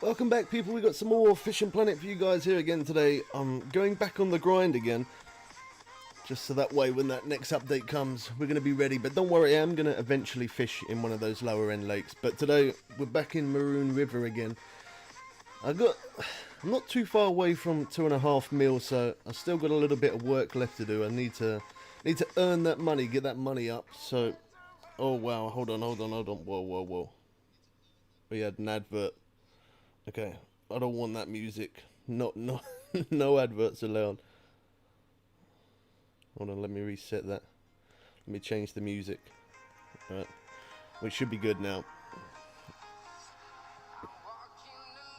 Welcome back, people. We got some more Fishing Planet for you guys here again today. I'm going back on the grind again, just so that way when that next update comes, we're going to be ready. But don't worry, I am going to eventually fish in one of those lower end lakes. But today, we're back in Maroon River again. I'm not too far away from 2.5 mil, so I've still got a little bit of work left to do. I need to earn that money, get that money up. So, oh wow, hold on. Whoa. We had an advert. Okay, I don't want that music. No, no adverts allowed. Hold on, let me reset that. Let me change the music. Alright, we should be good now.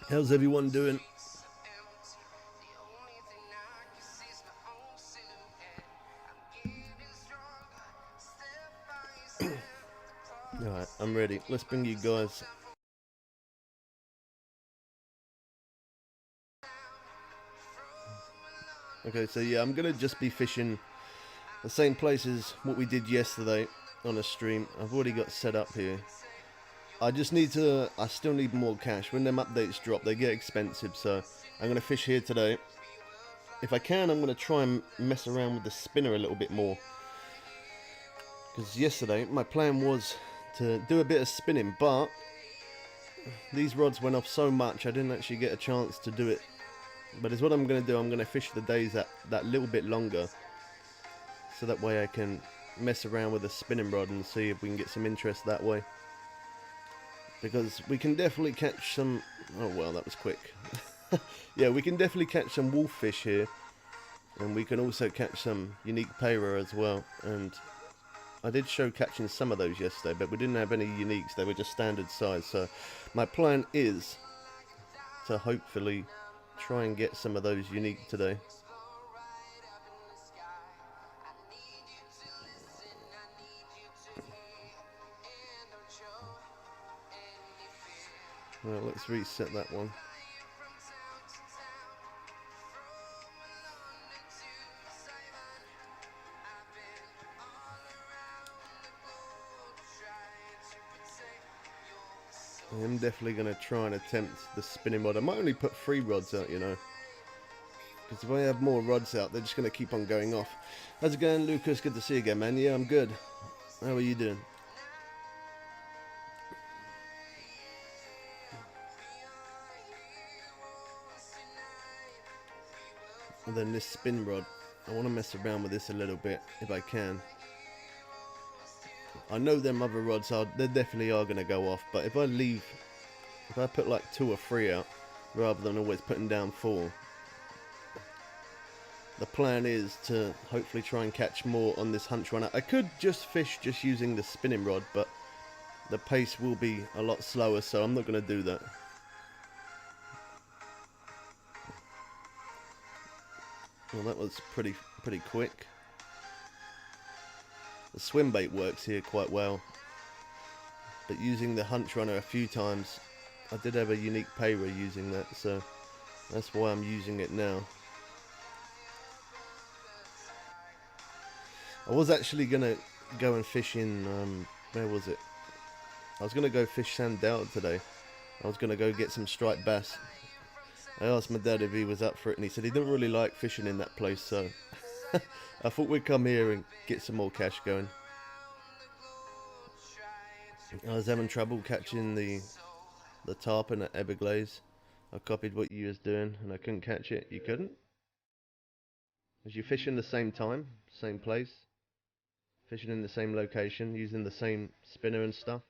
How's everyone doing? Alright, I'm ready. Let's bring you guys. Okay, so yeah, I'm gonna just be fishing the same places what we did yesterday on a stream. I've already got set up here. I still need more cash. When them updates drop, they get expensive, so I'm gonna fish here today. If I can, I'm gonna try and mess around with the spinner a little bit more. Because yesterday, my plan was to do a bit of spinning, but these rods went off so much, I didn't actually get a chance to do it. But it's what I'm going to do. I'm going to fish the days that little bit longer, so that way I can mess around with the spinning rod and see if we can get some interest that way. Because we can definitely catch some... Oh well, that was quick. Yeah, we can definitely catch some wolf fish here, and we can also catch some unique payra as well. And I did show catching some of those yesterday, but we didn't have any uniques. They were just standard size. So my plan is to hopefully try and get some of those unique today. Well, let's reset that one. I am definitely going to try and attempt the spinning rod. I might only put 3 rods out, you know. Because if I have more rods out, they're just going to keep on going off. How's it going, Lucas? Good to see you again, man. Yeah, I'm good. How are you doing? And then this spin rod, I want to mess around with this a little bit if I can. I know them other rods they definitely are going to go off, but if I put like 2 or 3 out rather than always putting down 4, the plan is to hopefully try and catch more on this hunch runner. I could just fish just using the spinning rod, but the pace will be a lot slower, so I'm not going to do that. Well, that was pretty quick. The swim bait works here quite well, but using the hunch runner a few times, I did have a unique payra using that, so that's why I'm using it now. I was actually gonna go and fish in where was it? I was gonna go fish Sandal today. I was gonna go get some striped bass. I asked my dad if he was up for it, and he said he didn't really like fishing in that place, so I thought we'd come here and get some more cash going. I was having trouble catching the tarpon at Everglades. I copied what you was doing, and I couldn't catch it. You couldn't? Was you fishing the same time, same place? Fishing in the same location, using the same spinner and stuff?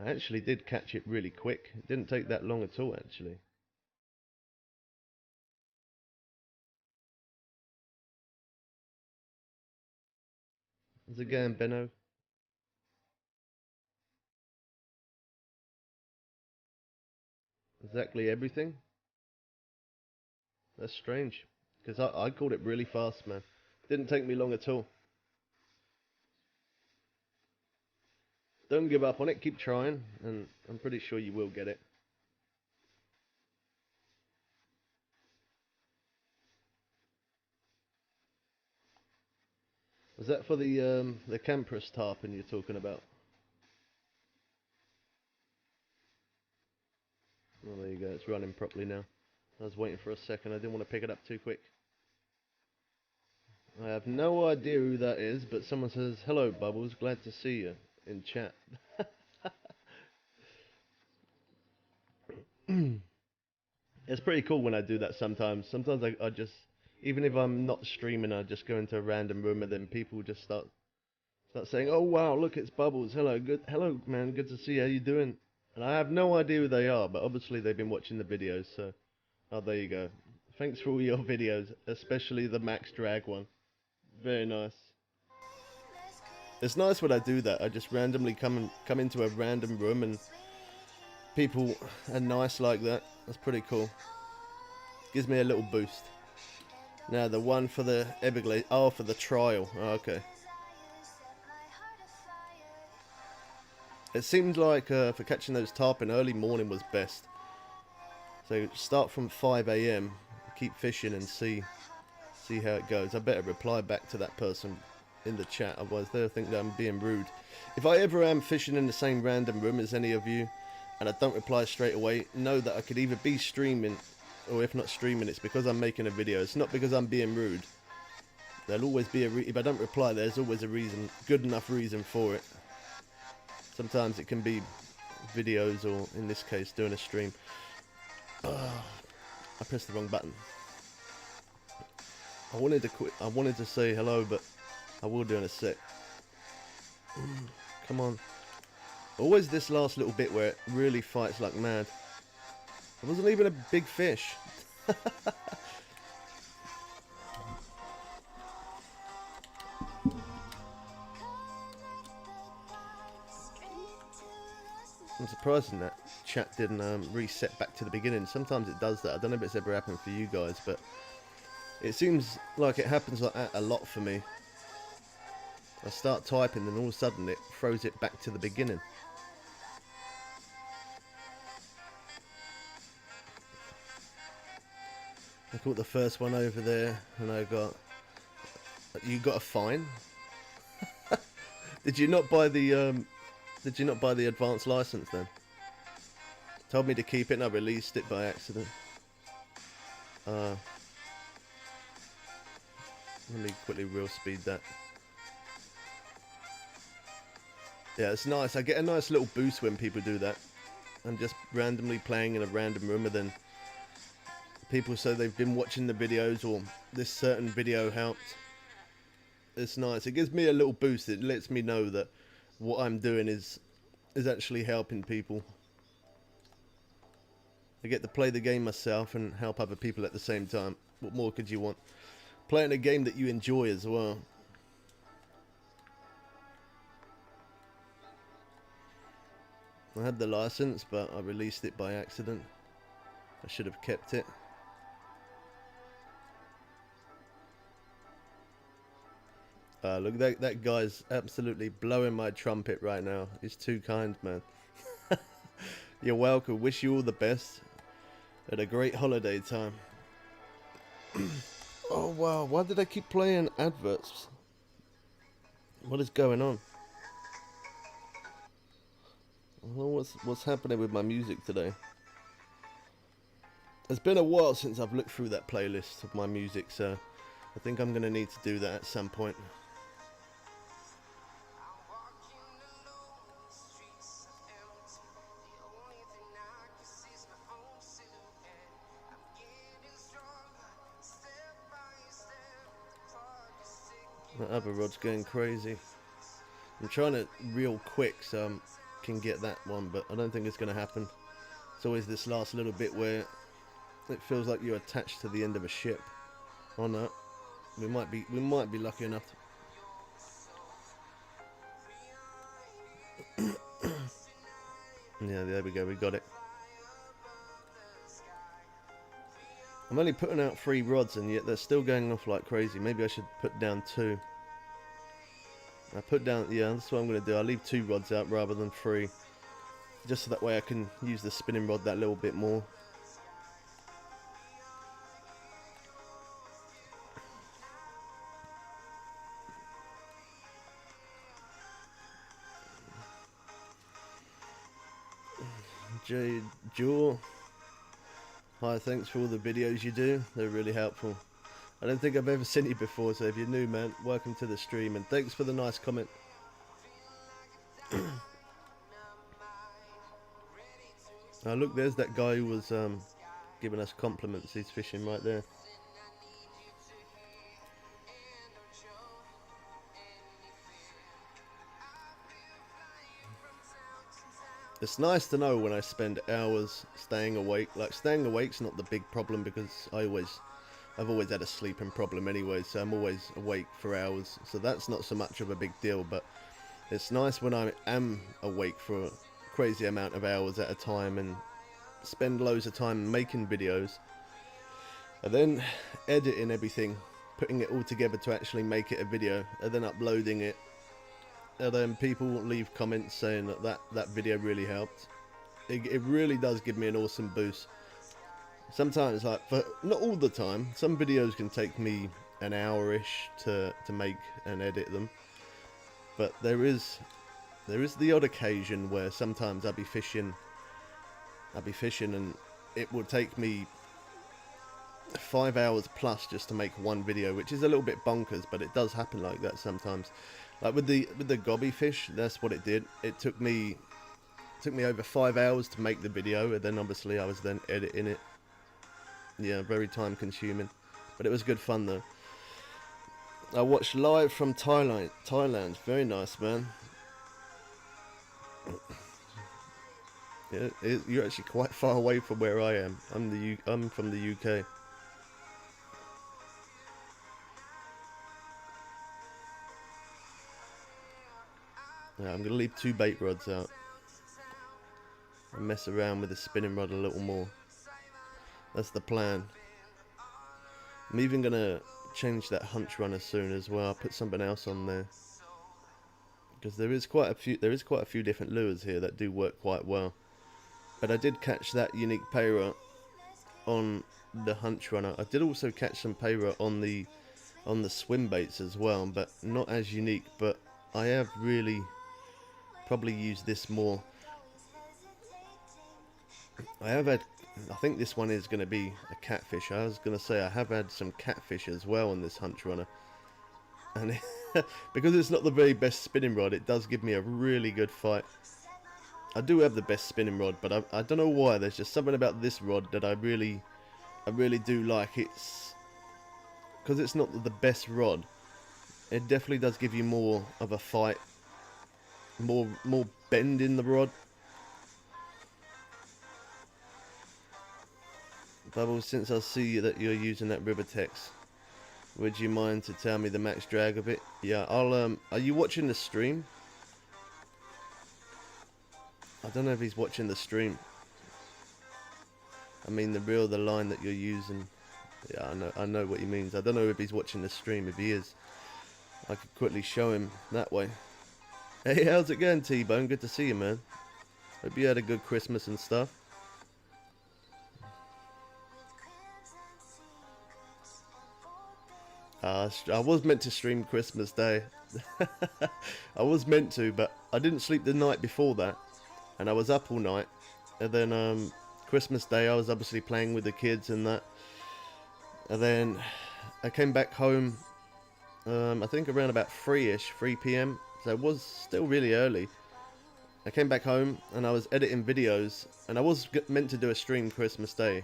I actually did catch it really quick. It didn't take that long at all, actually. How's it going, Benno? Exactly everything? That's strange. Because I caught it really fast, man. Didn't take me long at all. Don't give up on it, keep trying, and I'm pretty sure you will get it. I Is that for the Campus tarpon you're talking about? Oh, there you go. It's running properly now. I was waiting for a second. I didn't want to pick it up too quick. I have no idea who that is, but someone says, "Hello, Bubbles. Glad to see you," in chat. It's pretty cool when I do that sometimes. Sometimes I just, even if I'm not streaming, I just go into a random room and then people just start saying, "Oh wow, look, it's Bubbles. Hello, man. Good to see you. How you doing?" And I have no idea who they are, but obviously they've been watching the videos, so. Oh, there you go. Thanks for all your videos, especially the Max Drag one. Very nice. It's nice when I do that. I just randomly come into a random room and people are nice like that. That's pretty cool. Gives me a little boost. Now the one for the Everglades. Oh, for the trial. Oh, okay. It seems like for catching those tarpon, early morning was best. So start from 5 AM, keep fishing and see how it goes. I better reply back to that person in the chat, otherwise they'll think that I'm being rude. If I ever am fishing in the same random room as any of you and I don't reply straight away, know that I could either be streaming, or if not streaming, it's because I'm making a video. It's not because I'm being rude. There'll always be if I don't reply, there's always a reason, good enough reason for it. Sometimes it can be videos, or in this case doing a stream. I pressed the wrong button. I wanted to quit. I wanted to say hello, but I will do in a sec. Come on. Always this last little bit where it really fights like mad. It wasn't even a big fish. I'm surprised that chat didn't reset back to the beginning. Sometimes it does that. I don't know if it's ever happened for you guys, but it seems like it happens like that a lot for me. I start typing and all of a sudden it throws it back to the beginning. I caught the first one over there and I got... You got a fine? Did you not buy the advanced license then? Told me to keep it and I released it by accident. Let me quickly real speed that. Yeah, it's nice. I get a nice little boost when people do that. I'm just randomly playing in a random room and then people say they've been watching the videos or this certain video helped. It's nice. It gives me a little boost. It lets me know that what I'm doing is actually helping people. I get to play the game myself and help other people at the same time. What more could you want? Playing a game that you enjoy as well. I had the license, but I released it by accident. I should have kept it. Look, that guy's absolutely blowing my trumpet right now. He's too kind, man. You're welcome. Wish you all the best. Had a great holiday time. Oh wow, why did I keep playing adverts? What is going on? Well, what's happening with my music today? It's been a while since I've looked through that playlist of my music, so I think I'm gonna need to do that at some point. That other rod's going crazy. I'm trying to reel quick so I can get that one, but I don't think it's going to happen. It's always this last little bit where it feels like you're attached to the end of a ship. Oh no, we might be lucky enough. Yeah, there we go. We got it. I'm only putting out 3 rods and yet they're still going off like crazy. Maybe I should put down 2. I put down, yeah, that's what I'm going to do. I'll leave 2 rods out rather than 3. Just so that way I can use the spinning rod that little bit more. Jade Jaw. Hi, thanks for all the videos you do. They're really helpful. I don't think I've ever seen you before, so if you're new, man, welcome to the stream, and thanks for the nice comment. Oh, look, there's that guy who was giving us compliments. He's fishing right there. It's nice to know when I spend hours staying awake. Like, staying awake's not the big problem because I've always had a sleeping problem anyway, so I'm always awake for hours. So that's not so much of a big deal, but it's nice when I am awake for a crazy amount of hours at a time and spend loads of time making videos and then editing everything, putting it all together to actually make it a video, and then uploading it. And then people leave comments saying that video really helped. It really does give me an awesome boost. Sometimes, like, not all the time, some videos can take me an hour-ish to make and edit them. But there is the odd occasion where sometimes I'll be fishing and it will take me 5 hours plus just to make one video, which is a little bit bonkers, but it does happen like that sometimes. Like with the gobby fish, that's what it did. It took me over 5 hours to make the video, and then obviously I was then editing it. Yeah, very time consuming, but it was good fun though. I watched live from Thailand. Very nice, man. Yeah, you're actually quite far away from where I am. I'm from the UK. Yeah, I'm gonna leave 2 bait rods out and mess around with the spinning rod a little more. That's the plan. I'm even gonna change that hunch runner soon as well. I'll put something else on there because there is quite a few different lures here that do work quite well. But I did catch that unique payra on the hunch runner. I did also catch some payra on the swim baits as well, but not as unique. But I have really probably used this more. I think this one is going to be a catfish. I was going to say I have had some catfish as well on this hunch runner, and because it's not the very best spinning rod, it does give me a really good fight. I do have the best spinning rod, but I don't know why. There's just something about this rod that I really do like. It's because it's not the best rod. It definitely does give you more of a fight, more bend in the rod. Bubbles, since I see that you're using that Rivertex, would you mind to tell me the max drag of it? Yeah, I'll are you watching the stream? I don't know if he's watching the stream. I mean the line that you're using. Yeah, I know what he means. I don't know if he's watching the stream. If he is, I could quickly show him that way. Hey, how's it going, T-Bone? Good to see you, man. Hope you had a good Christmas and stuff. I was meant to stream Christmas Day. I was meant to, but I didn't sleep the night before that, and I was up all night. And then Christmas Day, I was obviously playing with the kids and that. And then I came back home, I think around about 3 p.m. So it was still really early. I came back home and I was editing videos, and I was meant to do a stream Christmas Day.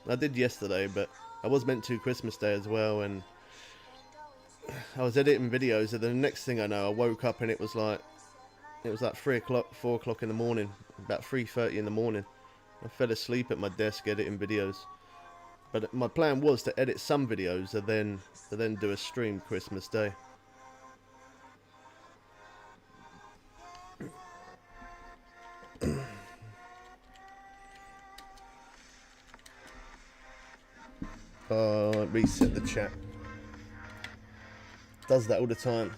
I did yesterday, but I was meant to Christmas Day as well, and I was editing videos, and the next thing I know, I woke up and it was like 3 o'clock, 4 o'clock in the morning, about 3:30 in the morning. I fell asleep at my desk editing videos. But my plan was to edit some videos and then do a stream Christmas Day. Oh, reset the chat. Does that all the time.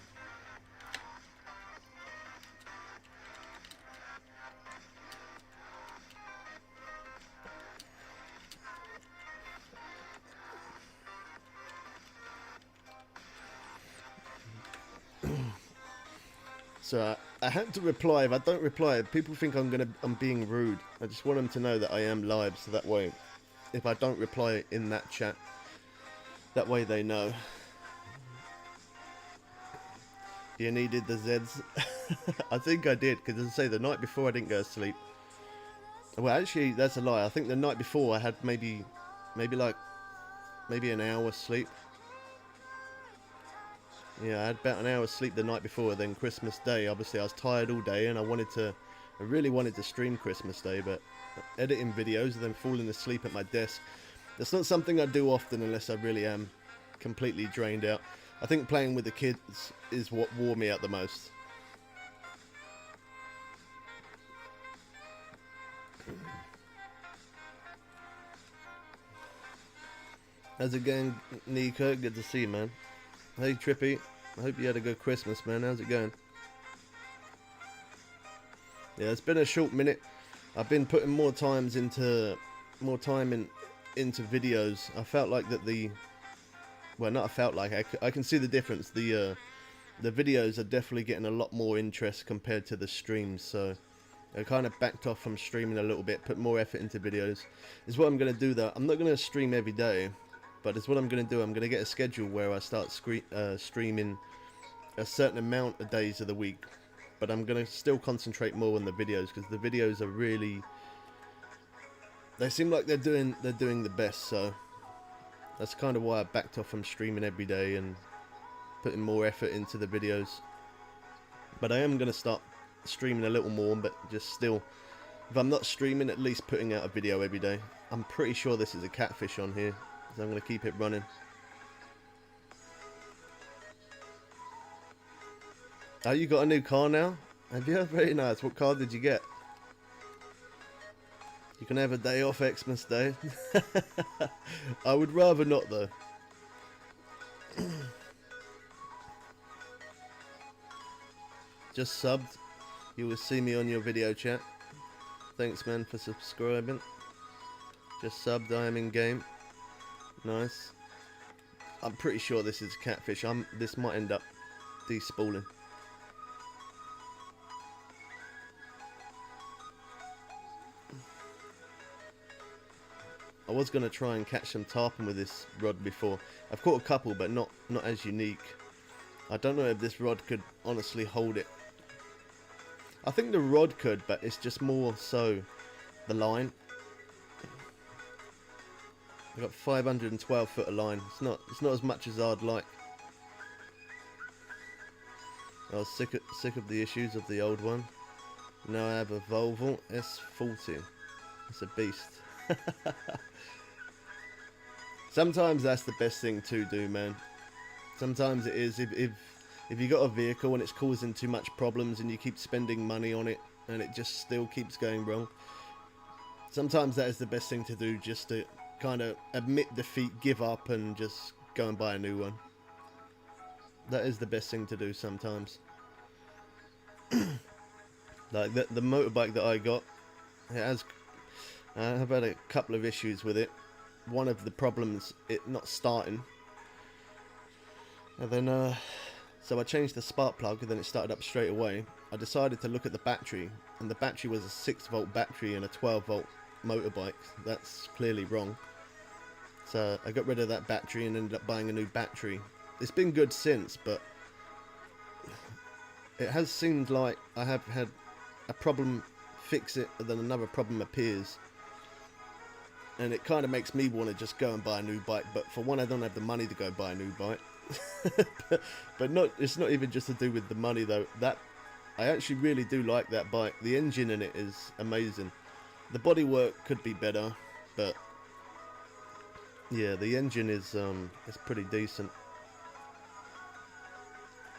So I had to reply. If I don't reply, people think I'm being rude. I just want them to know that I am live, so that way, if I don't reply in that chat, that way they know. You needed the Zeds. I think I did, because as I say, the night before I didn't go to sleep. Well, actually, that's a lie. I think the night before I had maybe an hour's sleep. Yeah, I had about an hour's sleep the night before. Then Christmas Day, obviously I was tired all day, and I really wanted to stream Christmas Day, but editing videos and then falling asleep at my desk, that's not something I do often unless I really am completely drained out. I think playing with the kids is what wore me out the most. How's it going, Nico? Good to see you, man. Hey, Trippy. I hope you had a good Christmas, man. How's it going? Yeah, it's been a short minute. I've been putting more time into videos. I felt like that I can see the difference. The videos are definitely getting a lot more interest compared to the streams. So I kind of backed off from streaming a little bit, put more effort into videos. Is what I'm gonna do though. I'm not gonna stream every day. But it's what I'm going to do. I'm going to get a schedule where I start streaming a certain amount of days of the week. But I'm going to still concentrate more on the videos, because the videos are really... They seem like they're doing the best. So that's kind of why I backed off from streaming every day and putting more effort into the videos. But I am going to start streaming a little more, but just still... If I'm not streaming, at least putting out a video every day. I'm pretty sure this is a catfish on here. So I'm going to keep it running. Oh, you got a new car now? Have you? Very nice. What car did you get? You can have a day off Xmas Day. I would rather not though. Just subbed. You will see me on your video chat. Thanks, man, for subscribing. Just subbed. I am in game. Nice. I'm pretty sure this is catfish. This might end up despooling. I was going to try and catch some tarpon with this rod before. I've caught a couple, but not as unique. I don't know if this rod could honestly hold it. I think the rod could, but it's just more so the line. I've got 512 foot of line. It's not as much as I'd like. I was sick of the issues of the old one. Now I have a Volvo S40. It's a beast. Sometimes that's the best thing to do, man. Sometimes it is. If you got a vehicle and it's causing too much problems and you keep spending money on it and it just still keeps going wrong, sometimes that is the best thing to do, just to kind of admit defeat, give up, and just go and buy a new one. That is the best thing to do sometimes. Like the motorbike that I got, I have had a couple of issues with it. One of the problems, it not starting, and then so I changed the spark plug and then it started up straight away. I decided to look at the battery, and the battery was a 6-volt battery and a 12-volt motorbike. That's clearly wrong. So I got rid of that battery and ended up buying a new battery. It's been good since, but it has seemed like I have had a problem, fix it, and then another problem appears. And it kind of makes me want to just go and buy a new bike. But for one, I don't have the money to go buy a new bike. but it's not even just to do with the money though. That I actually really do like that bike. The engine in it is amazing. The bodywork could be better, but yeah, the engine is pretty decent.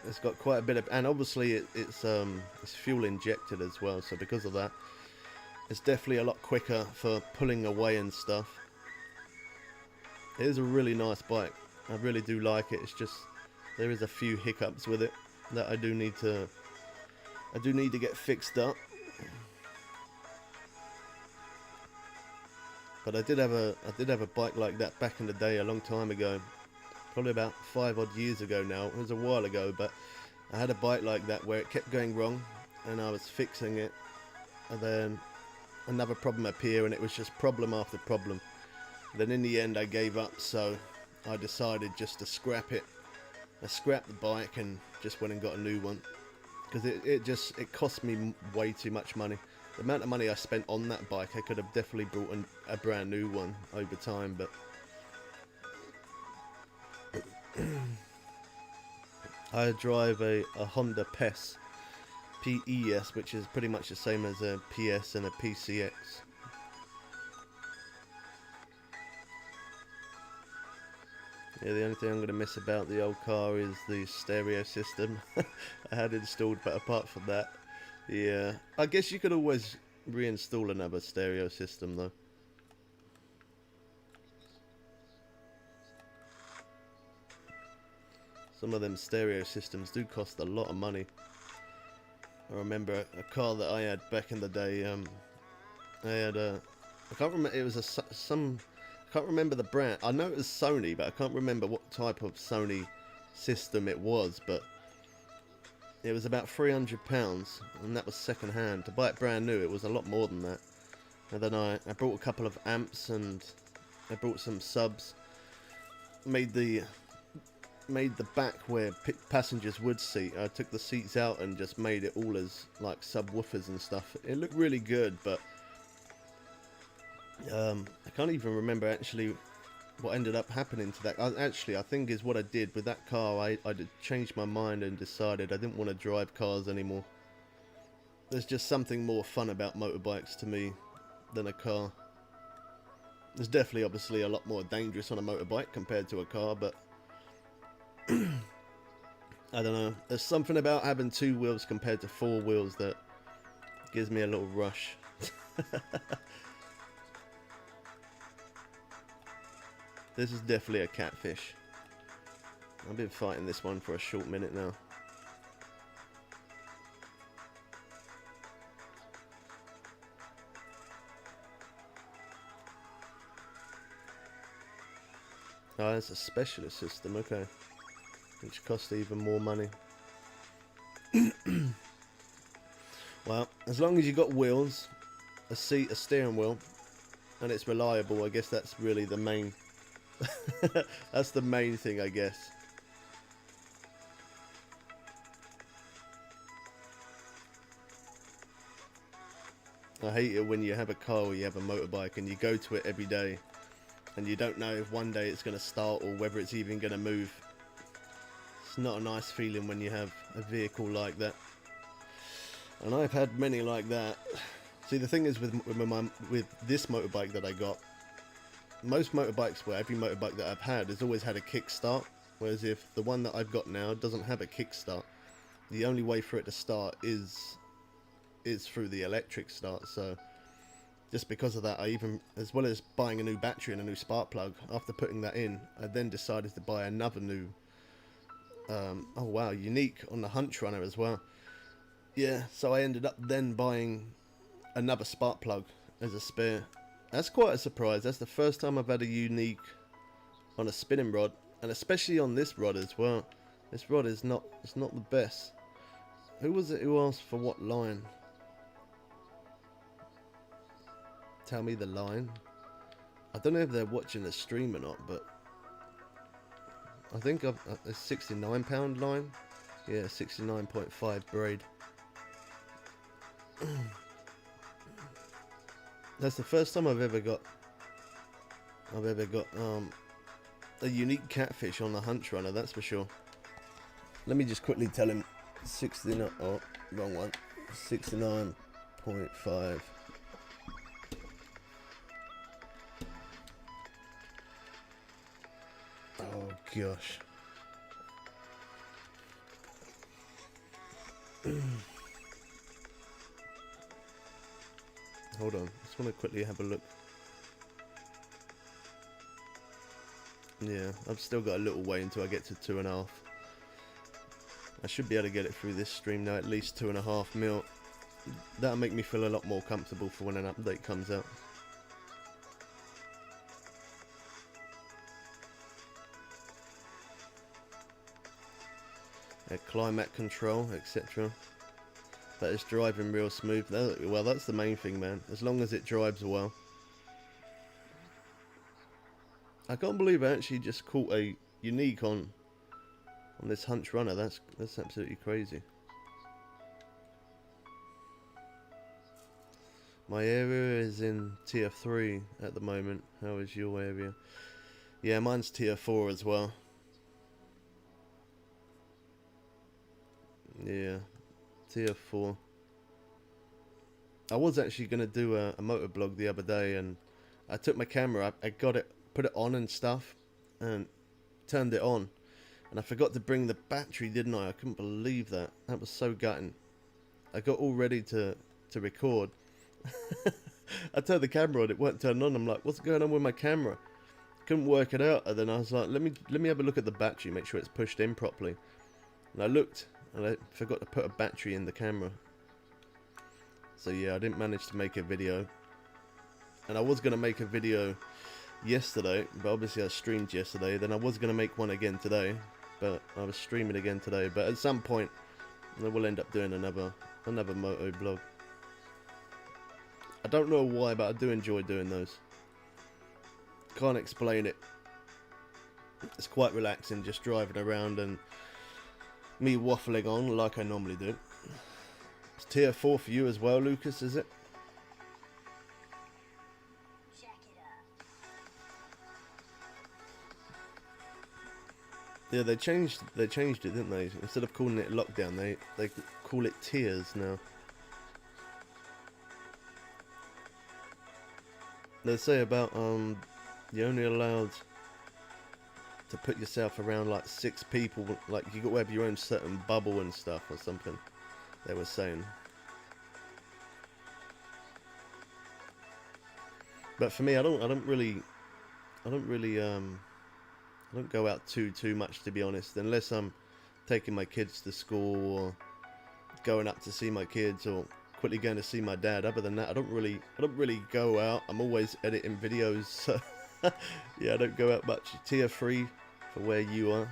It's got quite a bit of, and obviously it's fuel injected as well. So because of that, it's definitely a lot quicker for pulling away and stuff. It is a really nice bike. I really do like it. It's just there is a few hiccups with it that I do need to get fixed up. But I did have a bike like that back in the day, a long time ago, probably about 5 odd years ago now. It was a while ago, but I had a bike like that where it kept going wrong and I was fixing it, and then another problem appeared and it was just problem after problem. Then in the end I gave up, so I decided just to scrap it. I scrapped the bike and just went and got a new one, because it cost me way too much money. The amount of money I spent on that bike, I could have definitely bought a brand new one over time, but I drive a Honda PES, PES, which is pretty much the same as a PS and a PCX. Yeah, the only thing I'm going to miss about the old car is the stereo system I had installed, but apart from that, yeah, I guess you could always reinstall another stereo system though. Some of them stereo systems do cost a lot of money. I remember a car that I had back in the day, I had a, I can't remember, it was I can't remember the brand. I know it was Sony, but I can't remember what type of Sony system it was, but it was about £300, and that was second hand. To buy it brand new, it was a lot more than that. And then I brought a couple of amps, and I brought some subs. Made the back where passengers would sit. I took the seats out and just made it all as like subwoofers and stuff. It looked really good, but I can't even remember actually what ended up happening to that. I think is what I did with that car. I changed my mind and decided I didn't want to drive cars anymore. There's just something more fun about motorbikes to me than a car. There's definitely obviously a lot more dangerous on a motorbike compared to a car, but I don't know. There's something about having two wheels compared to four wheels that gives me a little rush. This is definitely a catfish. I've been fighting this one for a short minute now. Oh, it's a specialist system, okay. Which costs even more money. Well, as long as you've got wheels, a seat, a steering wheel, and it's reliable, I guess that's really the main... that's the main thing, I guess. I hate it when you have a car or you have a motorbike and you go to it every day and you don't know if one day it's going to start or whether it's even going to move. It's not a nice feeling when you have a vehicle like that. And I've had many like that. See, the thing is with this motorbike that I got, most motorbikes, well, every motorbike that I've had has always had a kickstart, whereas if the one that I've got now doesn't have a kickstart, the only way for it to start is through the electric start. So just because of that, I even, as well as buying a new battery and a new spark plug, after putting that in, I then decided to buy another new oh wow, unique on the Hunch Runner as well. Yeah, so I ended up then buying another spark plug as a spare. That's quite a surprise. That's the first time I've had a unique on a spinning rod, and especially on this rod as well. This rod is not, it's not the best. Who was it who asked for what line? Tell me the line. I don't know if they're watching the stream or not, but I think I've a £69 line. Yeah, 69.5 braid. That's the first time I've ever got a unique catfish on the Hunch Runner, that's for sure. Let me just quickly tell him 69, oh, wrong one. 69.5. Oh gosh. Hold on, just want to quickly have a look. Yeah, I've still got a little way until I get to 2.5. I should be able to get it through this stream now, at least 2.5 mil. That'll make me feel a lot more comfortable for when an update comes out. climate control, etc. But it's driving real smooth. Well, that's the main thing, man. As long as it drives well. I can't believe I actually just caught a unique on this Hunch Runner. That's absolutely crazy. My area is in tier 3 at the moment. How is your area? Yeah, mine's tier 4 as well. Yeah, tier 4. I was actually going to do a motovlog the other day, and I took my camera, I got it, put it on and stuff, and turned it on. And I forgot to bring the battery, didn't I? I couldn't believe that. That was so gutting. I got all ready to record. I turned the camera on, it weren't turned on. I'm like, what's going on with my camera? Couldn't work it out. And then I was like, let me have a look at the battery, make sure it's pushed in properly. And I looked, and I forgot to put a battery in the camera. So yeah, I didn't manage to make a video. And I was going to make a video yesterday, but obviously I streamed yesterday. Then I was going to make one again today, but I was streaming again today. But at some point, I will end up doing another moto blog. I don't know why, but I do enjoy doing those. Can't explain it. It's quite relaxing just driving around and me waffling on like I normally do. It's tier 4 for you as well, Lucas, is it? Yeah, they changed it, didn't they? Instead of calling it lockdown, they call it tiers now. They say about you're only allowed to put yourself around like 6 people, like you got to have your own certain bubble and stuff or something. They were saying. But for me, I don't go out too much, to be honest, unless I'm taking my kids to school or going up to see my kids or quickly going to see my dad. Other than that, I don't really go out. I'm always editing videos, so yeah, I don't go out much. Tier 3 for where you are.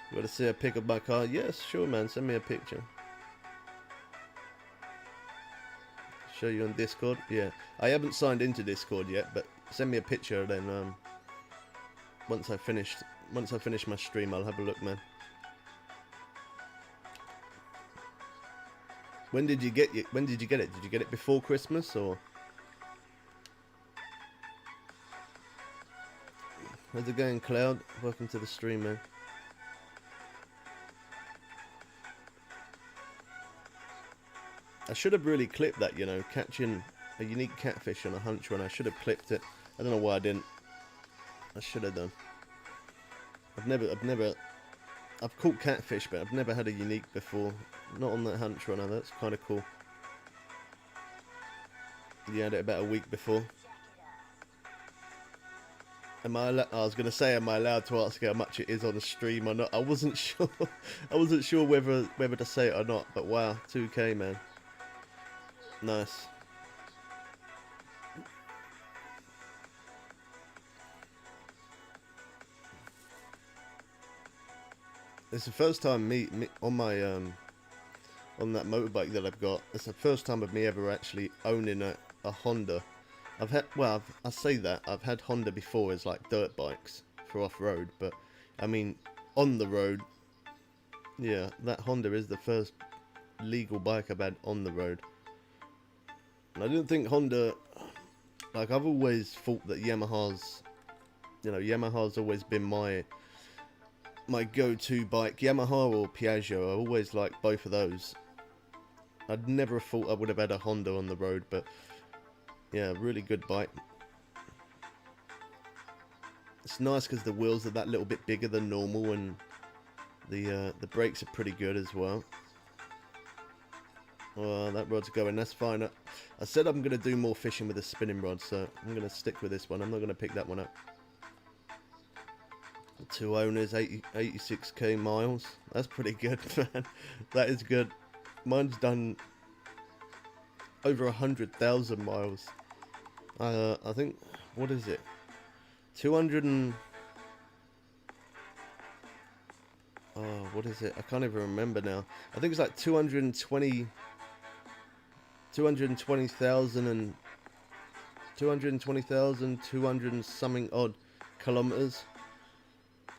You want to see a pic of my car? Yes, sure, man. Send me a picture. Show you on Discord. Yeah, I haven't signed into Discord yet, but send me a picture. Then once I finish my stream, I'll have a look, man. When did you get it? Did you get it before Christmas or? How's it going, Cloud? Welcome to the stream, man. I should have really clipped that, you know, catching a unique catfish on a hunch run. I should have clipped it. I don't know why I didn't. I should have done. I've caught catfish, but I've never had a unique before. Not on that hunch runner. That's kind of cool. You had it about a week before. I was going to say, am I allowed to ask how much it is on the stream or not? I wasn't sure. I wasn't sure whether to say it or not. But wow, 2K, man. Nice. It's the first time me on my on that motorbike that I've got. It's the first time of me ever actually owning a Honda. I've had, well, I say that I've had Honda before as like dirt bikes for off-road, but I mean on the road. Yeah, that Honda is the first legal bike I've had on the road. And I didn't think Honda, like I've always thought that Yamaha's always been my go-to bike. Yamaha or Piaggio, I always liked both of those. I'd never thought I would have had a Honda on the road, but yeah, really good bike. It's nice because the wheels are that little bit bigger than normal, and the brakes are pretty good as well. Oh, that rod's going, that's fine. I said I'm going to do more fishing with a spinning rod, so I'm going to stick with this one. I'm not going to pick that one up. 2 owners, 86k miles. That's pretty good, man. That is good. Mine's done over 100,000 miles. I think, what is it? Oh, what is it? I can't even remember now. I think it's like 220,000 and 220,200 and something odd kilometers.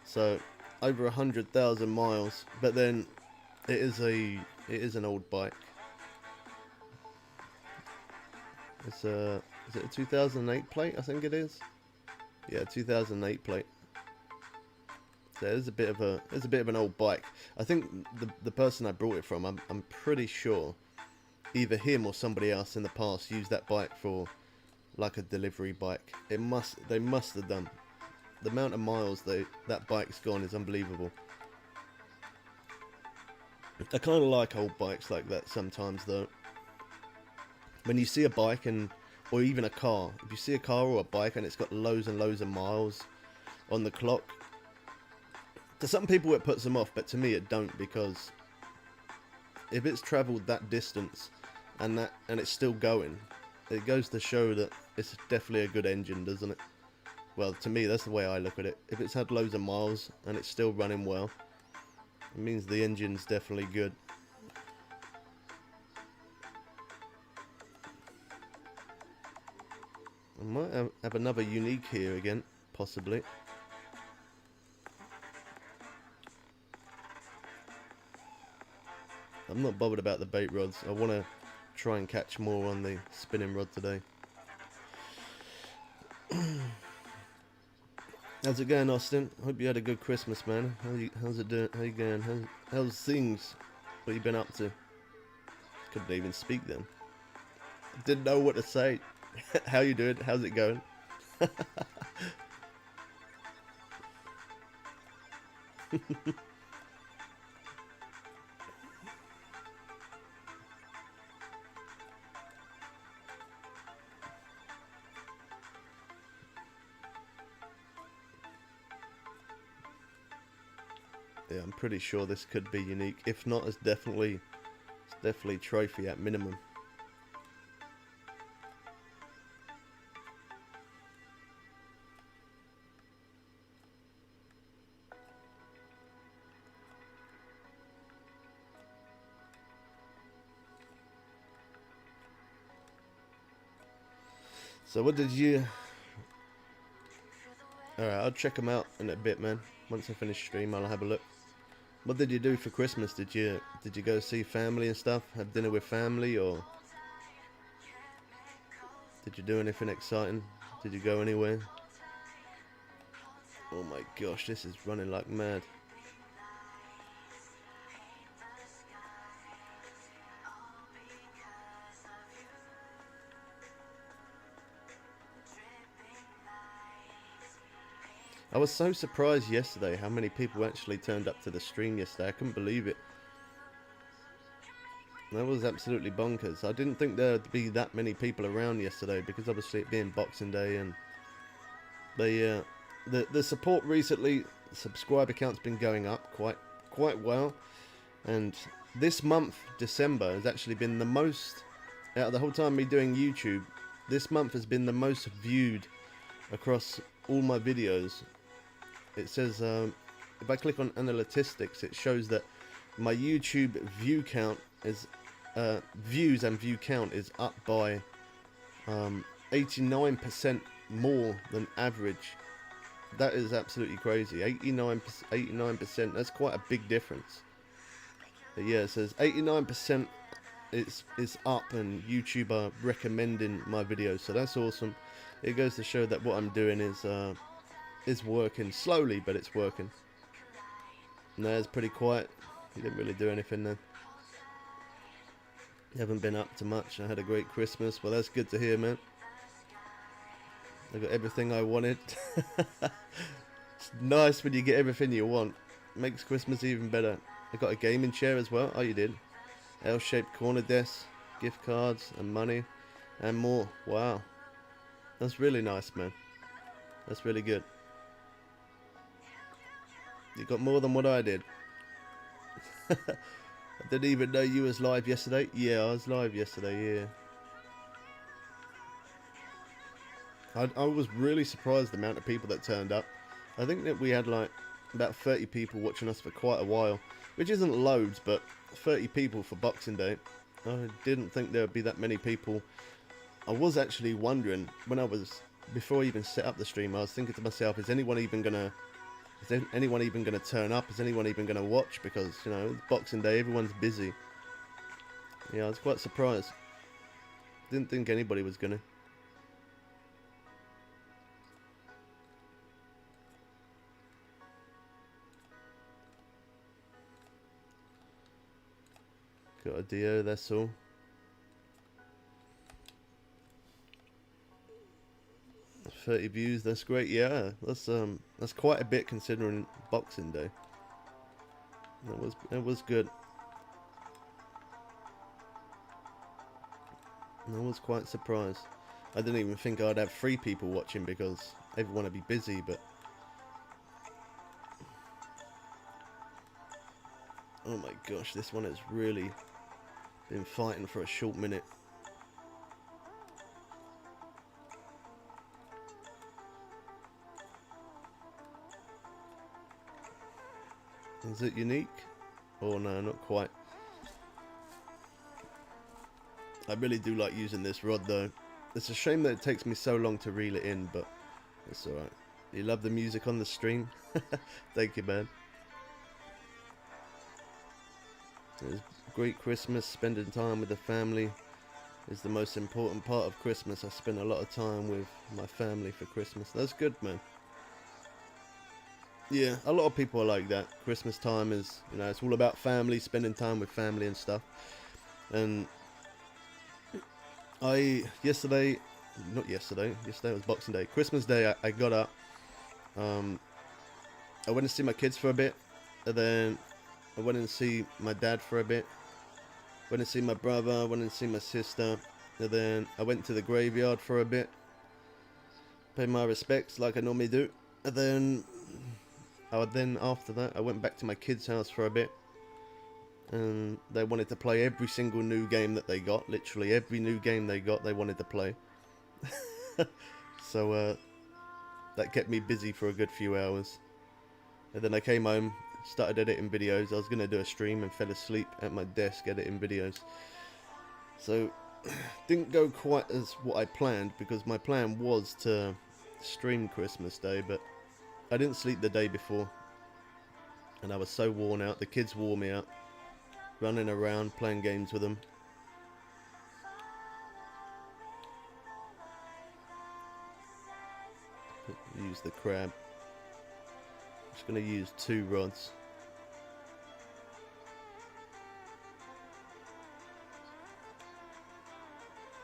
So over 100,000 miles. But then it is an old bike. It's a is it a 2008 plate? I think it is. Yeah, 2008 plate. So it's a bit of an old bike. I think the person I brought it from, I'm pretty sure either him or somebody else in the past used that bike for like a delivery bike. They must have done. The amount of miles that bike's gone is unbelievable. I kind of like old bikes like that sometimes though. When you see a bike or even a car, if you see a car or a bike and it's got loads and loads of miles on the clock, to some people it puts them off, but to me it don't, because if it's travelled that distance and it's still going, it goes to show that it's definitely a good engine, doesn't it? Well, to me that's the way I look at it. If it's had loads of miles and it's still running well, it means the engine's definitely good. I might have another unique here again, possibly. I'm not bothered about the bait rods. I want to try and catch more on the spinning rod today. How's it going, Austin? Hope you had a good Christmas, man. How's it doing? How you going? How's things? What you been up to? Couldn't even speak then. Didn't know what to say. How you doing? How's it going? Yeah, I'm pretty sure this could be unique. If not, it's definitely trophy at minimum. So what did you... Alright, I'll check them out in a bit, man. Once I finish stream, I'll have a look. What did you do for Christmas? Did you go see family and stuff? Have dinner with family, or did you do anything exciting? Did you go anywhere? Oh my gosh, this is running like mad. I was so surprised yesterday how many people actually turned up to the stream yesterday. I couldn't believe it. That was absolutely bonkers. I didn't think there'd be that many people around yesterday, because obviously it being Boxing Day, and the support recently, subscriber count's been going up quite well, and this month, December, has actually been the most, out of the whole time me doing YouTube, this month has been the most viewed across all my videos. It says, if I click on analytics, it shows that my YouTube view count is, views and view count is up by 89% more than average. That is absolutely crazy. 89%, that's quite a big difference. But yeah, it says 89% is up, and YouTube are recommending my videos, so that's awesome. It goes to show that what I'm doing is working slowly, but it's working. No, it's pretty quiet. You didn't really do anything then. You haven't been up to much. I had a great Christmas. Well, that's good to hear, man. I got everything I wanted. It's nice when you get everything you want. Makes Christmas even better. I got a gaming chair as well. Oh, you did. L-shaped corner desk, gift cards, and money, and more. Wow. That's really nice, man. That's really good. You got more than what I did. I didn't even know you was live yesterday. Yeah, I was live yesterday, yeah. I was really surprised the amount of people that turned up. I think that we had like about 30 people watching us for quite a while, which isn't loads, but 30 people for Boxing Day. I didn't think there would be that many people. I was actually wondering, before I even set up the stream, I was thinking to myself, is anyone even gonna turn up? Is anyone even gonna watch? Because, you know, it's Boxing Day, everyone's busy. Yeah, I was quite surprised. Didn't think anybody was gonna. Got a Dio, that's all. "30 views, that's great." Yeah, that's quite a bit considering Boxing Day. That was good. I was quite surprised. I didn't even think I'd have 3 people watching because everyone would be busy, but oh my gosh, this one has really been fighting for a short minute. Is it unique? Oh no, not quite. I really do like using this rod though. It's a shame that it takes me so long to reel it in, but it's alright. You love the music on the stream? Thank you, man. It's great Christmas, spending time with the family is the most important part of Christmas. I spend a lot of time with my family for Christmas. That's good, man. Yeah, a lot of people are like that. Christmas time is, you know, it's all about family, spending time with family and stuff. And yesterday was Boxing Day. Christmas Day, I got up. I went to see my kids for a bit, and then I went and see my dad for a bit. Went to see my brother, went and see my sister, and then I went to the graveyard for a bit. Paid my respects like I normally do. And then after that, I went back to my kids' house for a bit. And they wanted to play every single new game that they got. Literally every new game they got, they wanted to play. So that kept me busy for a good few hours. And then I came home, started editing videos. I was going to do a stream and fell asleep at my desk editing videos. So didn't go quite as what I planned, because my plan was to stream Christmas Day, but I didn't sleep the day before. And I was so worn out. The kids wore me out. Running around, playing games with them. Use the crab. Just going to use 2 rods.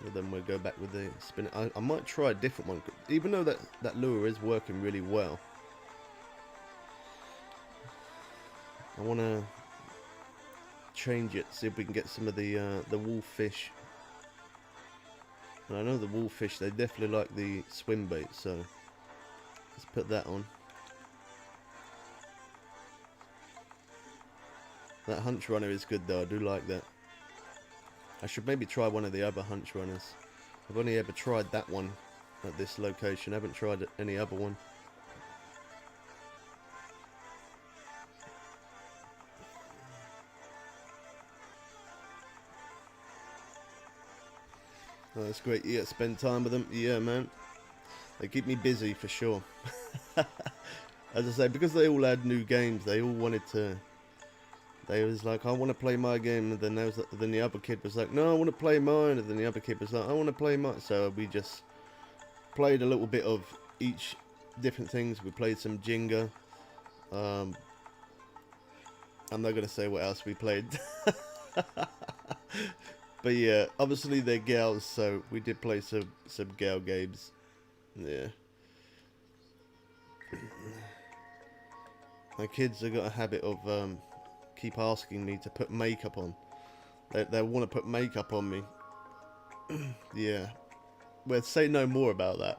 And then we'll go back with the spin. I might try a different one, even though that lure is working really well. I want to change it, see if we can get some of the wolffish. And I know the wolffish, they definitely like the swim bait, so let's put that on. That hunch runner is good though, I do like that. I should maybe try one of the other hunch runners. I've only ever tried that one at this location, I haven't tried any other one. Oh, that's great. Yeah, spend time with them. Yeah, man. They keep me busy for sure. As I say, because they all had new games, they all wanted to. They was like, I want to play my game, and then the other kid was like, no, I want to play mine, and then the other kid was like, I want to play mine. So we just played a little bit of each different things. We played some Jenga. I'm not gonna say what else we played. But yeah, obviously they're gals, so we did play some gal games. Yeah. My kids have got a habit of keep asking me to put makeup on. They want to put makeup on me. Yeah. Well, say no more about that.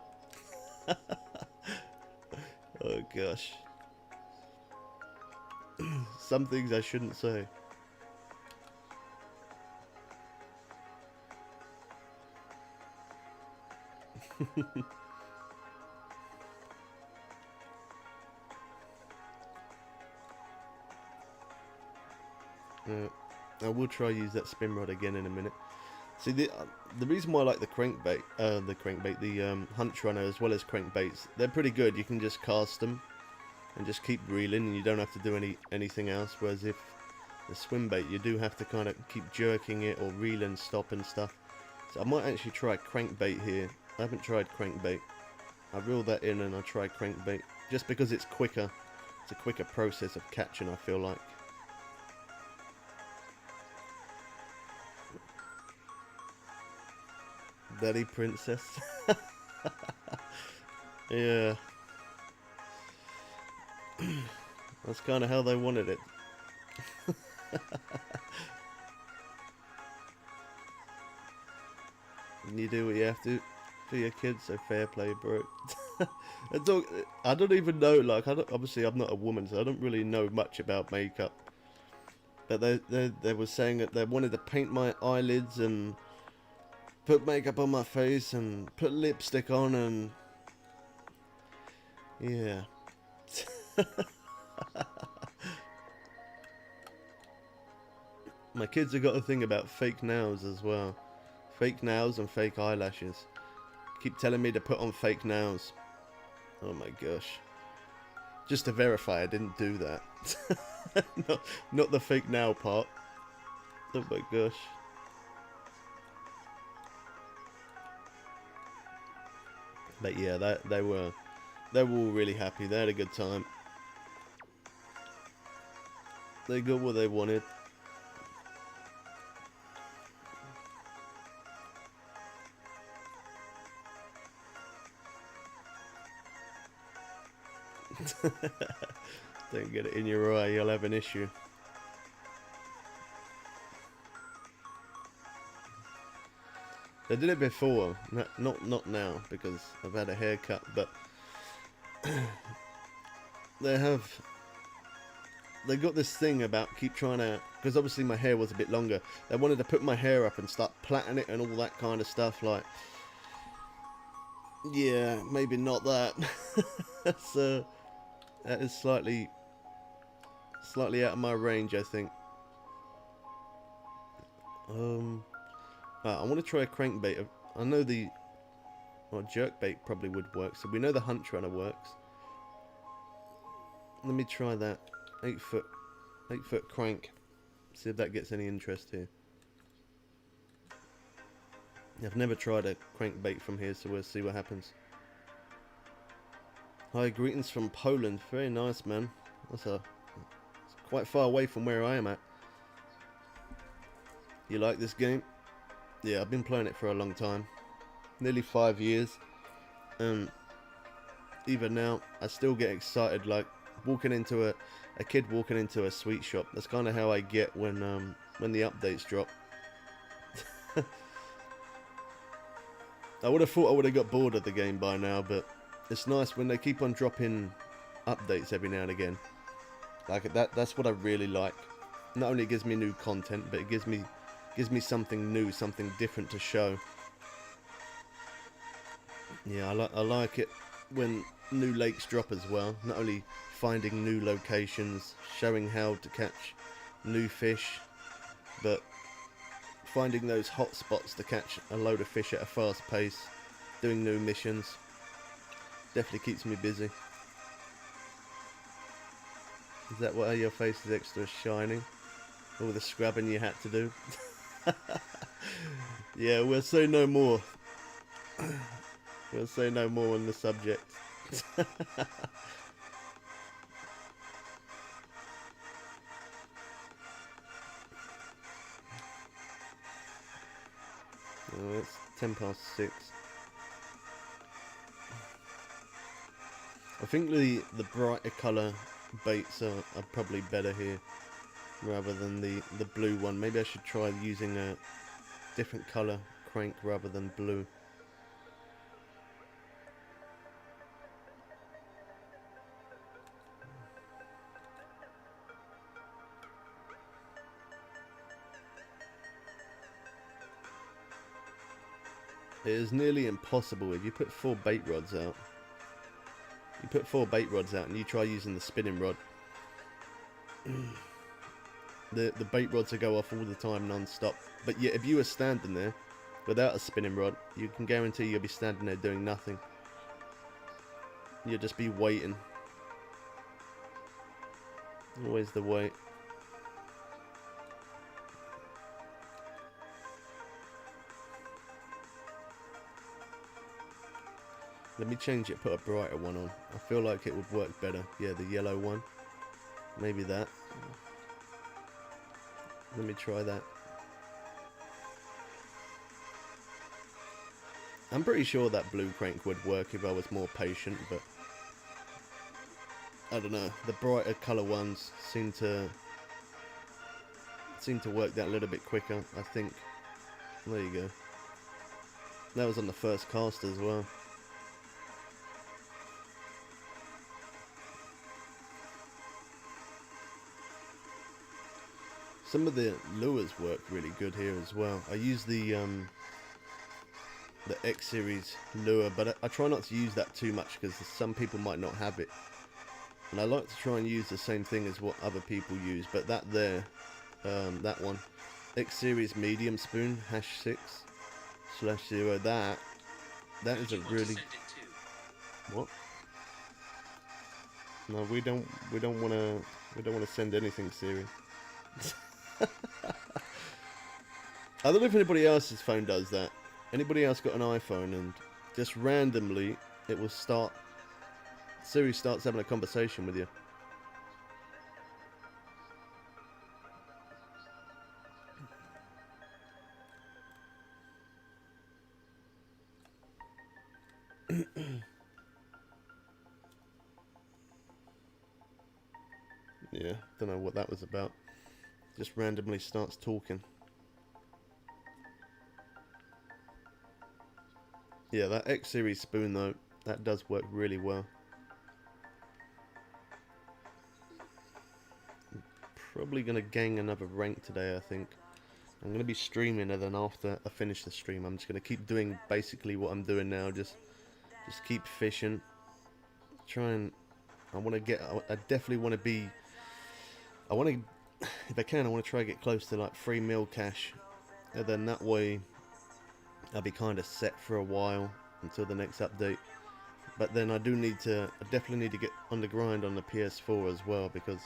Oh gosh. Some things I shouldn't say. I will try use that spin rod again in a minute. See, the reason why I like the hunch runner as well as crankbaits, they're pretty good. You can just cast them and just keep reeling, and you don't have to do anything else. Whereas if the swim bait, you do have to kind of keep jerking it or reel and stop and stuff. So I might actually try crankbait here. I haven't tried crankbait. I reel that in and I try crankbait just because it's quicker. It's a quicker process of catching, I feel like. Daddy princess. Yeah. That's kind of how they wanted it. And you do what you have to for your kids, so fair play, bro. I don't even know, like, obviously I'm not a woman, so I don't really know much about makeup. But they were saying that they wanted to paint my eyelids and put makeup on my face and put lipstick on and... yeah. My kids have got a thing about fake nails as well. Fake nails and fake eyelashes. Keep telling me to put on fake nails. Oh my gosh. Just to verify I didn't do that. not the fake nail part. Oh my gosh. But yeah, they were all really happy. They had a good time. They got what they wanted. Don't get it in your eye, you'll have an issue. They did it before, not now, because I've had a haircut, but they got this thing about keep trying to, because obviously my hair was a bit longer, they wanted to put my hair up and start plaiting it and all that kind of stuff, like, yeah, maybe not that. That is slightly out of my range, I think. I want to try a crankbait. I know jerkbait probably would work, so we know the hunch runner works. Let me try that 8 foot crank. See if that gets any interest here. I've never tried a crankbait from here, so we'll see what happens. Hi, greetings from Poland. Very nice, man. It's quite far away from where I am at. You like this game? Yeah, I've been playing it for a long time. Nearly 5 years. Even now, I still get excited, like walking into a kid walking into a sweet shop. That's kind of how I get when the updates drop. I would have thought I would have got bored of the game by now, but it's nice when they keep on dropping updates every now and again. Like that's what I really like. Not only gives me new content, but it gives me something new, something different to show. Yeah, I like it when new lakes drop as well. Not only finding new locations, showing how to catch new fish, but finding those hot spots to catch a load of fish at a fast pace, doing new missions. Definitely keeps me busy. Is that why your face is extra shining? All the scrubbing you had to do? Yeah, we'll say no more. We'll say no more on the subject. Oh, it's 6:10. I think the brighter colour baits are probably better here rather than the blue one. Maybe I should try using a different colour crank rather than blue. It is nearly impossible if you put 4 bait rods out. You put 4 bait rods out and you try using the spinning rod. the bait rods will go off all the time non-stop. But yet if you were standing there without a spinning rod, you can guarantee you'll be standing there doing nothing. You'll just be waiting. Always the wait. Let me change it, put a brighter one on. I feel like it would work better. Yeah, the yellow one. Maybe that. Let me try that. I'm pretty sure that blue crank would work if I was more patient, but I don't know. The brighter colour ones seem to work that a little bit quicker, I think. There you go. That was on the first cast as well. Some of the lures work really good here as well. I use the X series lure, but I try not to use that too much because some people might not have it. And I like to try and use the same thing as what other people use, but that there, that one, X series medium spoon #6/0. That is a really what? No, we don't want to send anything serious. I don't know if anybody else's phone does that. Anybody else got an iPhone and just randomly it will start, Siri starts having a conversation with you. Yeah, don't know what that was about. Just randomly starts talking. Yeah, that X series spoon though, that does work really well. Probably gonna gang another rank today, I think. I'm gonna be streaming, and then after I finish the stream, I'm just gonna keep doing basically what I'm doing now. Just keep fishing. Try and I definitely want to be. I want to, if I can, I want to try to get close to like 3 mil cash, and then that way I'll be kind of set for a while until the next update. But then I definitely need to get on the grind on the PS4 as well, because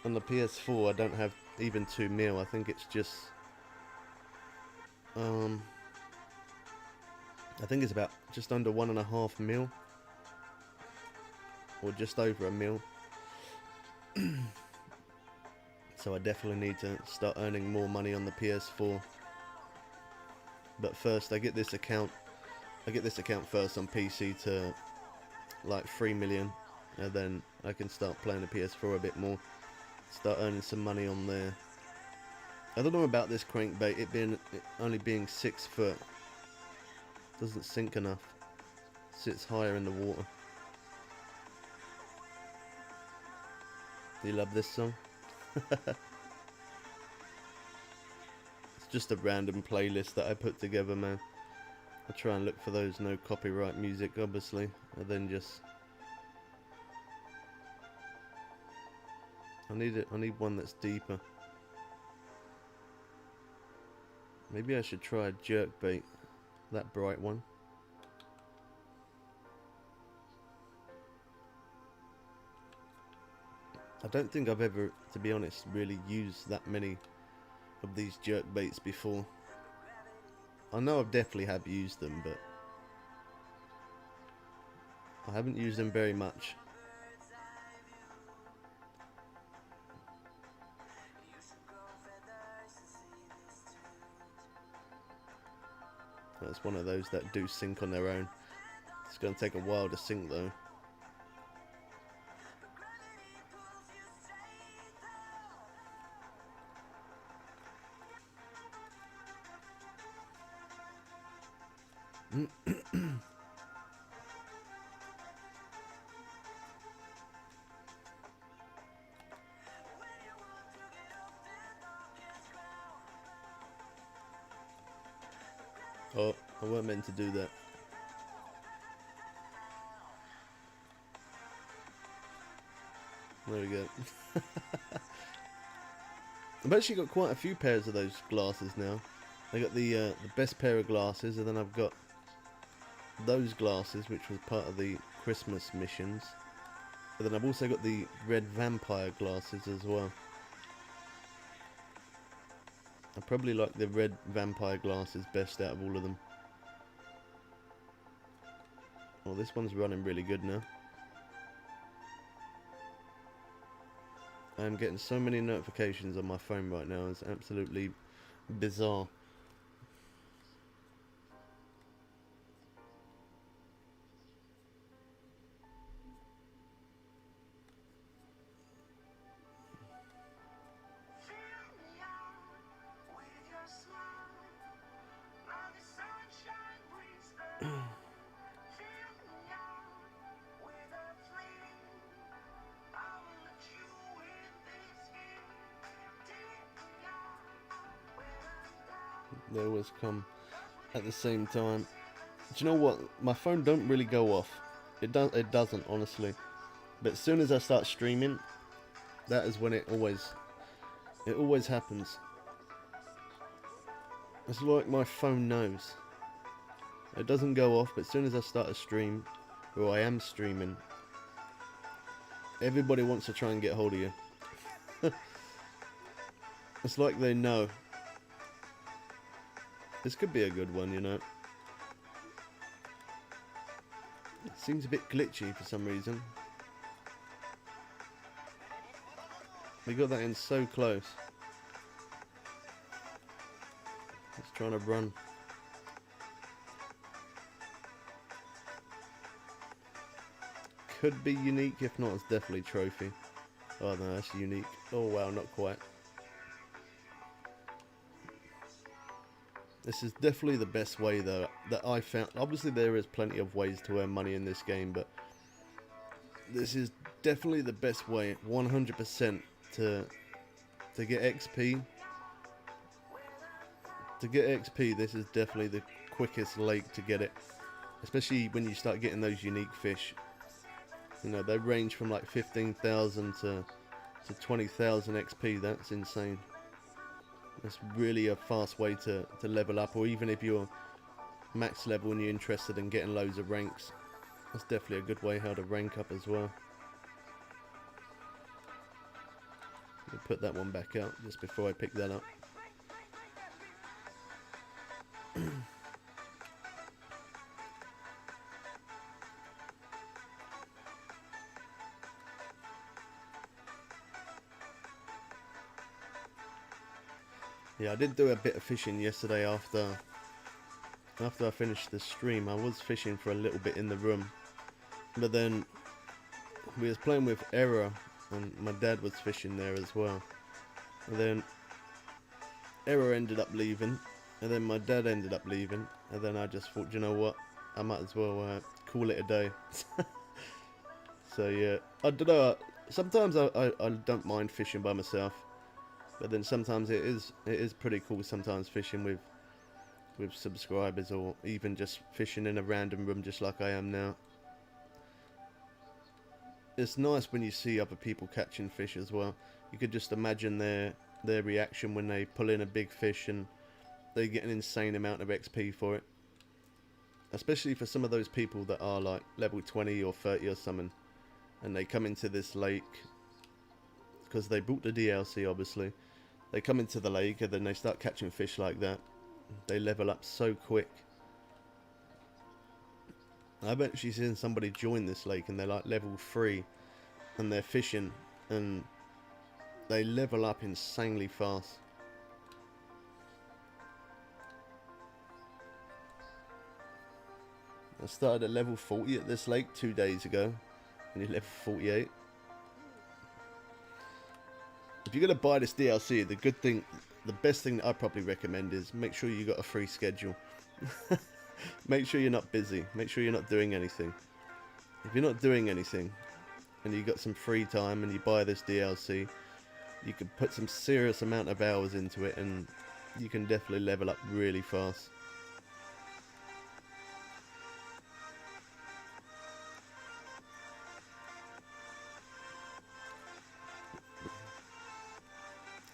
on the PS4 I don't have even 2 mil. I think it's just I think it's about just under 1.5 mil, or just over a mil. So I definitely need to start earning more money on the PS4. But first I get this account first on PC to like 3 million, and then I can start playing the PS4 a bit more, start earning some money on there. I don't know about this crankbait, it only being 6 foot, doesn't sink enough, sits higher in the water. Do you love this song? It's just a random playlist that I put together, man. I try and look for those no copyright music, obviously, and then just I need one that's deeper. Maybe I should try a jerkbait, that bright one. I don't think I've ever, to be honest, really used that many of these jerkbaits before. I know I've definitely have used them, but I haven't used them very much. That's one of those that do sink on their own. It's going to take a while to sink though. Oh, I weren't meant to do that. There we go. I've actually got quite a few pairs of those glasses now. I got the best pair of glasses, and then I've got those glasses, which was part of the Christmas missions. But then I've also got the red vampire glasses as well. I probably like the red vampire glasses best out of all of them. Well, this one's running really good now. I'm getting so many notifications on my phone right now, it's absolutely bizarre. They always come at the same time. Do you know what? My phone don't really go off. It doesn't, honestly. But as soon as I start streaming, that is when it always happens. It's like my phone knows. It doesn't go off, but as soon as I start a stream, or I am streaming, everybody wants to try and get hold of you. It's like they know. This could be a good one, you know. It seems a bit glitchy for some reason. We got that in so close. It's trying to run. Could be unique, if not, it's definitely trophy. Oh no, that's unique. Oh wow, not quite. This is definitely the best way though that I found. Obviously there is plenty of ways to earn money in this game, but this is definitely the best way, 100%, to get XP. To get XP, this is definitely the quickest lake to get it. Especially when you start getting those unique fish. You know, they range from like 15,000 to 20,000 XP. That's insane. That's really a fast way to level up, or even if you're max level and you're interested in getting loads of ranks, that's definitely a good way how to rank up as well. I'll put that one back out just before I pick that up. Yeah, I did do a bit of fishing yesterday after I finished the stream. I was fishing for a little bit in the room, but then we was playing with Error, and my dad was fishing there as well. And then Error ended up leaving, and then my dad ended up leaving, and then I just thought, you know what, I might as well call it a day. So yeah, I don't know. Sometimes I don't mind fishing by myself. But then sometimes it is pretty cool sometimes fishing with subscribers, or even just fishing in a random room just like I am now. It's nice when you see other people catching fish as well. You could just imagine their reaction when they pull in a big fish and they get an insane amount of XP for it. Especially for some of those people that are like level 20 or 30 or something, and they come into this lake because they bought the DLC obviously. They come into the lake and then they start catching fish like that. They level up so quick. I've actually seen somebody join this lake and they're like level 3 and they're fishing and they level up insanely fast. I started at level 40 at this lake 2 days ago and you're level 48. If you're going to buy this DLC, the best thing that I probably recommend is make sure you got a free schedule. Make sure you're not busy. Make sure you're not doing anything. If you're not doing anything and you got some free time and you buy this DLC, you can put some serious amount of hours into it and you can definitely level up really fast.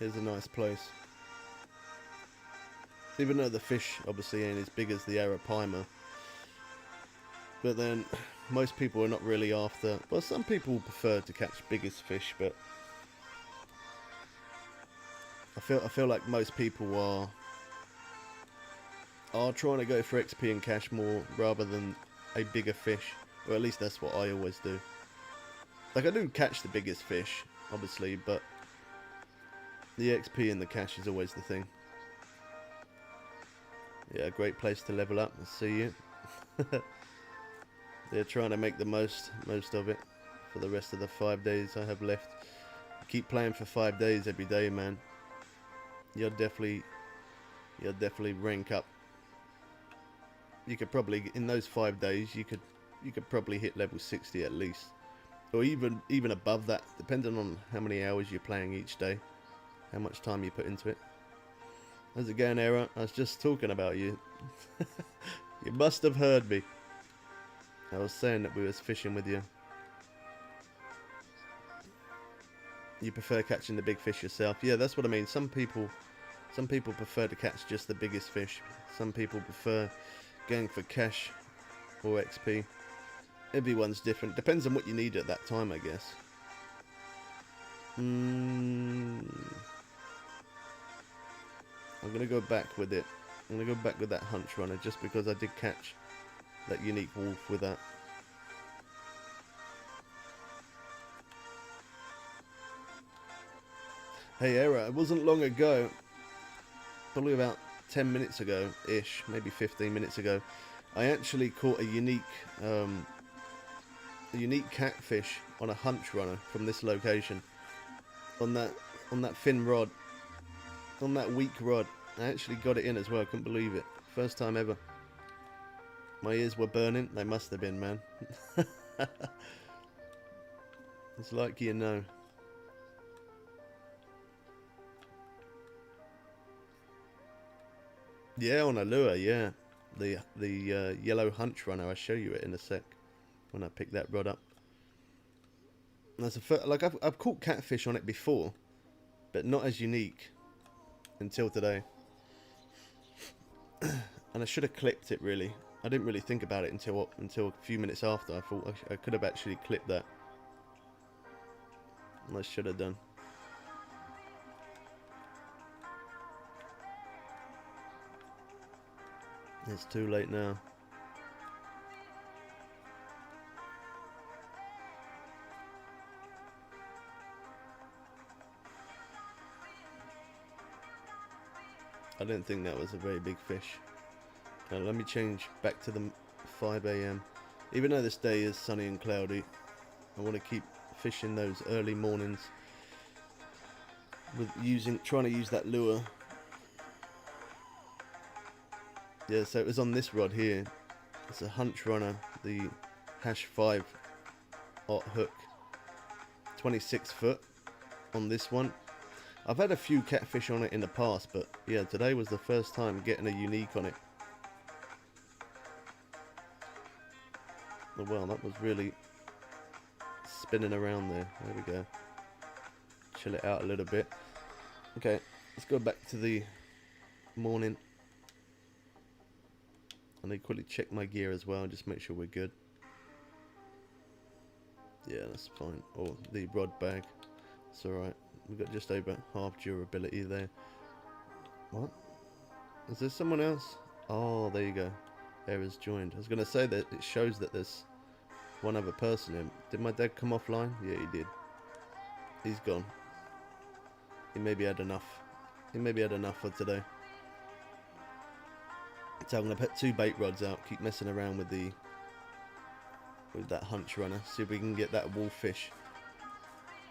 Here's a nice place. Even though the fish obviously ain't as big as the arapaima, but then most people are not really after. Well, some people prefer to catch biggest fish, but I feel like most people are trying to go for XP and cash more rather than a bigger fish, or at least that's what I always do. Like, I do catch the biggest fish, obviously, but the XP and the cash is always the thing. Yeah, great place to level up. I'll see you. They're trying to make the most of it for the rest of the 5 days I have left. Keep playing for 5 days every day, man. You'll definitely rank up. You could probably, in those 5 days, you could probably hit level 60 at least, or even above that, depending on how many hours you're playing each day, how much time you put into it. How's it going, Era? I was just talking about you. You must have heard me. I was saying that we was fishing with you. You prefer catching the big fish yourself? Yeah, that's what I mean. Some people prefer to catch just the biggest fish. Some people prefer going for cash or XP. Everyone's different. Depends on what you need at that time, I guess. I'm going to go back with it. I'm going to go back with that hunch runner just because I did catch that unique wolf with that. Hey, Era, it wasn't long ago, probably about 10 minutes ago-ish, maybe 15 minutes ago, I actually caught a unique catfish on a hunch runner from this location. On that thin rod. On that weak rod. I actually got it in as well, I couldn't believe it. First time ever. My ears were burning, they must have been, man. It's like you know. Yeah, on a lure, yeah. The yellow hunch runner, I'll show you it in a sec when I pick that rod up. And that's like I've caught catfish on it before, but not as unique until today. And I should have clipped it, really. I didn't really think about it until a few minutes after. I thought I could have actually clipped that. And I should have done. It's too late now. I didn't think that was a very big fish. Now let me change back to the 5 AM. Even though this day is sunny and cloudy, I want to keep fishing those early mornings with trying to use that lure. Yeah, so it was on this rod here. It's a hunch runner, the #5 aught hook, 26 foot on this one. I've had a few catfish on it in the past, but yeah, today was the first time getting a unique on it. Oh, well, that was really spinning around there. There we go. Chill it out a little bit. Okay, let's go back to the morning. I need to quickly check my gear as well, just make sure we're good. Yeah, that's fine. Oh, the rod bag. It's alright. We've got just over half durability there. What? Is there someone else? Oh, there you go. Era's joined. I was going to say that it shows that there's one other person in. Did my dad come offline? Yeah, he did. He's gone. He maybe had enough. He maybe had enough for today. So I'm going to put 2 bait rods out. Keep messing around with that hunch runner. See if we can get that wolffish.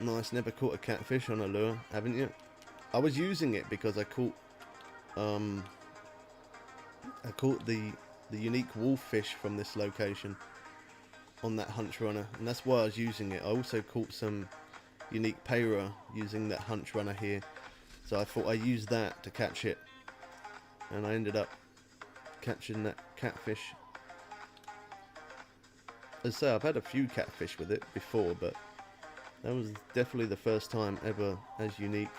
Nice, never caught a catfish on a lure, haven't you? I was using it because I caught the unique wolffish from this location on that hunch runner, and that's why I was using it. I also caught some unique payra using that hunch runner here, so I thought I'd use that to catch it, and I ended up catching that catfish. As I say, I've had a few catfish with it before, but that was definitely the first time ever as unique.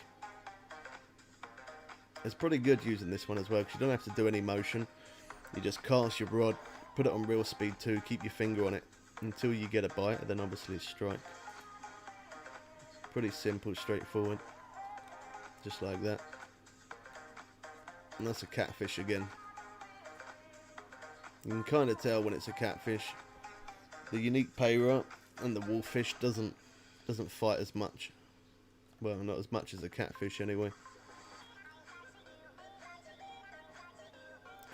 It's pretty good using this one as well, because you don't have to do any motion. You just cast your rod, put it on real speed too, keep your finger on it until you get a bite, and then obviously strike. Pretty simple, straightforward. Just like that. And that's a catfish again. You can kind of tell when it's a catfish. The unique payra and the wolffish doesn't fight as much. Well, not as much as a catfish anyway.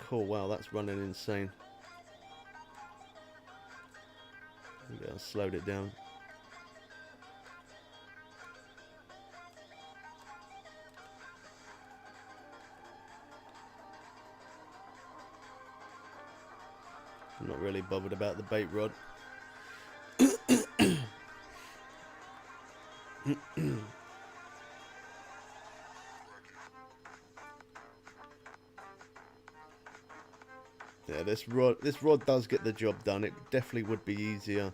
Cool, wow, that's running insane. Yeah, I slowed it down. I'm not really bothered about the bait rod. Yeah, this rod does get the job done. It definitely would be easier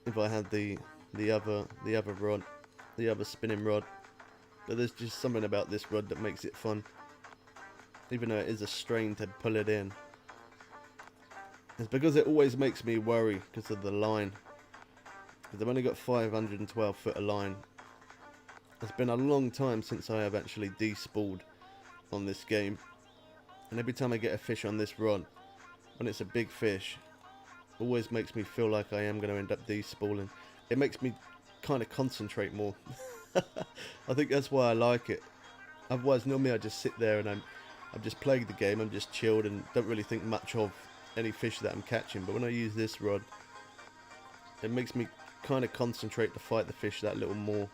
if I had the other rod, the other spinning rod. But there's just something about this rod that makes it fun, even though it is a strain to pull it in. It's because it always makes me worry because of the line. Because I've only got 512 foot of line. It's been a long time since I have actually de-spooled on this game. And every time I get a fish on this rod, when it's a big fish, it always makes me feel like I am going to end up de-spooling. It makes me kind of concentrate more. I think that's why I like it. Otherwise, normally I just sit there and I'm just playing the game. I'm just chilled and don't really think much of any fish that I'm catching. But when I use this rod, it makes me kind of concentrate to fight the fish that little more.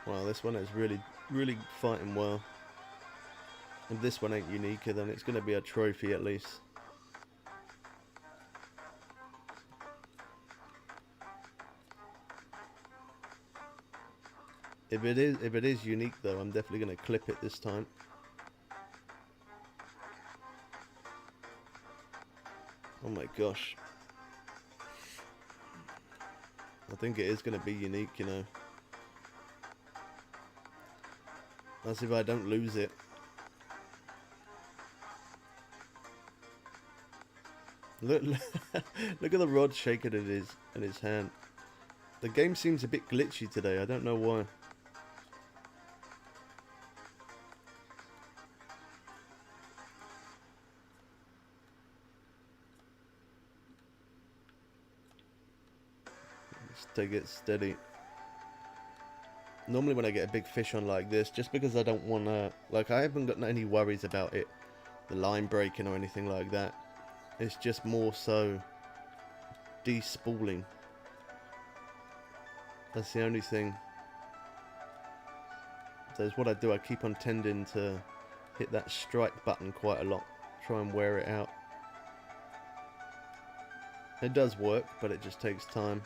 Wow, this one is really fighting well. And this one ain't unique, then it's going to be a trophy at least. If it is unique though, I'm definitely going to clip it this time. Oh my gosh. I think it is going to be unique, you know. That's if I don't lose it. Look, look at the rod shaking in his hand. The game seems a bit glitchy today. I don't know why. Let's take it steady. Normally when I get a big fish on like this, just because I don't want to, like, I haven't got any worries about it, the line breaking or anything like that. It's just more so de-spooling. That's the only thing. So it's what I do. I keep on tending to hit that strike button quite a lot. Try and wear it out. It does work, but it just takes time.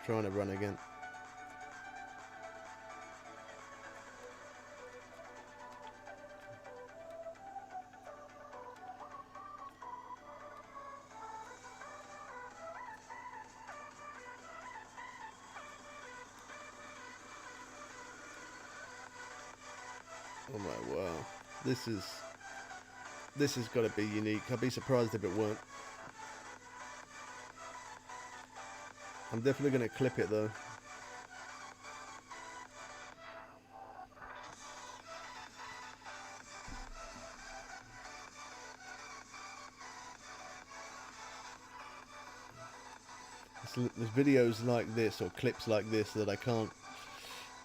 Trying to run again. Oh my, wow. This has got to be unique. I'd be surprised if it weren't. I'm definitely going to clip it though. There's videos like this or clips like this that I can't.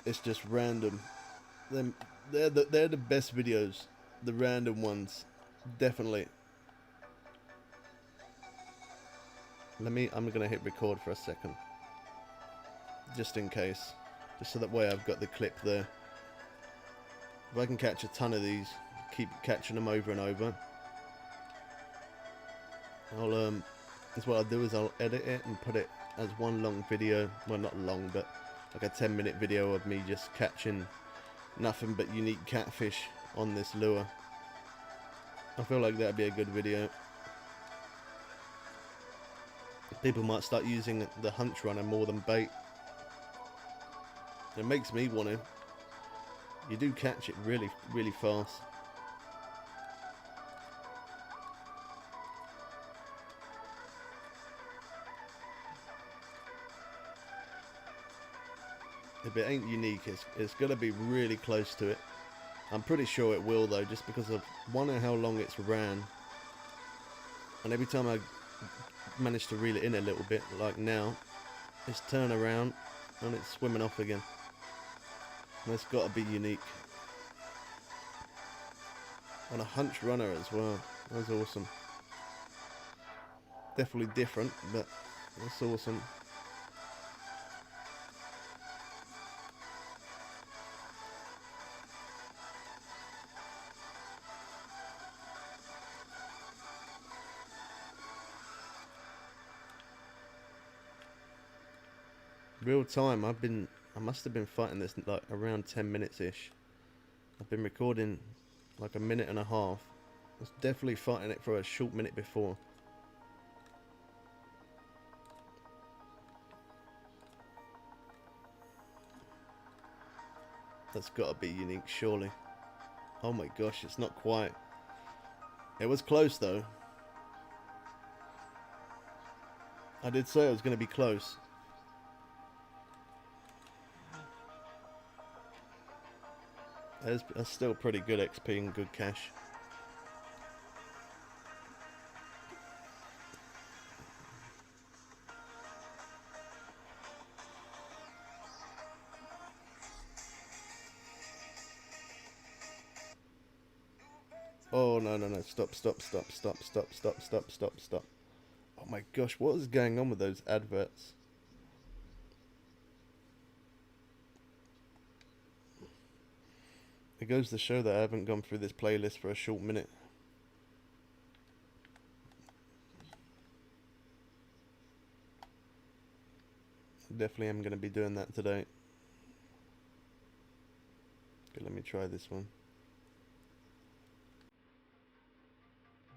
It's just random. They're the best videos. The random ones, definitely. I'm gonna hit record for a second, just in case, just so that way I've got the clip there. If I can catch a ton of these, keep catching them over and over. That's what I'll do, is I'll edit it and put it as one long video. Well, not long, but like a 10-minute video of me just catching nothing but unique catfish on this lure. I feel like that'd be a good video. People might start using the hunch runner more than bait. It makes me want to. You do catch it really, really fast. If it ain't unique, it's got to be really close to it. I'm pretty sure it will though, just because of one, how long it's ran, and every time I manage to reel it in a little bit, like now, it's turned around and it's swimming off again. That's got to be unique. On a hunch runner as well. That's awesome. Definitely different, but that's awesome. Real time, I must have been fighting this like around 10 minutes ish. I've been recording like a minute and a half. I was definitely fighting it for a short minute before. That's got to be unique, surely. Oh my gosh, it's not quite. It was close though. I did say it was going to be close. That's still pretty good XP and good cash. Oh no, stop. Oh my gosh, what is going on with those adverts? It goes to show that I haven't gone through this playlist for a short minute. Definitely am going to be doing that today. Okay, let me try this one.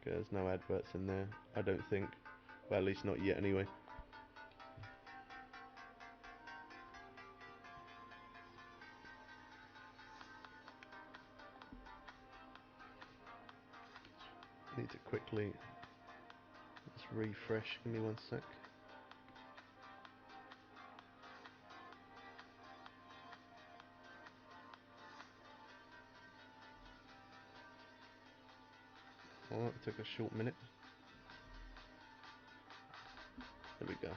Okay, there's no adverts in there, I don't think. Well, at least not yet anyway. Need to quickly just refresh. Give me one sec. Oh, it took a short minute. There we go.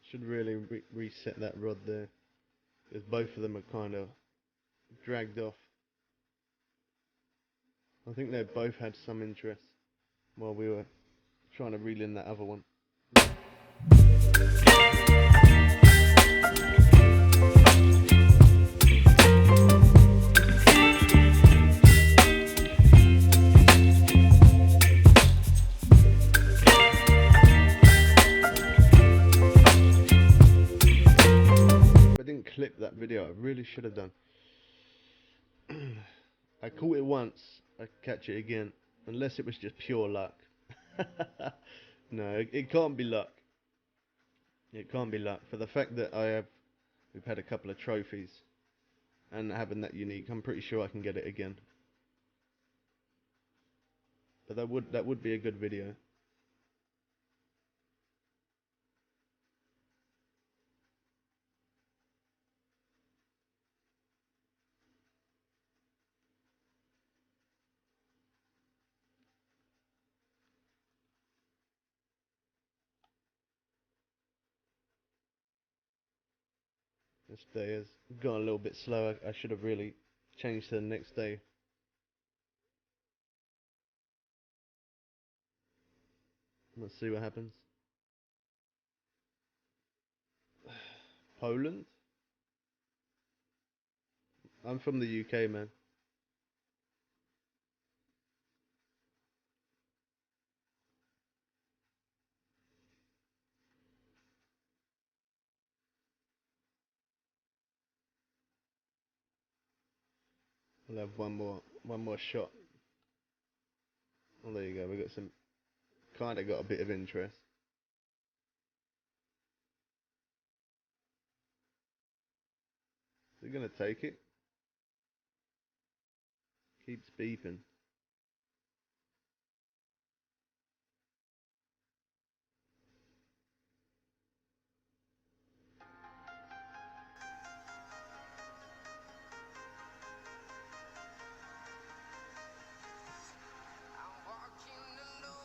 Should really reset that rod there, because both of them are kind of dragged off. I think they both had some interest while we were trying to reel in that other one. I didn't clip that video, I really should have done. I caught it once, I catch it again, unless it was just pure luck. No, it can't be luck. It can't be luck. For the fact that we've had a couple of trophies, and having that unique, I'm pretty sure I can get it again. But that would be a good video. This day has gone a little bit slower. I should have really changed to the next day. Let's see what happens. Poland? I'm from the UK, man. We'll have one more shot. Well, there you go. We got some, kind of got a bit of interest. Is it gonna take it? Keeps beeping.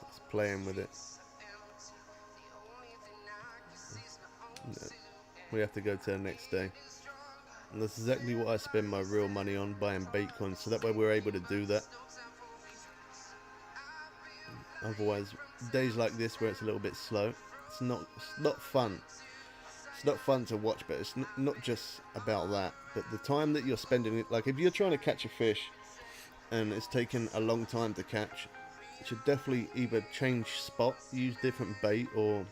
It's playing with it. No. We have to go to the next day. And that's exactly what I spend my real money on, buying bait coins, so that way we're able to do that. Otherwise, days like this where it's a little bit slow, it's not fun. It's not fun to watch, but it's not just about that. But the time that you're spending it, like if you're trying to catch a fish and it's taken a long time to catch, you should definitely either change spot, use different bait, or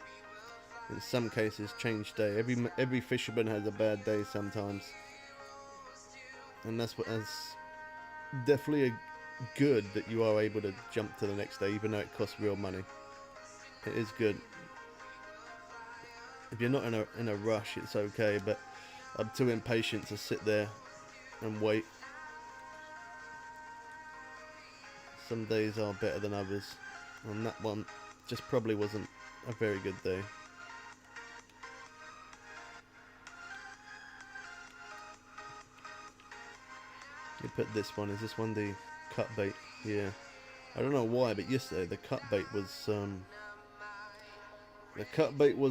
in some cases change day. Every fisherman has a bad day sometimes, and that's definitely good that you are able to jump to the next day, even though it costs real money. It is good. If you're not in a rush, it's okay, but I'm too impatient to sit there and wait. Some days are better than others, and that one just probably wasn't a very good day. You put this one, is this one the cut bait? Yeah. I don't know why, but yesterday the cut bait was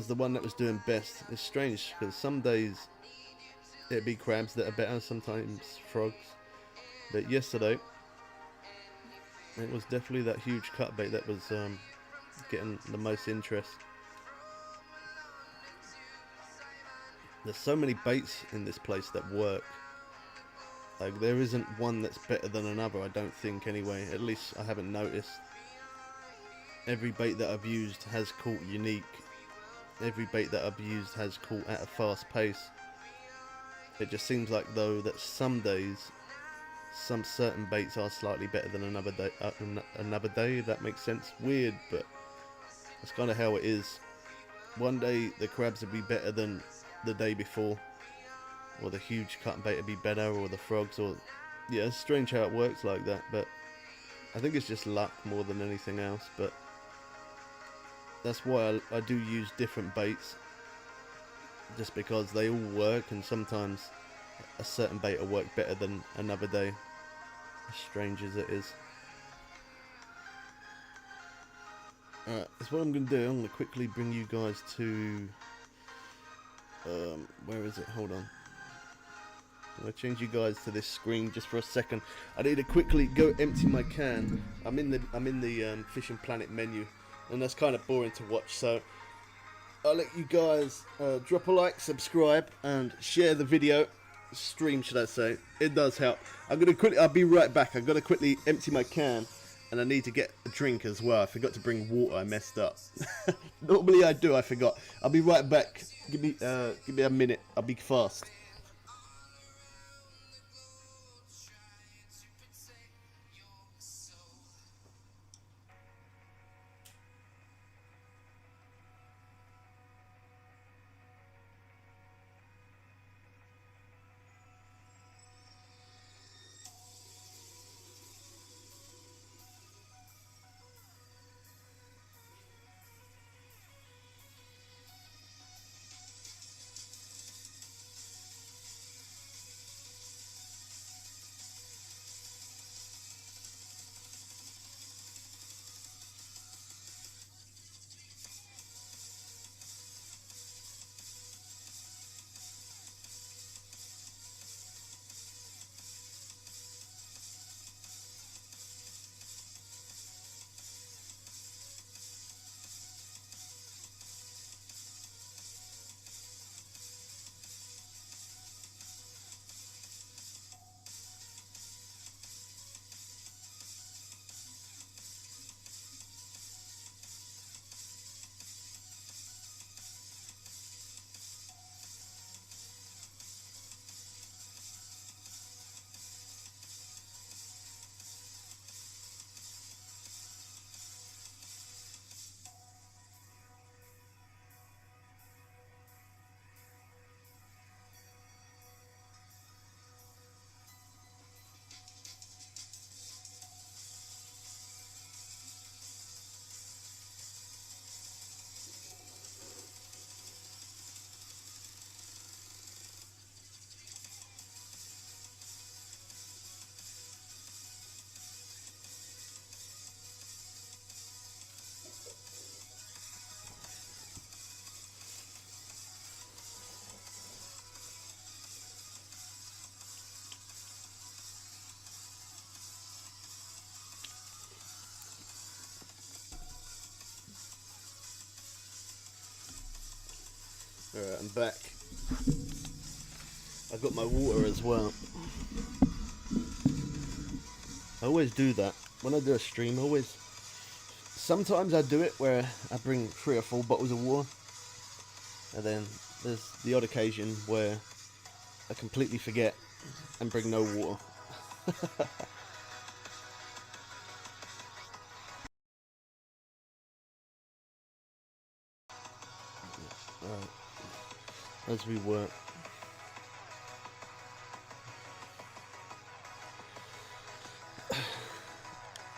the one that was doing best. It's strange because some days it'd be crabs that are better, sometimes frogs. But yesterday it was definitely that huge cut bait that was getting the most interest. There's so many baits in this place that work. Like, there isn't one that's better than another, I don't think, anyway. At least I haven't noticed. Every bait that I've used has caught unique. Every bait that I've used has caught at a fast pace. It just seems like, though, that some days, some certain baits are slightly better than another day. If that makes sense. Weird, but that's kind of how it is. One day the crabs would be better than the day before, or the huge cut bait would be better, or the frogs, or yeah, it's strange how it works like that, but I think it's just luck more than anything else. But that's why I do use different baits, just because they all work, and sometimes a certain bait will work better than another day, as strange as it is. Alright, that's what I'm going to do. I'm going to quickly bring you guys to where is it? Hold on. I'm going to change you guys to this screen just for a second. I need to quickly go empty my can. I'm in the Fishing Planet menu, and that's kind of boring to watch, so I'll let you guys drop a like, subscribe, and share the video. Stream, should I say. It does help. I'll be right back. I've got to quickly empty my can, and I need to get a drink as well. I forgot to bring water. I messed up. Normally I do. I forgot. I'll be right back. Give me a minute. I'll be fast. Alright, I'm back. I got my water as well. I always do that. When I do a stream, sometimes I do it where I bring 3 or 4 bottles of water. And then there's the odd occasion where I completely forget and bring no water. Alright, as we work.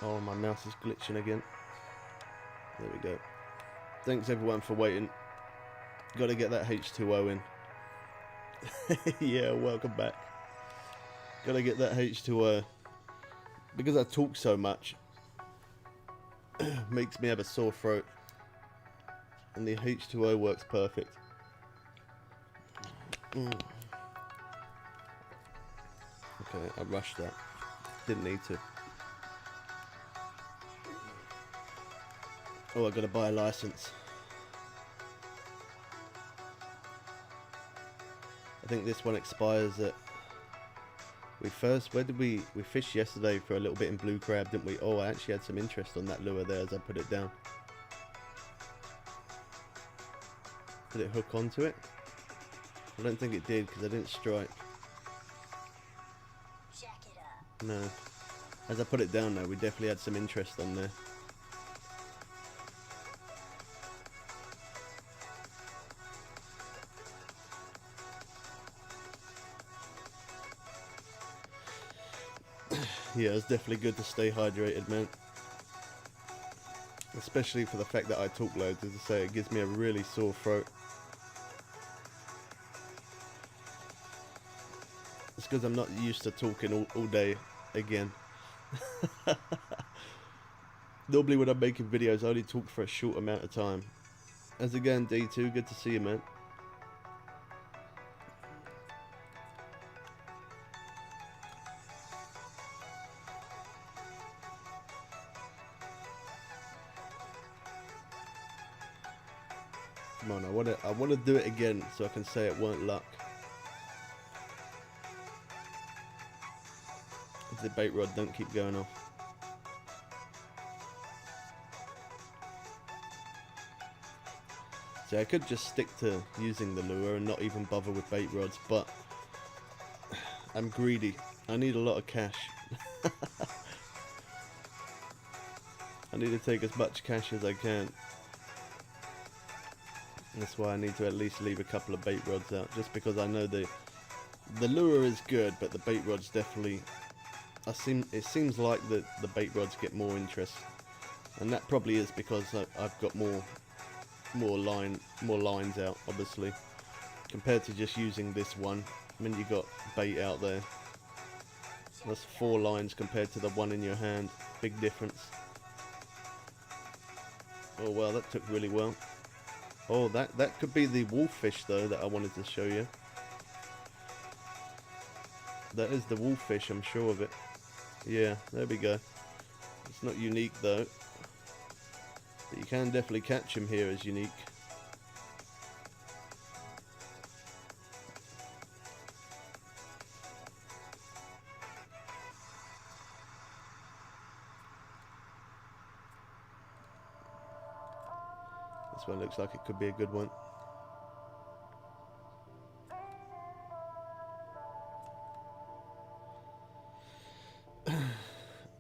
Oh, my mouse is glitching again. There we go. Thanks everyone for waiting. Got to get that H2O in. Yeah, welcome back. Got to get that H2O. Because I talk so much, makes me have a sore throat. And the H2O works perfect. Okay, I rushed that. Didn't need to. Oh, I gotta buy a license. I think this one expires at... where did we fished yesterday for a little bit in blue crab, didn't we? Oh, I actually had some interest on that lure there as I put it down. Did it hook onto it? I don't think it did because I didn't strike. No. As I put it down though, we definitely had some interest on there. Yeah, it's definitely good to stay hydrated, man. Especially for the fact that I talk loads, as I say, it gives me a really sore throat. It's because I'm not used to talking all day again. Normally when I'm making videos, I only talk for a short amount of time. As again, D2, good to see you, man. Come on, I wanna do it again so I can say it weren't luck. If the bait rod don't keep going off. So I could just stick to using the lure and not even bother with bait rods, but I'm greedy. I need a lot of cash. I need to take as much cash as I can. That's why I need to at least leave a couple of bait rods out, just because I know the lure is good, but the bait rods definitely... it seems like the bait rods get more interest, and that probably is because I've got more lines out, obviously, compared to just using this one. I mean, you got bait out there. That's 4 lines compared to the one in your hand. Big difference. Oh wow, that took really well. Oh, that could be the wolffish though that I wanted to show you. That is the wolffish, I'm sure of it. Yeah, there we go. It's not unique though, but you can definitely catch him here as unique. This one looks like it could be a good one.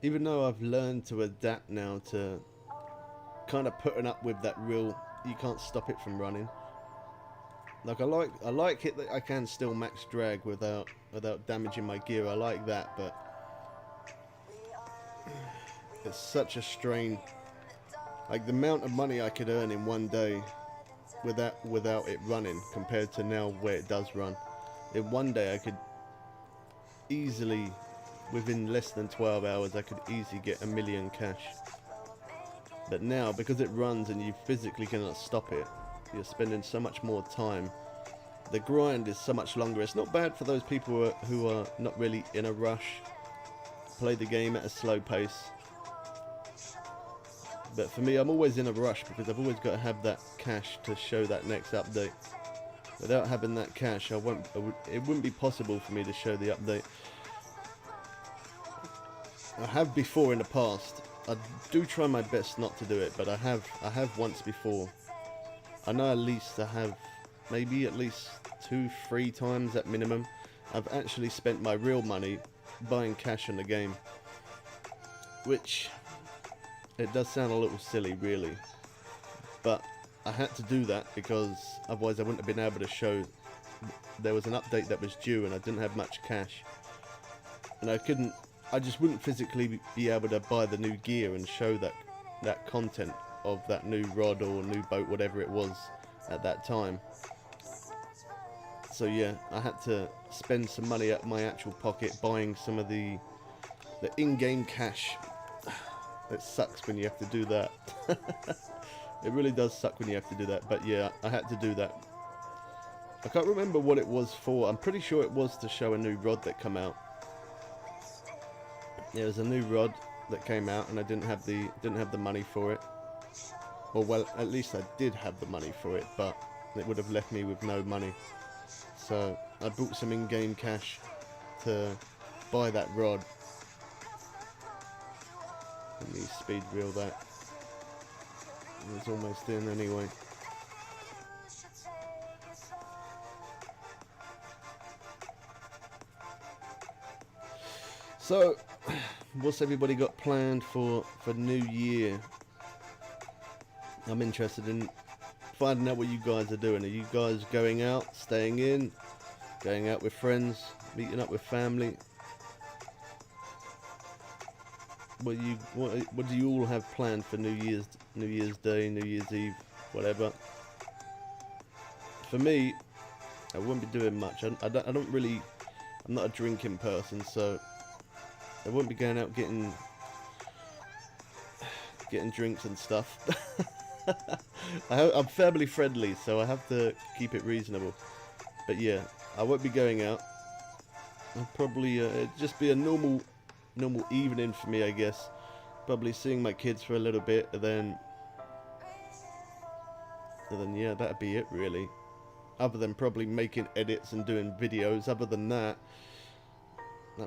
Even though I've learned to adapt now to kind of putting up with that real, you can't stop it from running. Like I like it that I can still max drag without damaging my gear. I like that, but it's such a strain. Like the amount of money I could earn in one day without it running compared to now where it does run. In one day I could easily, within less than 12 hours, I could easily get $1 million cash. But now, because it runs and you physically cannot stop it, you're spending so much more time. The grind is so much longer. It's not bad for those people who are not really in a rush, play the game at a slow pace. But for me, I'm always in a rush because I've always got to have that cash to show that next update. Without having that cash, it wouldn't be possible for me to show the update. I have before in the past. I do try my best not to do it, but I have once before. I know at least I have maybe at least 2-3 times at minimum. I've actually spent my real money buying cash in the game, which it does sound a little silly really, but I had to do that because otherwise I wouldn't have been able to show. There was an update that was due and I didn't have much cash, and I just wouldn't physically be able to buy the new gear and show that content of that new rod or new boat, whatever it was at that time. So yeah, I had to spend some money out of my actual pocket buying some of the in-game cash. It sucks when you have to do that. It really does suck when you have to do that, but yeah, I had to do that. I can't remember what it was for. I'm pretty sure it was to show a new rod that came out. There was a new rod that came out and I didn't have the money for it. Or well, at least I did have the money for it, but it would have left me with no money. So I bought some in-game cash to buy that rod. Let me speed reel that. It's almost in anyway. So, what's everybody got planned for New Year? I'm interested in finding out what you guys are doing. Are you guys going out, staying in, going out with friends, meeting up with family? What do you all have planned for New Year's Day, New Year's Eve, whatever? For me, I won't be doing much. I'm not a drinking person, so I won't be going out getting drinks and stuff. I'm family friendly, so I have to keep it reasonable. But yeah, I won't be going out. I'll probably just be a normal evening for me, I guess. Probably seeing my kids for a little bit, and then yeah, that'd be it really. Other than probably making edits and doing videos. Other than that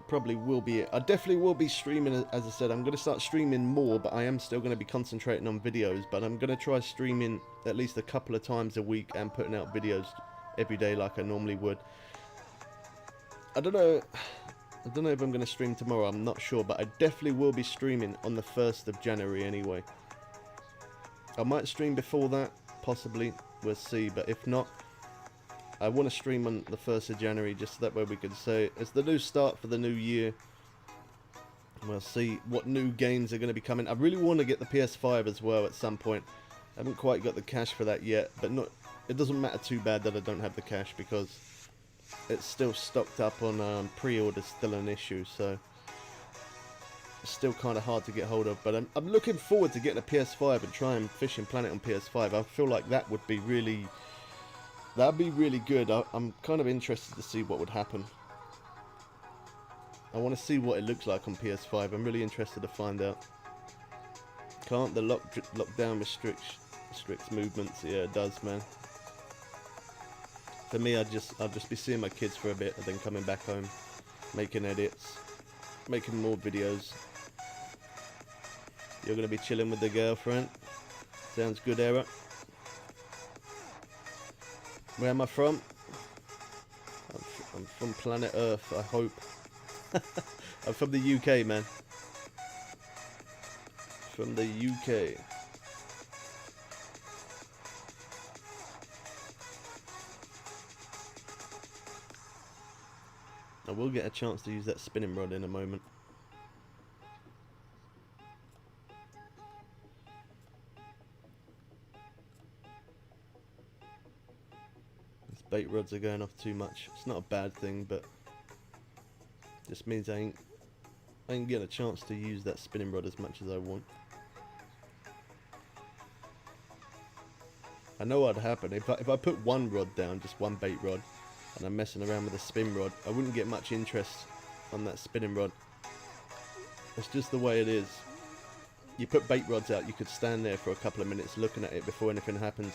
probably will be it. I definitely will be streaming, as I said. I'm going to start streaming more, but I am still going to be concentrating on videos. But I'm going to try streaming at least a couple of times a week and putting out videos every day like I normally would. I don't know if I'm going to stream tomorrow. I'm not sure, but I definitely will be streaming on the 1st of January anyway. I might stream before that, possibly. We'll see, but if not, I want to stream on the 1st of January, just so that way we can say it's the new start for the new year. We'll see what new games are going to be coming. I really want to get the PS5 as well at some point. I haven't quite got the cash for that yet, but it doesn't matter too bad that I don't have the cash, because it's still stocked up on pre-orders, still an issue, so it's still kind of hard to get hold of. But I'm looking forward to getting a PS5 and trying Fishing Planet on PS5. I feel like that would be really... That'd be really good. I'm kind of interested to see what would happen. I want to see what it looks like on PS5. I'm really interested to find out. Can't the lockdown restricts movements? Yeah, it does, man. For me, I'll just be seeing my kids for a bit and then coming back home, making edits, making more videos. You're gonna be chilling with the girlfriend. Sounds good, Era. Where am I from? I'm from planet Earth, I hope. I'm from the UK, man. From the UK. I will get a chance to use that spinning rod in a moment. Bait rods are going off too much. It's not a bad thing, but just means I ain't getting a chance to use that spinning rod as much as I want. I know what'd happen if I put one rod down, just one bait rod, and I'm messing around with a spin rod, I wouldn't get much interest on that spinning rod. It's just the way it is. You put bait rods out, you could stand there for a couple of minutes looking at it before anything happens.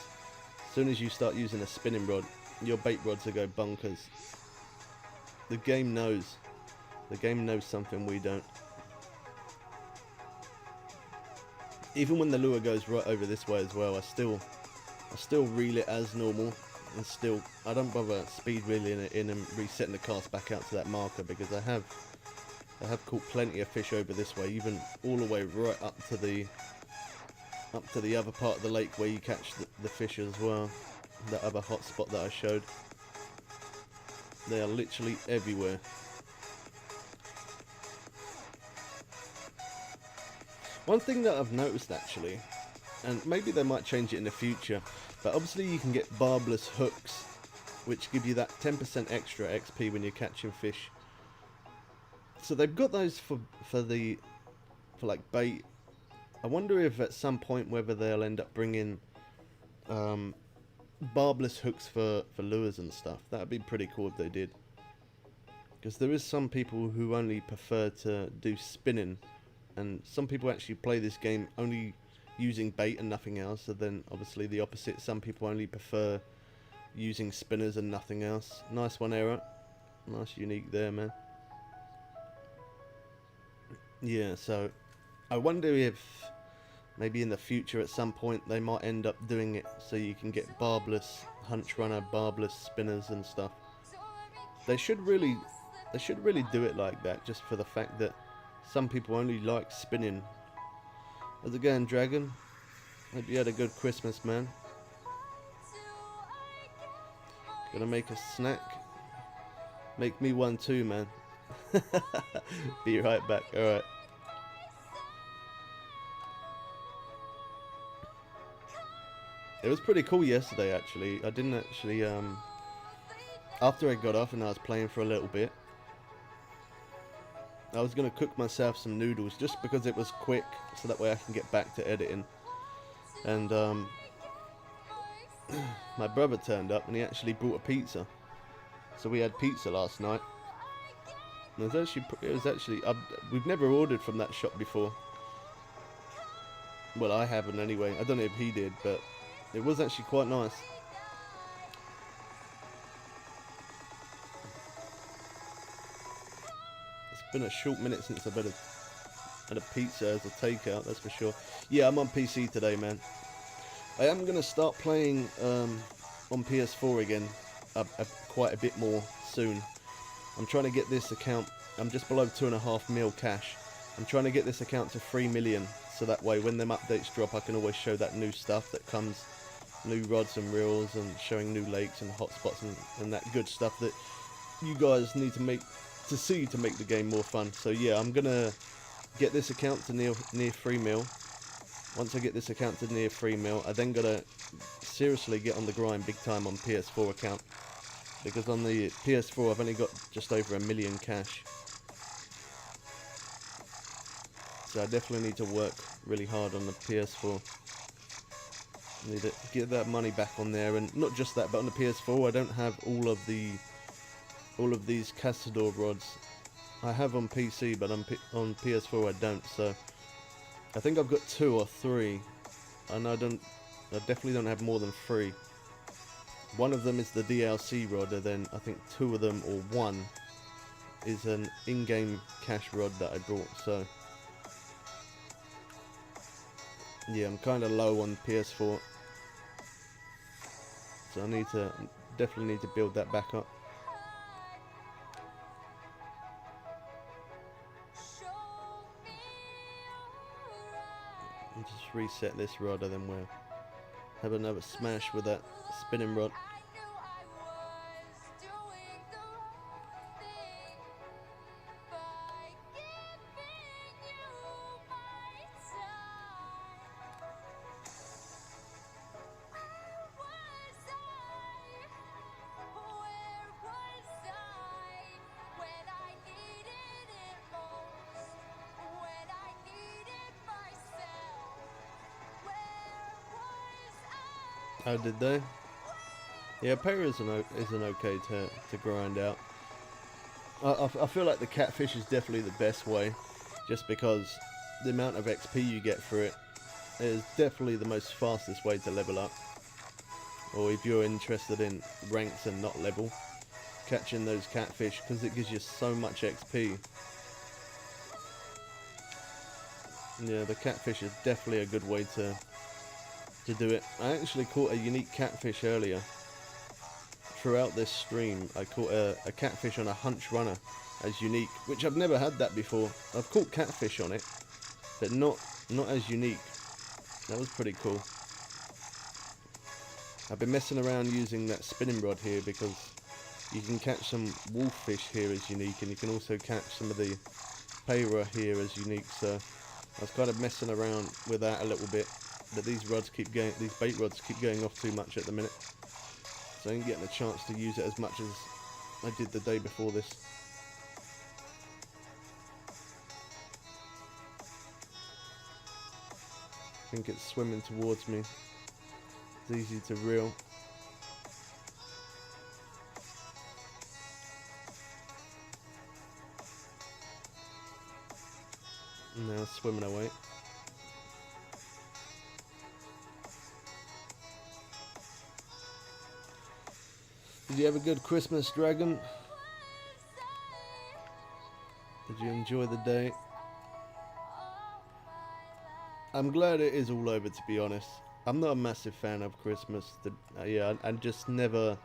As soon as you start using a spinning rod, your bait rods will go bonkers. The game knows. The game knows something we don't. Even when the lure goes right over this way as well, I still reel it as normal, and still I don't bother speed reeling it in and resetting the cast back out to that marker, because I have caught plenty of fish over this way, even all the way right up to the other part of the lake where you catch the fish as well. That other hot spot that I showed. They are literally everywhere. One thing that I've noticed actually, and maybe they might change it in the future, but obviously you can get barbless hooks, which give you that 10% extra XP when you're catching fish. So they've got those for like bait. I wonder if at some point whether they'll end up bringing barbless hooks for lures and stuff. That would be pretty cool if they did, because there is some people who only prefer to do spinning, and some people actually play this game only using bait and nothing else. So then obviously the opposite, some people only prefer using spinners and nothing else. Nice one, Error. Nice unique there, man. Yeah, so I wonder if maybe in the future at some point they might end up doing it so you can get barbless hunch runner, barbless spinners and stuff. They should really do it like that, just for the fact that some people only like spinning. How's it going, Dragon? Hope you had a good Christmas, man. Gonna make a snack? Make me one too, man. Be right back. Alright. It was pretty cool yesterday, actually. I didn't actually, after I got off and I was playing for a little bit, I was going to cook myself some noodles just because it was quick, so that way I can get back to editing. And my brother turned up and he actually brought a pizza. So we had pizza last night. And it was actually we've never ordered from that shop before. Well, I haven't anyway. I don't know if he did, but it was actually quite nice. It's been a short minute since I've had a pizza as a takeout, that's for sure. Yeah, I'm on PC today, man. I am going to start playing on PS4 again quite a bit more soon. I'm trying to get this account, I'm just below 2.5 mil cash. I'm trying to get this account to 3 million, so that way when them updates drop I can always show that new stuff that comes, new rods and reels, and showing new lakes and hotspots and that good stuff that you guys need to see to make the game more fun. So yeah, I'm gonna get this account to near 3 mil. Once I get this account to near 3 mil, I then gotta seriously get on the grind big time on PS4 account, because on the PS4 I've only got just over 1 million cash. So I definitely need to work really hard on the PS4. I need to get that money back on there, and not just that, but on the PS4 I don't have all of these Castador rods. I have on PC, but on PS4 I don't. So I think I've got 2 or 3, and I definitely don't have more than 3. One of them is the DLC rod, and then I think 2 of them, or 1, is an in-game cash rod that I bought. So yeah, I'm kind of low on PS4, so I definitely need to build that back up. And just reset this rod, and then we'll have another smash with that spinning rod. Oh, did they? Yeah, Pera isn't okay to grind out. I feel like the catfish is definitely the best way, just because the amount of XP you get for it is definitely the most fastest way to level up. or if you're interested in ranks and not level, catching those catfish, because it gives you so much XP. Yeah, the catfish is definitely a good way to do it. I actually caught a unique catfish earlier. Throughout this stream, I caught a catfish on a hunch runner as unique, which I've never had that before. I've caught catfish on it, but not as unique. That was pretty cool. I've been messing around using that spinning rod here because you can catch some wolffish here as unique, and you can also catch some of the payra here as unique. So I was kind of messing around with that a little bit, but these bait rods keep going off too much at the minute, so I ain't getting a chance to use it as much as I did the day before this. I think it's swimming towards me. It's easy to reel. Now swimming away. Did you have a good Christmas, Dragon? Did you enjoy the day? I'm glad it is all over, to be honest. I'm not a massive fan of Christmas. Yeah, I just never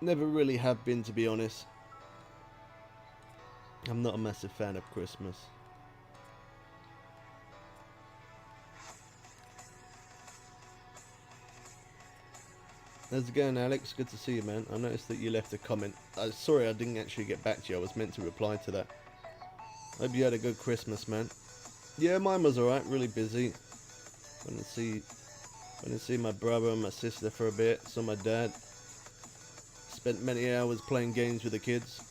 really have been, to be honest. I'm not a massive fan of Christmas. How's it going, Alex? Good to see you, man. I noticed that you left a comment. Sorry I didn't actually get back to you. I was meant to reply to that. Hope you had a good Christmas, man. Yeah, mine was alright. Really busy. Went to see my brother and my sister for a bit. Saw my dad. Spent many hours playing games with the kids.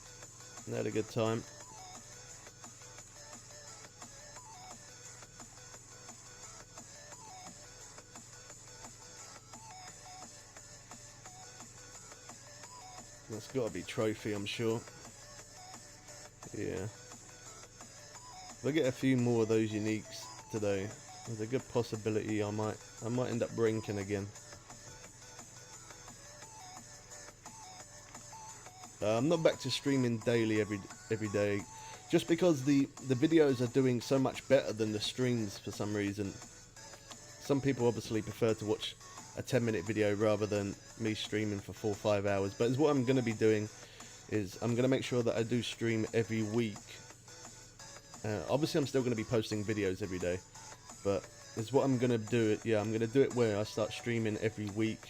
And had a good time. That's got to be trophy, I'm sure. Yeah. If I get a few more of those uniques today, there's a good possibility I might end up ranking again. I'm not back to streaming daily every day, just because the videos are doing so much better than the streams for some reason. Some people obviously prefer to watch a 10-minute video rather than me streaming for 4 or 5 hours, but what I'm going to be doing is I'm going to make sure that I do stream every week. Obviously I'm still going to be posting videos every day, but it's what I'm going to do. Yeah, I'm going to do it where I start streaming every week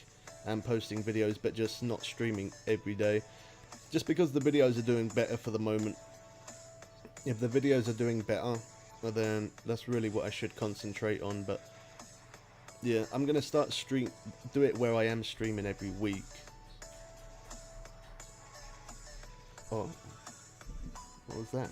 and posting videos, but just not streaming every day, just because the videos are doing better for the moment. If the videos are doing better, well, then that's really what I should concentrate on. But yeah, I'm gonna start do it where I am streaming every week. Oh, what was that?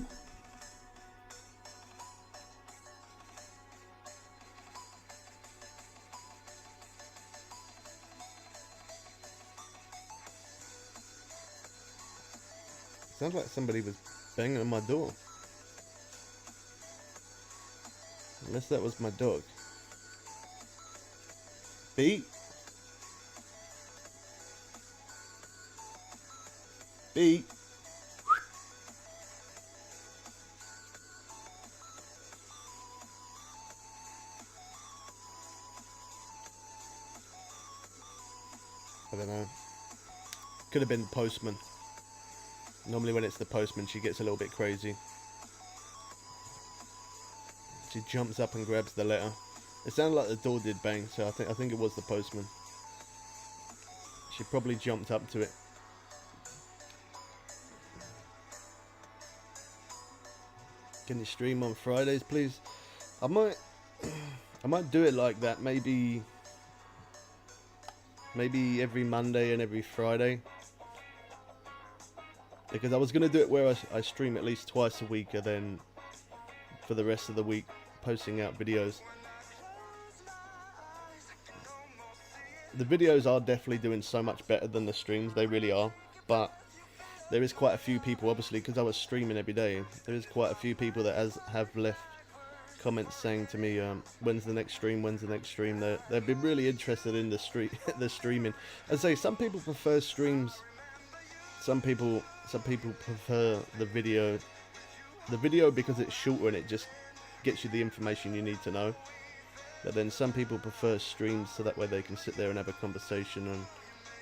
Sounds like somebody was banging on my door. Unless that was my dog. Beat. Beat. I don't know. Could have been the postman. Normally when it's the postman, she gets a little bit crazy. She jumps up and grabs the letter. It sounded like the door did bang, so I think it was the postman. She probably jumped up to it. Can you stream on Fridays, please? I might do it like that. Maybe every Monday and every Friday. Because I was gonna do it where I stream at least twice a week, and then for the rest of the week posting out videos. The videos are definitely doing so much better than the streams, they really are. But there is quite a few people, obviously, because I was streaming every day, there is quite a few people that have left comments saying to me, when's the next stream, when's the next stream. They've been really interested in the streaming. I say some people prefer streams, some people prefer the video because it's shorter and it just gets you the information you need to know. But then some people prefer streams so that way they can sit there and have a conversation and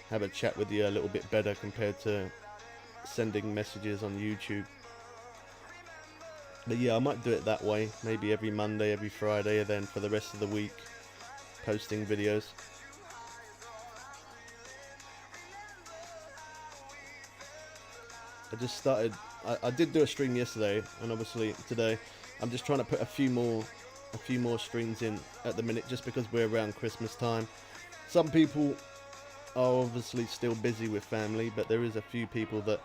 have a chat with you a little bit better compared to sending messages on YouTube. But yeah, I might do it that way, maybe every Monday, every Friday, and then for the rest of the week posting videos. I just started, I did do a stream yesterday, and obviously today I'm just trying to put a few more streams in at the minute, just because we're around Christmas time. Some people are obviously still busy with family, but there is a few people that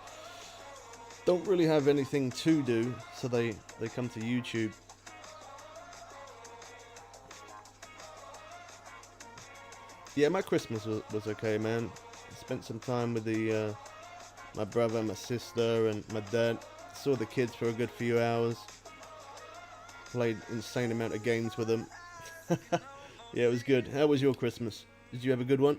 don't really have anything to do, so they come to YouTube. Yeah, my Christmas was okay, man. I spent some time with my brother, my sister, and my dad. Saw the kids for a good few hours. Played insane amount of games with them. Yeah, it was good. How was your Christmas? Did you have a good one?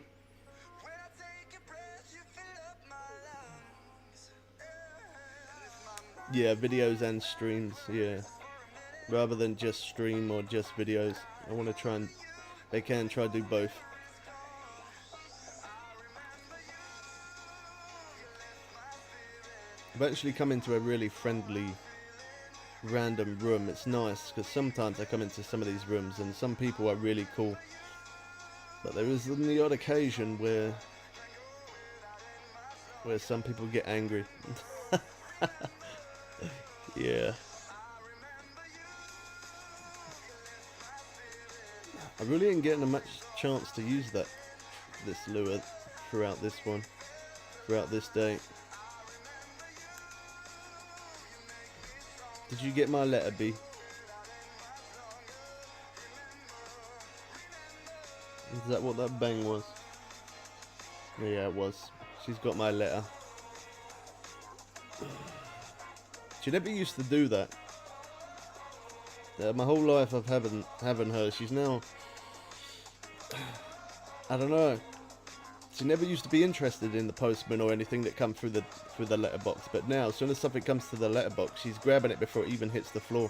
Yeah, videos and streams, yeah. Rather than just stream or just videos. I want to try and... They can try to do both. I've actually come into a really friendly, random room. It's nice, because sometimes I come into some of these rooms and some people are really cool. But there is the odd occasion where some people get angry. Yeah. I really ain't getting much chance to use this lure throughout this day. Did you get my letter, B? Is that what that bang was? Yeah, it was. She's got my letter. She never used to do that. My whole life of having her, she's now... I don't know. She never used to be interested in the postman or anything that come through the letterbox, but now, as soon as something comes to the letterbox, she's grabbing it before it even hits the floor.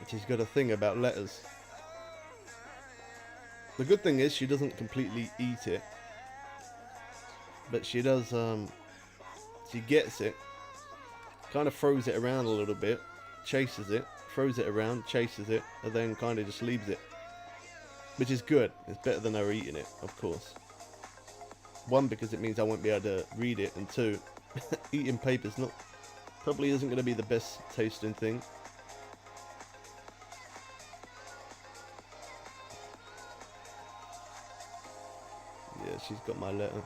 She's got a thing about letters. The good thing is she doesn't completely eat it, but she does. She gets it, kind of throws it around a little bit, chases it, throws it around, chases it, and then kind of just leaves it. Which is good. It's better than her eating it, of course. One, because it means I won't be able to read it, and two, eating paper's probably isn't going to be the best tasting thing. Yeah, she's got my letter.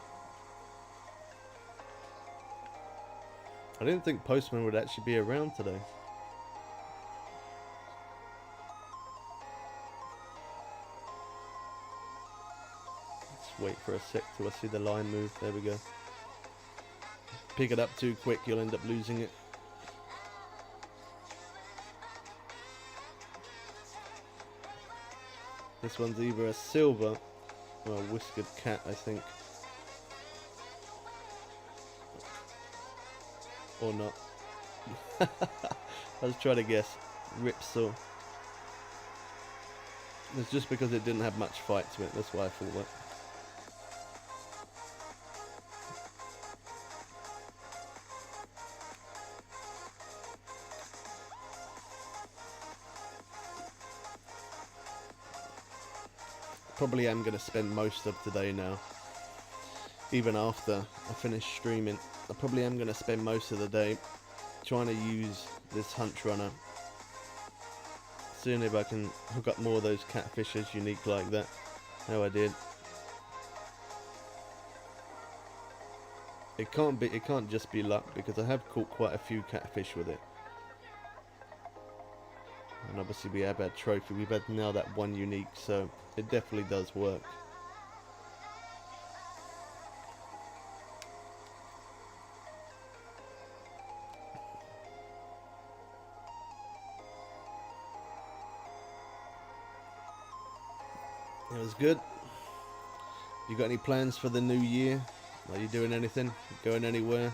I didn't think postman would actually be around today. Let's wait for a sec till I see the line move. There we go. Pick it up too quick, you'll end up losing it. This one's either a silver or a whiskered cat, I think. Or not. I was trying to guess. Ripsaw. It's just because it didn't have much fight to it, that's why I thought that. Probably am going to spend most of today now. Even after I finish streaming, I probably am going to spend most of the day trying to use this hunch runner. Seeing if I can hook up more of those catfishes unique like that. How I did. It can't just be luck, because I have caught quite a few catfish with it. And obviously we have had trophy. We've had now that one unique, so it definitely does work. It was good. You got any plans for the new year? Are you doing anything? Going anywhere?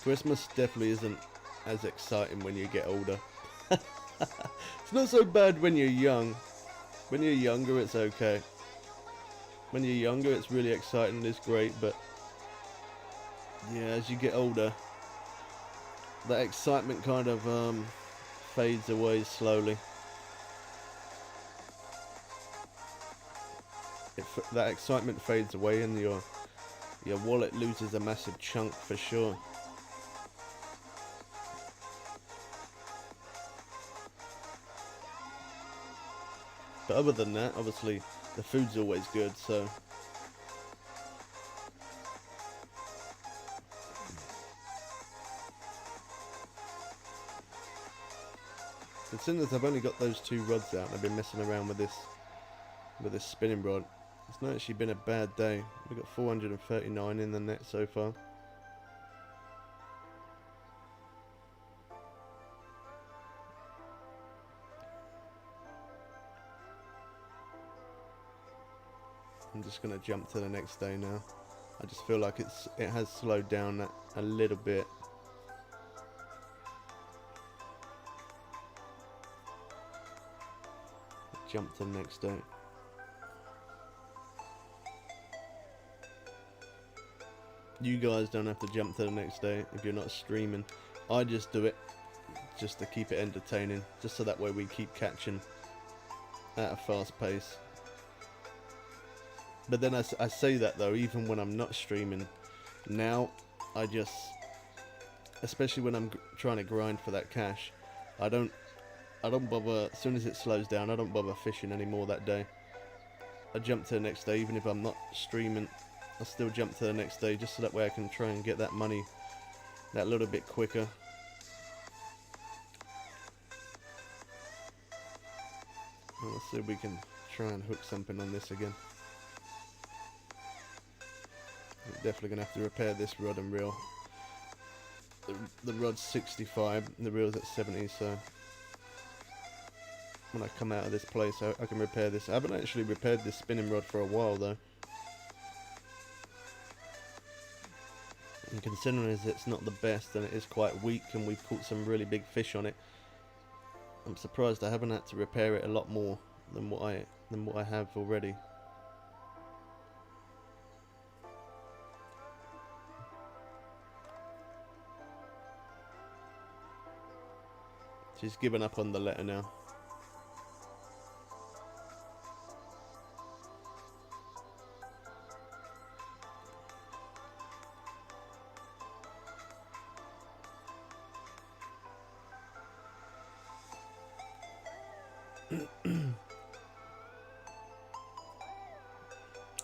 Christmas definitely isn't as exciting when you get older. It's not so bad when you're young. When you're younger, it's okay. When you're younger, it's really exciting, it's great, but yeah, as you get older, that excitement kind of fades away slowly. That excitement fades away and your wallet loses a massive chunk for sure. But other than that, obviously, the food's always good, so. As soon as I've only got those 2 rods out, and I've been messing around with this spinning rod. It's not actually been a bad day. We've got 439 in the net so far. I'm just gonna jump to the next day now. I just feel like it has slowed down a little bit. Jump to the next day. You guys don't have to jump to the next day if you're not streaming. I just do it just to keep it entertaining, just so that way we keep catching at a fast pace. But then I say that though, even when I'm not streaming now, I just, especially when I'm trying to grind for that cash, I don't bother. As soon as it slows down, I don't bother fishing anymore that day. I jump to the next day, even if I'm not streaming. I still jump to the next day, just so that way I can try and get that money that little bit quicker. Well, let's see if we can try and hook something on this again. I'm definitely gonna have to repair this rod and reel. The rod's 65 and the reel's at 70, so when I come out of this place I can repair this. I haven't actually repaired this spinning rod for a while though. And considering as it's not the best and it is quite weak and we've caught some really big fish on it, I'm surprised I haven't had to repair it a lot more than what I have already. She's given up on the letter now.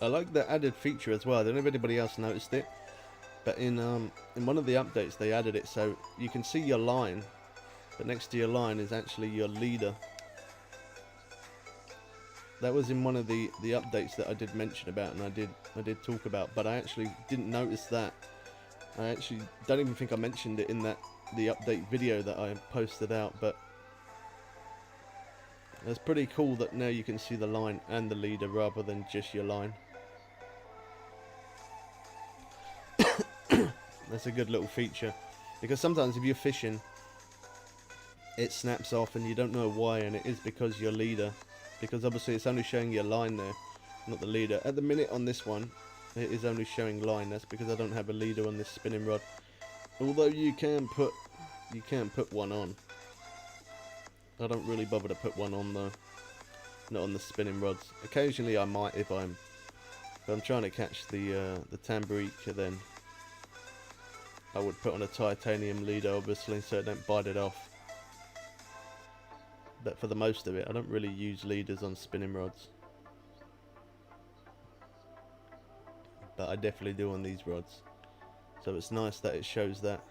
I like the added feature as well. I don't know if anybody else noticed it, but in one of the updates they added it so you can see your line, but next to your line is actually your leader. That was in one of the updates that I did mention about, and I did talk about, but I actually didn't notice that. I actually don't even think I mentioned it in the update video that I posted out, but it's pretty cool that now you can see the line and the leader rather than just your line. That's a good little feature, because sometimes if you're fishing it snaps off and you don't know why, and it is because your leader, because obviously it's only showing your line there, not the leader. At the minute on this one it is only showing line. That's because I don't have a leader on this spinning rod, although you can put one on. I don't really bother to put one on though, not on the spinning rods. Occasionally I might if I'm trying to catch the tamburica, then I would put on a titanium leader obviously so it don't bite it off. But for the most of it I don't really use leaders on spinning rods, but I definitely do on these rods. So it's nice that it shows that.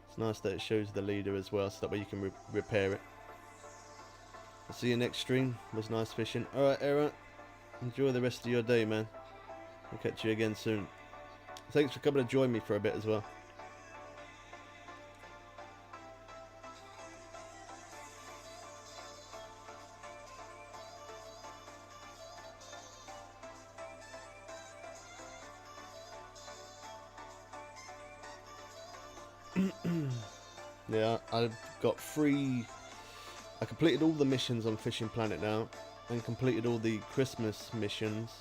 It's nice that it shows the leader as well, so that way you can repair it. I'll see you next stream. It was nice fishing. Alright, Era, enjoy the rest of your day, man. I'll catch you again soon. Thanks for coming to join me for a bit as well. Yeah, I've got I completed all the missions on Fishing Planet now, and completed all the Christmas missions.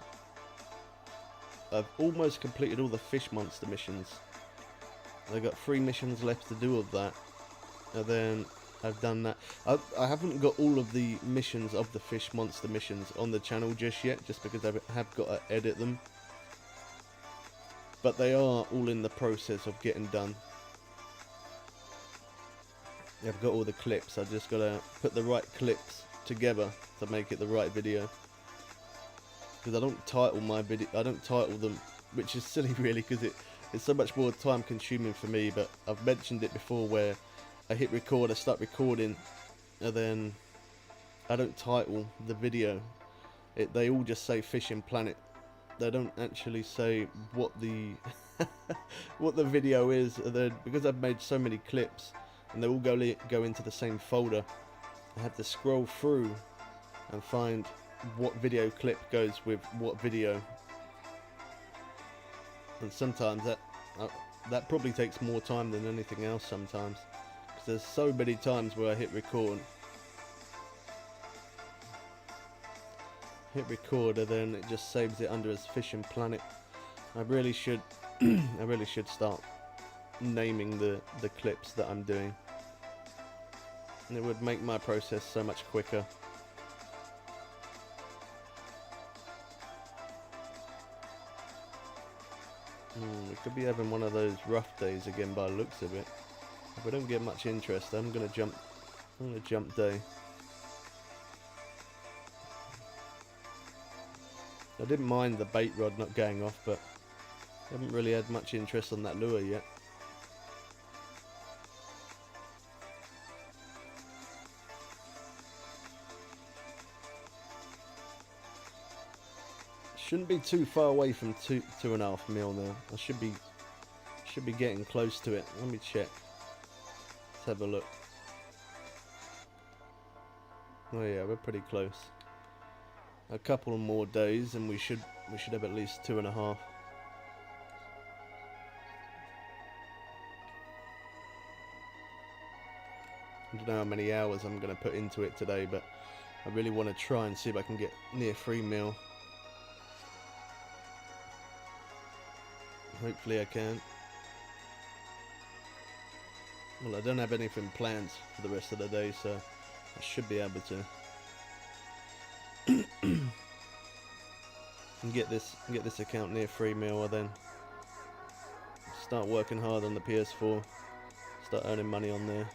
I've almost completed all the Fish Monster missions. I've got 3 missions left to do of that, and then I've done that. I haven't got all of the missions of the Fish Monster missions on the channel just yet, just because I have got to edit them. But they are all in the process of getting done. I've got all the clips. I just got to put the right clips together to make it the right video. Because I don't title my video. I don't title them, which is silly really, because it's so much more time consuming for me. But I've mentioned it before, where I hit record, I start recording, and then I don't title the video. They all just say Fishing Planet. They don't actually say what the what the video is. And then, because I've made so many clips and they all go into the same folder, I have to scroll through and find what video clip goes with what video. And sometimes that probably takes more time than anything else sometimes, because there's so many times where I hit record and then it just saves it under as Fishing Planet. I really should I really should start naming the clips that I'm doing, and it would make my process so much quicker. We could be having one of those rough days again by the looks of it. If I don't get much interest, I'm gonna jump day. I didn't mind the bait rod not going off, but I haven't really had much interest on that lure yet. Shouldn't be too far away from 2.5 mil now. I should be getting close to it. Let me check. Let's have a look. Oh yeah, we're pretty close. A couple more days and we should have at least 2.5. I don't know how many hours I'm going to put into it today, but I really want to try and see if I can get near 3 mil. Hopefully I can. Well, I don't have anything planned for the rest of the day, so I should be able to and get this account near 3 mil, and then start working hard on the PS4, start earning money on there.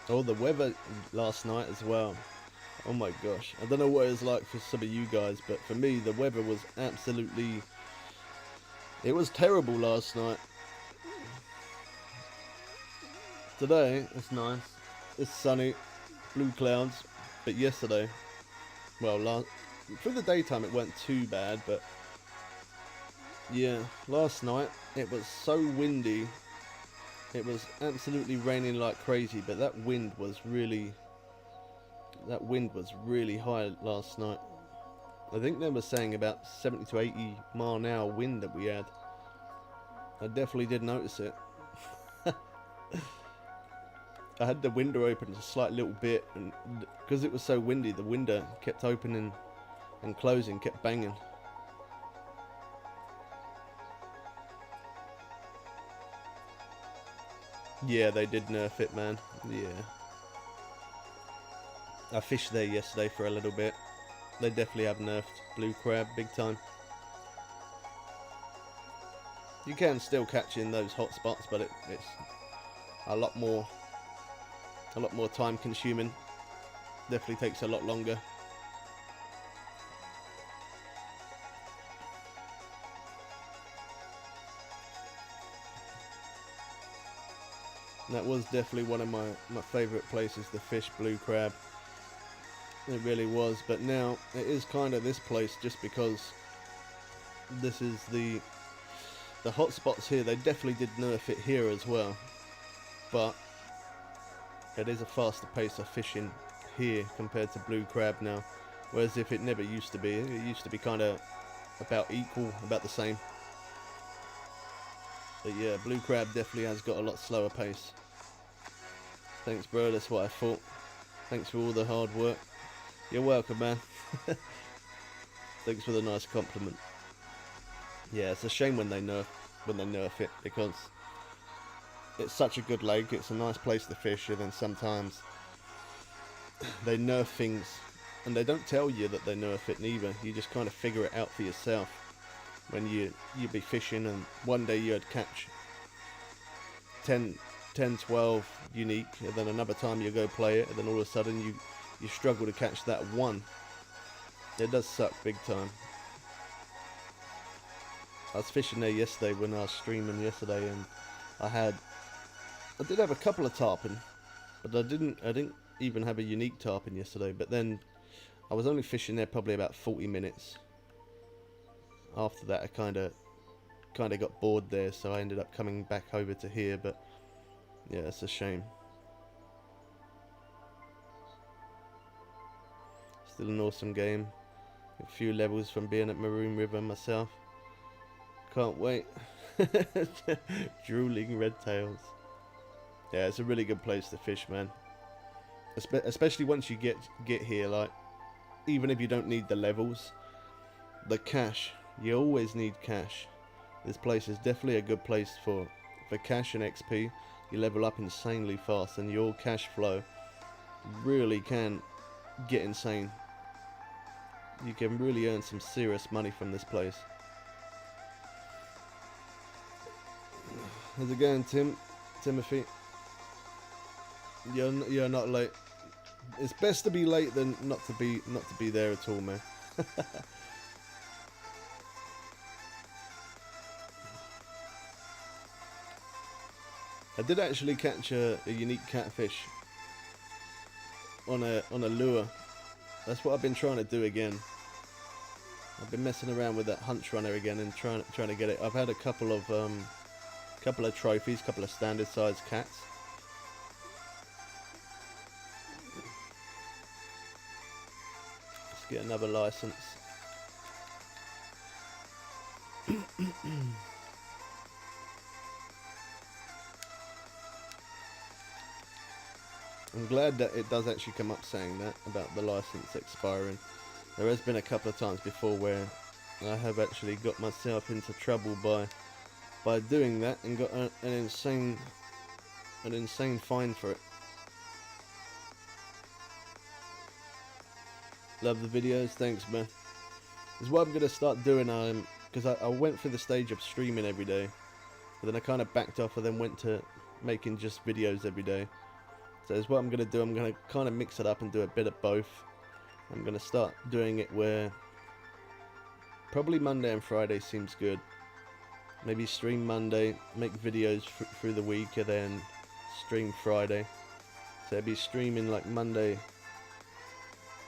Oh, the weather last night as well. Oh my gosh. I don't know what it was like for some of you guys, but for me, the weather was absolutely... It was terrible last night. Today, it's nice. It's sunny. Blue clouds. But yesterday... Well, through the daytime it wasn't too bad, but... Yeah, last night it was so windy. It was absolutely raining like crazy, but that wind was really high last night. I think they were saying about 70 to 80 mile an hour wind that we had. I definitely did notice it. I had the window open a slight little bit, and because it was so windy, the window kept opening and closing, kept banging. Yeah, they did nerf it, man. Yeah. I fished there yesterday for a little bit. They definitely have nerfed blue crab big time. You can still catch in those hot spots, but it's a lot more time consuming. Definitely takes a lot longer. That was definitely one of my favourite places to fish blue crab. It really was, but now it is kind of this place just because this is the hot spots here. They definitely did nerf it here as well, but it is a faster pace of fishing here compared to blue crab now. Whereas if it never used to be, it used to be kind of about equal, about the same. But yeah, blue crab definitely has got a lot slower pace. Thanks, bro, that's what I thought. Thanks for all the hard work. You're welcome, man. Thanks for the nice compliment. Yeah, it's a shame when they nerf it, because it's such a good lake, it's a nice place to fish, and then sometimes they nerf things and they don't tell you that they nerf it neither. You just kind of figure it out for yourself when you be fishing, and one day you'd catch 10, 12 unique, and then another time you go play it, and then all of a sudden you struggle to catch that one. It does suck big time. I was fishing there yesterday when I was streaming yesterday, and I did have a couple of tarpon, but I didn't even have a unique tarpon yesterday. But then I was only fishing there probably about 40 minutes. After that, I kind of got bored there, so I ended up coming back over to here. But yeah, it's a shame. Still an awesome game. A few levels from being at Maroon River myself. Can't wait. Drooling red tails. Yeah, it's a really good place to fish, man. Especially once you get here, like, even if you don't need the levels, the cash, you always need cash. This place is definitely a good place for cash and XP. You level up insanely fast, and your cash flow really can get insane. You can really earn some serious money from this place. How's it going, Timothy? You're not late. It's best to be late than not to be there at all, man. I did actually catch a unique catfish on a lure. That's what I've been trying to do again. I've been messing around with that hunch runner again and trying to get it. I've had a couple of trophies, couple of standard sized cats. Let's get another license. I'm glad that it does actually come up saying that about the license expiring. There has been a couple of times before where I have actually got myself into trouble by doing that and got an insane fine for it. Love the videos, thanks, man. This is what I'm gonna start doing, because I went through the stage of streaming every day, but then I kind of backed off and then went to making just videos every day. So that's what I'm gonna do. I'm gonna kind of mix it up and do a bit of both. I'm gonna start doing it where probably Monday and Friday seems good. Maybe stream Monday, make videos through the week, and then stream Friday. So I'll be streaming like Monday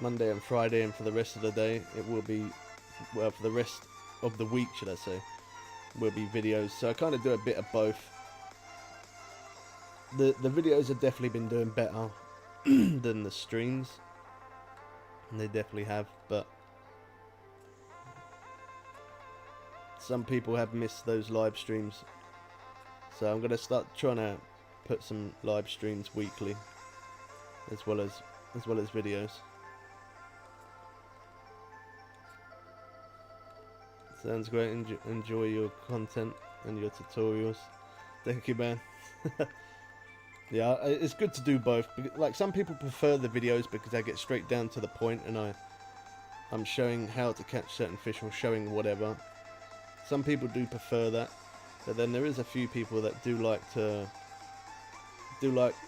and Friday, and for the rest of the day it will be, well, for the rest of the week, should I say, will be videos. So I kind of do a bit of both. The videos have definitely been doing better than the streams, and they definitely have, but some people have missed those live streams, so I'm going to start trying to put some live streams weekly as well as videos. Sounds great. Enjoy your content and your tutorials. Thank you, man. Yeah, it's good to do both. Like, some people prefer the videos because I get straight down to the point and I'm showing how to catch certain fish or showing whatever. Some people do prefer that, but then there is a few people that do like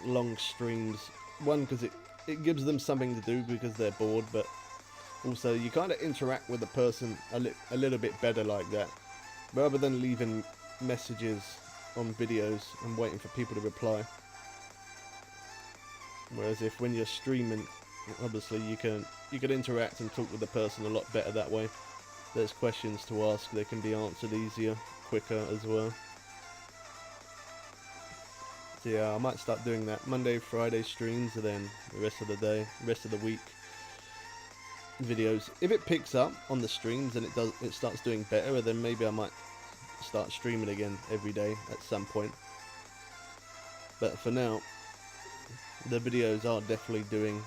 long streams. One, because it gives them something to do because they're bored, but also you kind of interact with the person a little bit better like that, rather than leaving messages on videos and waiting for people to reply. Whereas when you're streaming, obviously you can interact and talk with the person a lot better that way. There's questions to ask, they can be answered easier, quicker as well. So yeah, I might start doing that. Monday, Friday streams, and then the rest of the day, rest of the week, videos. If it picks up on the streams and it starts doing better, then maybe I might start streaming again every day at some point. But for now, the videos are definitely doing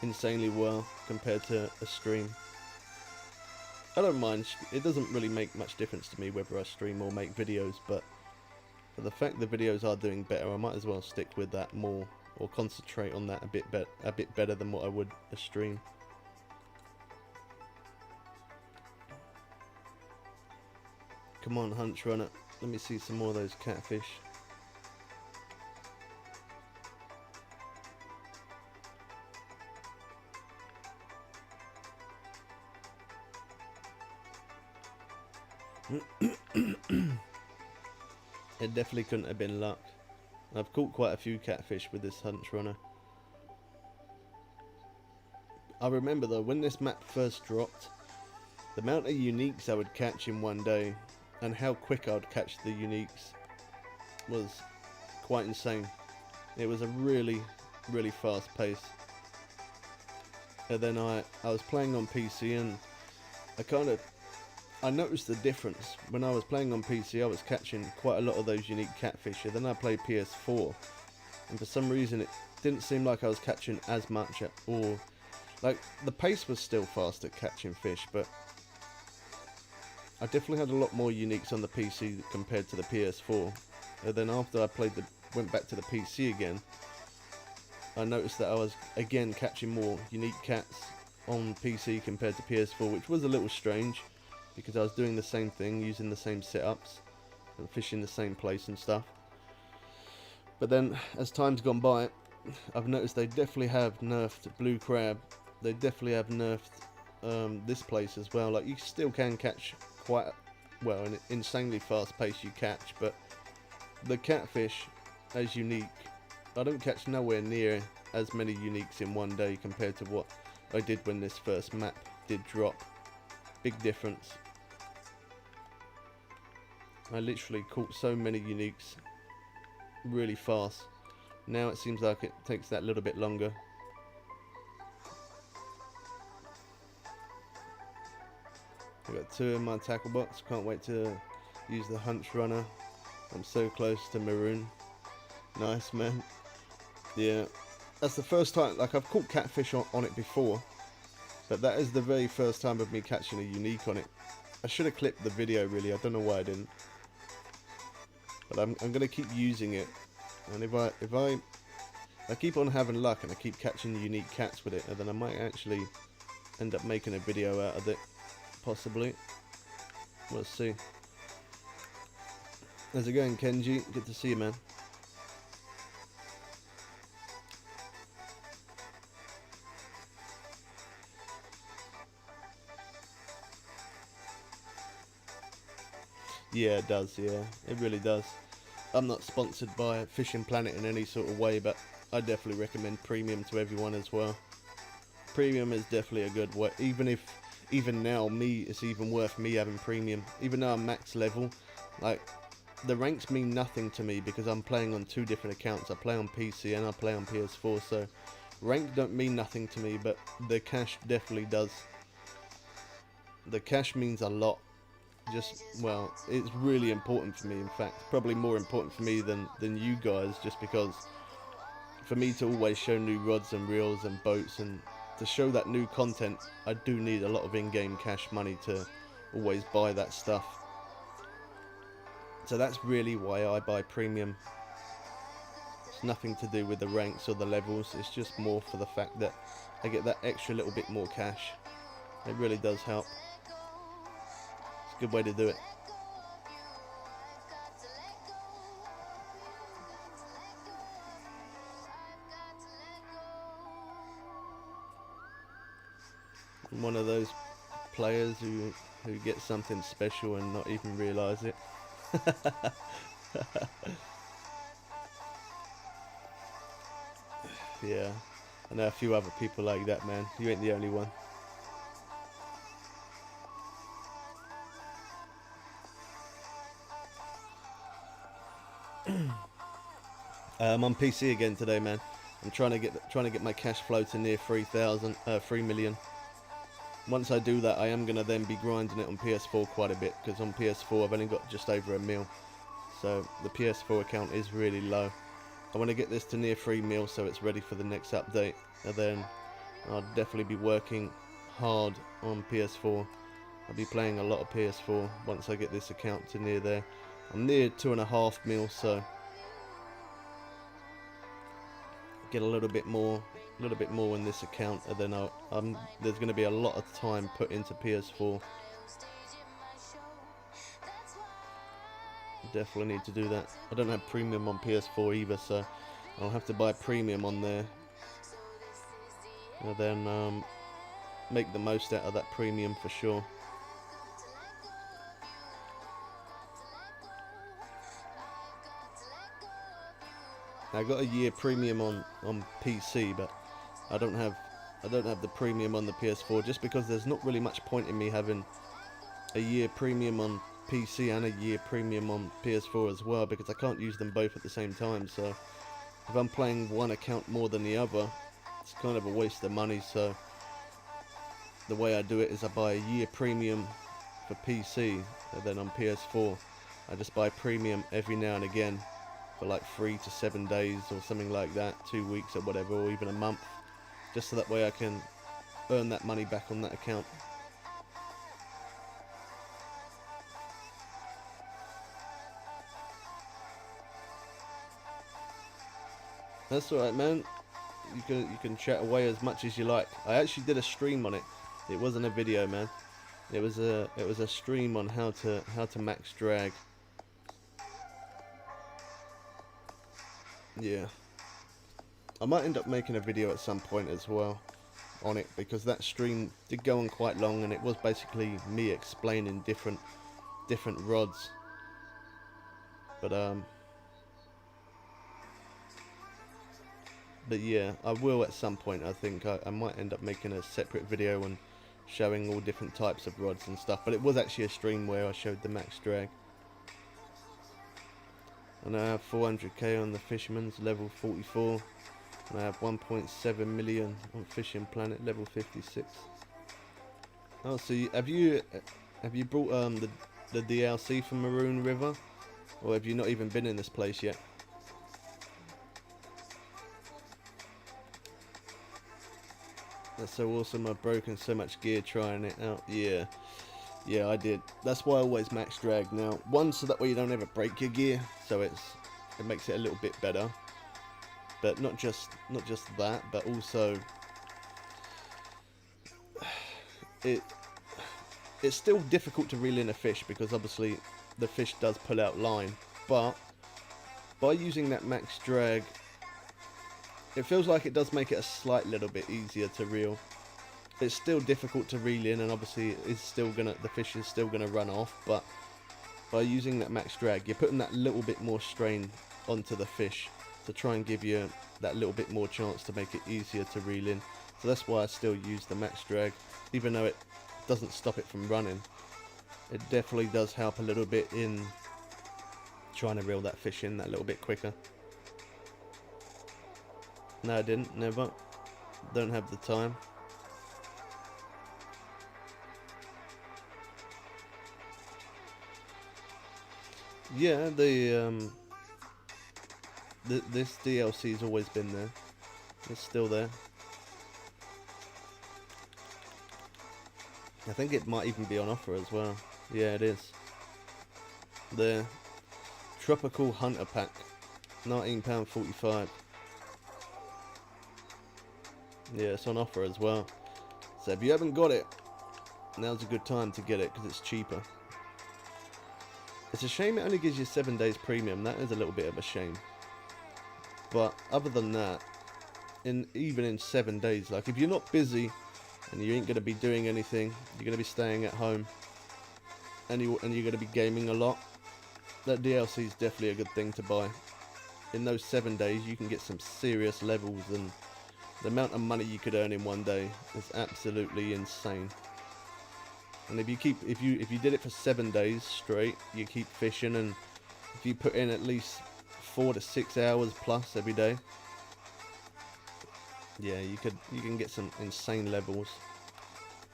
insanely well compared to a stream. I don't mind, it doesn't really make much difference to me whether I stream or make videos, but for the fact the videos are doing better, I might as well stick with that more, or concentrate on that a bit better than what I would a stream. Come on, Hunch Runner, let me see some more of those catfish. It definitely couldn't have been luck. I've caught quite a few catfish with this Hunch Runner. I remember though, when this map first dropped, the amount of uniques I would catch in one day and how quick I would catch the uniques was quite insane. It was a really fast pace. And then I was playing on PC, and I noticed the difference. When I was playing on PC, I was catching quite a lot of those unique catfish, and then I played PS4, and for some reason it didn't seem like I was catching as much, or like the pace was still fast at catching fish, but I definitely had a lot more uniques on the PC compared to the PS4. And then after I went back to the PC again, I noticed that I was again catching more unique cats on PC compared to PS4, which was a little strange, because I was doing the same thing, using the same setups, and fishing the same place and stuff. But then, as time's gone by, I've noticed they definitely have nerfed blue crab. They definitely have nerfed this place as well. Like, you still can catch quite, well, an insanely fast pace you catch, but the catfish as unique, I don't catch nowhere near as many uniques in one day compared to what I did when this first map did drop. Big difference. I literally caught so many uniques really fast. Now it seems like it takes that little bit longer. I've got 2 in my tackle box. Can't wait to use the Hunch Runner. I'm so close to maroon. Nice, man. Yeah, that's the first time. Like, I've caught catfish on it before, but that is the very first time of me catching a unique on it. I should have clipped the video, really. I don't know why I didn't. But I'm gonna keep using it, and if I keep on having luck and I keep catching unique cats with it, and then I might actually end up making a video out of it, possibly. We'll see. How's it going, Kenji? Good to see you, man. Yeah, it does, yeah. It really does. I'm not sponsored by Fishing Planet in any sort of way, but I definitely recommend Premium to everyone as well. Premium is definitely a good way. Even now, it's even worth me having Premium. Even though I'm max level, like, the ranks mean nothing to me because I'm playing on 2 different accounts. I play on PC and I play on PS4, so rank don't mean nothing to me, but the cash definitely does. The cash means a lot. Well, it's really important for me, in fact, probably more important for me than you guys, just because for me to always show new rods and reels and boats, and to show that new content, I do need a lot of in-game cash money to always buy that stuff. So that's really why I buy Premium. It's nothing to do with the ranks or the levels, it's just more for the fact that I get that extra little bit more cash. It really does help. It's a good way to do it. I'm one of those players who get something special and not even realise it. Yeah, I know a few other people like that, man. You ain't the only one. I'm on PC again today, man. I'm trying to get my cash flow to near 3 million. once I do that, I am going to then be grinding it on PS4 quite a bit, because on PS4 I've only got just over 1 mil. So the PS4 account is really low. I want to get this to near 3 mil so it's ready for the next update, and then I'll definitely be working hard on PS4. I'll be playing a lot of PS4 once I get this account to near there. I'm near 2.5 mil, so get a little bit more in this account, and then there's going to be a lot of time put into PS4. Definitely need to do that. I don't have premium on PS4 either, so I'll have to buy premium on there, and then make the most out of that premium for sure. I got a year premium on PC, but I don't have the premium on the PS4, just because there's not really much point in me having a year premium on PC and a year premium on PS4 as well, because I can't use them both at the same time. So if I'm playing one account more than the other, it's kind of a waste of money. So the way I do it is I buy a year premium for PC, and then on PS4 I just buy premium every now and again for like 3 to 7 days or something like that, 2 weeks or whatever, or even a month, just so that way I can earn that money back on that account. That's alright, man. You can chat away as much as you like. I actually did a stream on it. It wasn't a video, man. It was a stream on how to max drag. Yeah, I might end up making a video at some point as well on it, because that stream did go on quite long, and it was basically me explaining different rods. But yeah, I will at some point. I think I might end up making a separate video and showing all different types of rods and stuff. But it was actually a stream where I showed the max drag. And I have 400k on the Fisherman's level 44, and I have 1.7 million on Fishing Planet level 56. Oh, so have you brought the DLC for Maroon River, or have you not even been in this place yet? That's so awesome. I've broken so much gear trying it out. Yeah, I did. That's why I always max drag now. One, so that way you don't ever break your gear, so it makes it a little bit better. But not just that, but also it's still difficult to reel in a fish, because obviously the fish does pull out line. But by using that max drag, it feels like it does make it a slight little bit easier to reel. It's still difficult to reel in, and obviously the fish is still gonna run off, but by using that max drag, you're putting that little bit more strain onto the fish to try and give you that little bit more chance to make it easier to reel in. So that's why I still use the max drag, even though it doesn't stop it from running. It definitely does help a little bit in trying to reel that fish in that little bit quicker. No, I didn't. Never. Don't have the time. Yeah, this DLC's always been there. It's still there. I think it might even be on offer as well. Yeah, it is. The Tropical Hunter Pack, £19.45. Yeah, it's on offer as well. So if you haven't got it, now's a good time to get it, because it's cheaper. It's a shame it only gives you 7 days premium. That is a little bit of a shame. But other than that, even in 7 days, like if you're not busy and you ain't going to be doing anything, you're going to be staying at home, and you're going to be gaming a lot, that DLC is definitely a good thing to buy. In those 7 days, you can get some serious levels, and the amount of money you could earn in 1 day is absolutely insane. And if you did it for 7 days straight, you keep fishing, and if you put in at least 4 to 6 hours plus every day, yeah, you can get some insane levels.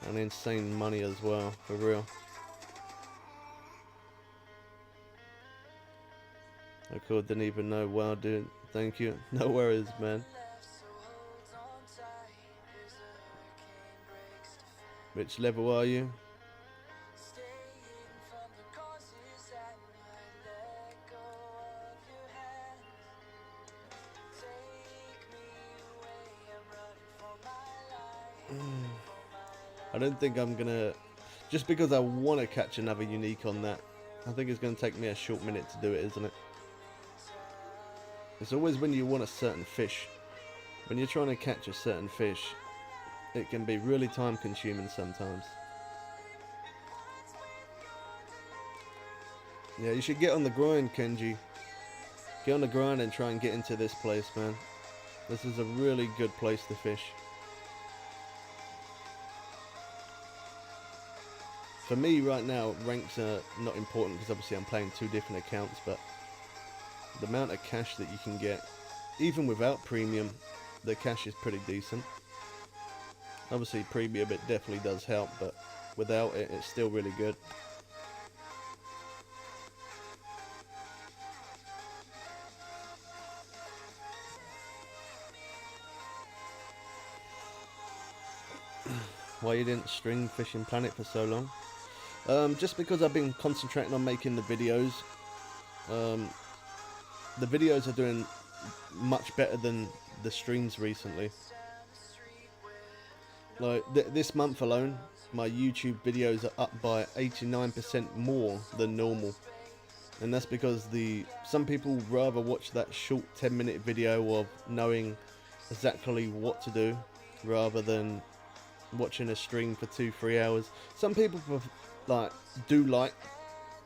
and insane money as well, for real. I didn't even know. Wow, dude, thank you. No worries, man. Which level are you? I don't think I'm gonna, just because I want to catch another unique on that. I think it's gonna take me a short minute to do it, isn't it? It's always when you want a certain fish. When you're trying to catch a certain fish, it can be really time consuming sometimes. Yeah, you should get on the grind, Kenji. Get on the grind and try and get into this place, man. This is a really good place to fish. For me right now, ranks are not important because obviously I'm playing 2 different accounts, but the amount of cash that you can get, even without premium, the cash is pretty decent. Obviously premium, it definitely does help, but without it, it's still really good. Why you didn't stream Fishing Planet for so long? Just because I've been concentrating on making the videos. The videos are doing much better than the streams recently. Like this month alone, my YouTube videos are up by 89% more than normal, and that's because some people rather watch that short 10-minute video of knowing exactly what to do rather than watching a stream for 2-3 hours. Some people do like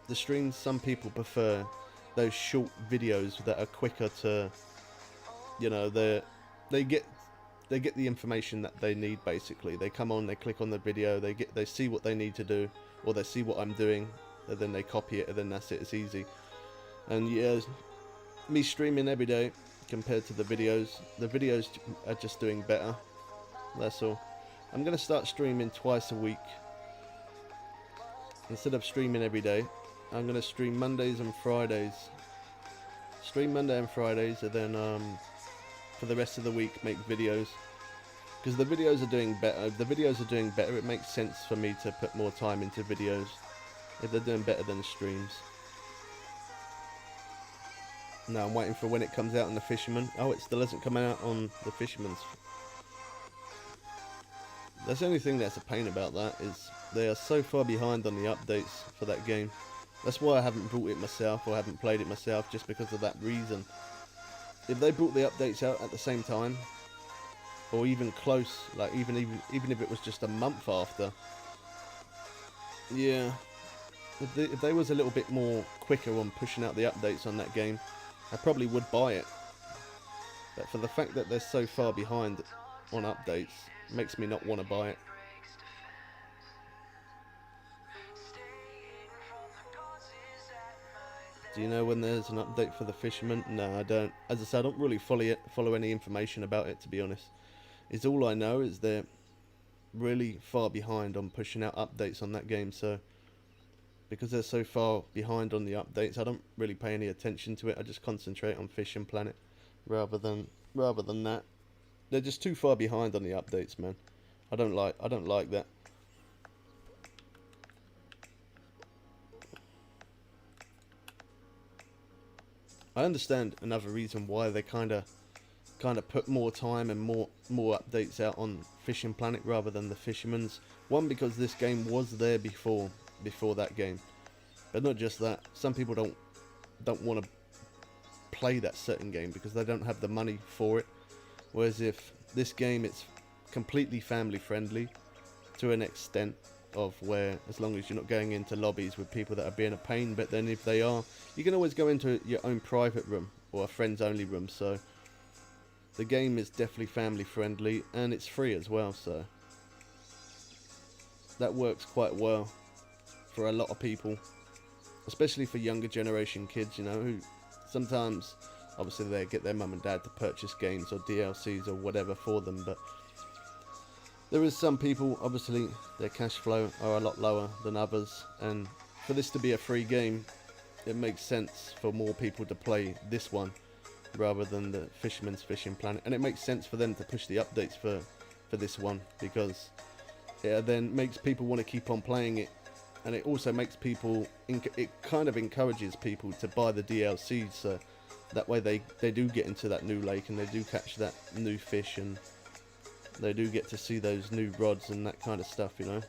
the streams. Some people prefer those short videos that are quicker to, you know, they get the information that they need. Basically, they come on, they click on the video, they see what they need to do, or they see what I'm doing, and then they copy it, and then that's it. It's easy. And yeah, me streaming every day compared to the videos are just doing better. That's all. I'm gonna start streaming twice a week instead of streaming every day. I'm gonna stream Mondays and Fridays. Stream Monday and Fridays, and then for the rest of the week make videos. Because the videos are doing better. If the videos are doing better, it makes sense for me to put more time into videos if they're doing better than streams. Now I'm waiting for when it comes out on the Fisherman. Oh, it still hasn't come out on the Fisherman's. That's the only thing that's a pain about that, is they are so far behind on the updates for that game. That's why I haven't bought it myself, or haven't played it myself, just because of that reason. If they brought the updates out at the same time, or even close, like even if it was just a month after, yeah, if they was a little bit more quicker on pushing out the updates on that game, I probably would buy it. But for the fact that they're so far behind on updates, makes me not want to buy it. Do you know when there's an update for the Fisherman? No, I don't. As I said, I don't really follow any information about it, to be honest. It's all I know is they're really far behind on pushing out updates on that game, so because they're so far behind on the updates, I don't really pay any attention to it. I just concentrate on Fishing Planet rather than that. They're just too far behind on the updates, man. I don't like that. I understand another reason why they kind of put more time and more updates out on Fishing Planet rather than the Fisherman's. One, because this game was there before that game, but not just that. Some people don't want to play that certain game because they don't have the money for it. Whereas if this game, it's completely family friendly to an extent of where, as long as you're not going into lobbies with people that are being a pain, but then if they are, you can always go into your own private room or a friends only room. So the game is definitely family friendly, and it's free as well, so that works quite well for a lot of people, especially for younger generation kids, you know, who sometimes obviously they get their mum and dad to purchase games or DLCs or whatever for them, but there is some people, obviously their cash flow are a lot lower than others, and for this to be a free game, it makes sense for more people to play this one rather than the Fisherman's Fishing Planet, and it makes sense for them to push the updates for this one, because it then makes people want to keep on playing it, and it also makes people, it kind of encourages people to buy the DLC, so that way they do get into that new lake and they do catch that new fish, and they do get to see those new rods and that kind of stuff, you know.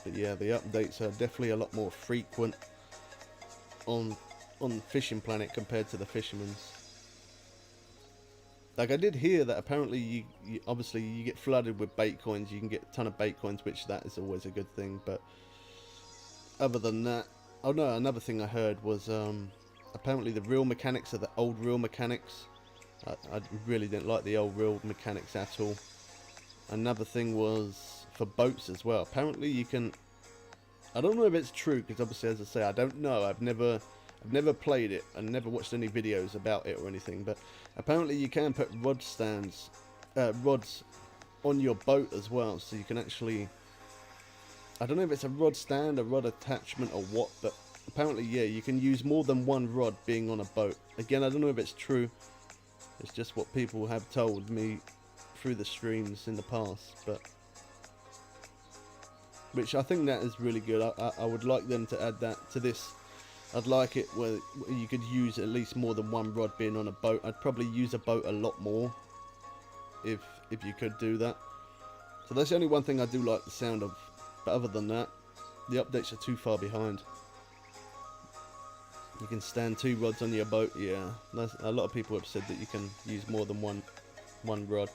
But yeah, the updates are definitely a lot more frequent on Fishing Planet compared to the Fisherman's. Like, I did hear that apparently you obviously you get flooded with bait coins. You can get a ton of bait coins, which that is always a good thing. But other than that, oh no, another thing I heard was apparently the reel mechanics are the old reel mechanics. I really didn't like the old reel mechanics at all. Another thing was for boats as well. Apparently you can, I don't know if it's true, because obviously, as I say, I don't know. I've never played it and never watched any videos about it or anything, but apparently you can put rods on your boat as well, so you can actually, I don't know if it's a rod stand, a rod attachment or what, but apparently, yeah, you can use more than one rod being on a boat. Again, I don't know if it's true. It's just what people have told me through the streams in the past, but which I think that is really good. I would like them to add that to this. I'd like it where you could use at least more than one rod being on a boat. I'd probably use a boat a lot more if you could do that. So that's the only one thing I do like the sound of. But other than that, the updates are too far behind. You can stand 2 rods on your boat. Yeah, a lot of people have said that you can use more than one rod.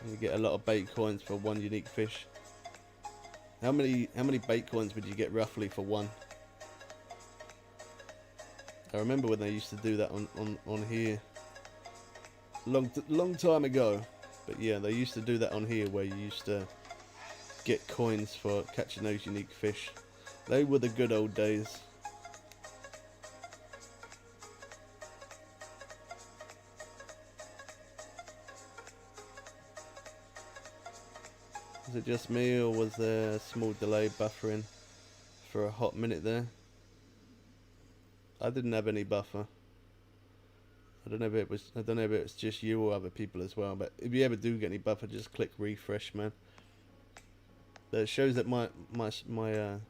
And you get a lot of bait coins for one unique fish. How many bait coins would you get roughly for one? I remember when they used to do that on here, long time ago. But yeah, they used to do that on here, where you used to get coins for catching those unique fish. They were the good old days. Was it just me, or was there a small delay buffering for a hot minute there? I didn't have any buffer. I don't know if it was just you or other people as well. But if you ever do get any buffer, just click refresh, man. But it shows that it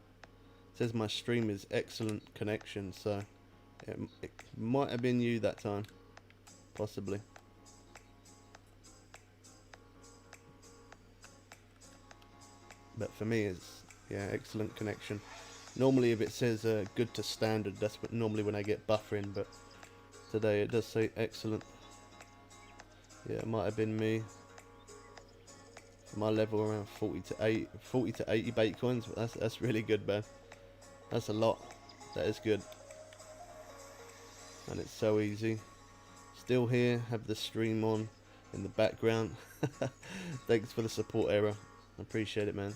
says my stream is excellent connection, so it might have been you that time, possibly. But for me, it's, yeah, excellent connection. Normally, if it says good to standard, that's normally when I get buffering, but today it does say excellent. Yeah, it might have been me. My level around 40 to 80 bait coins. That's really good, man. That's a lot. That is good. And it's so easy. Still here, have the stream on in the background. Thanks for the support, Era. I appreciate it, man.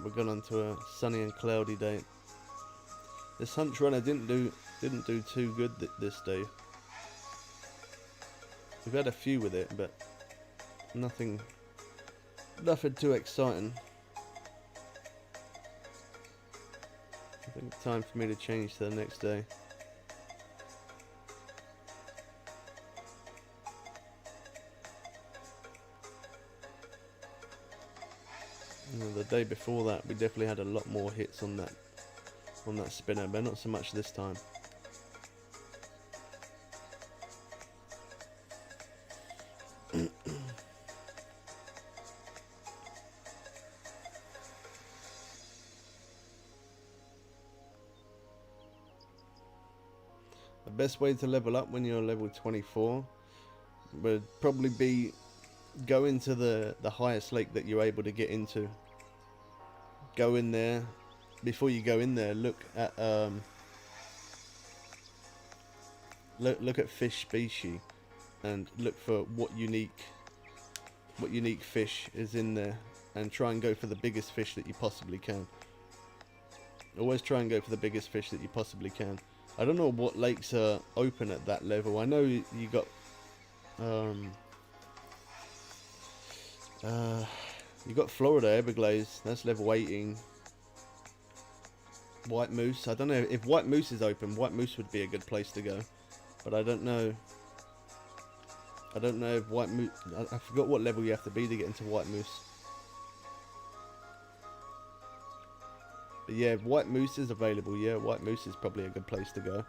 We're going on to a sunny and cloudy day. This hunch runner didn't do too good this day. We've had a few with it, but nothing too exciting. I think it's time for me to change to the next day. The day before that, we definitely had a lot more hits on that spinner, but not so much this time. The best way to level up when you're level 24 would probably be go into the highest lake that you're able to get into. Go in there. Before you go in there, look at fish species and look for what unique what unique fish is in there, and try and go for the biggest fish that you possibly can. Always try and go for the biggest fish that you possibly can. I don't know what lakes are open at that level. I know you got you got Florida Everglades, that's level 18. White Moose, I don't know if White Moose is open. White Moose would be a good place to go, but I don't know. I don't know if White Moose, I forgot what level you have to be to get into White Moose. But yeah, if White Moose is available, yeah, White Moose is probably a good place to go.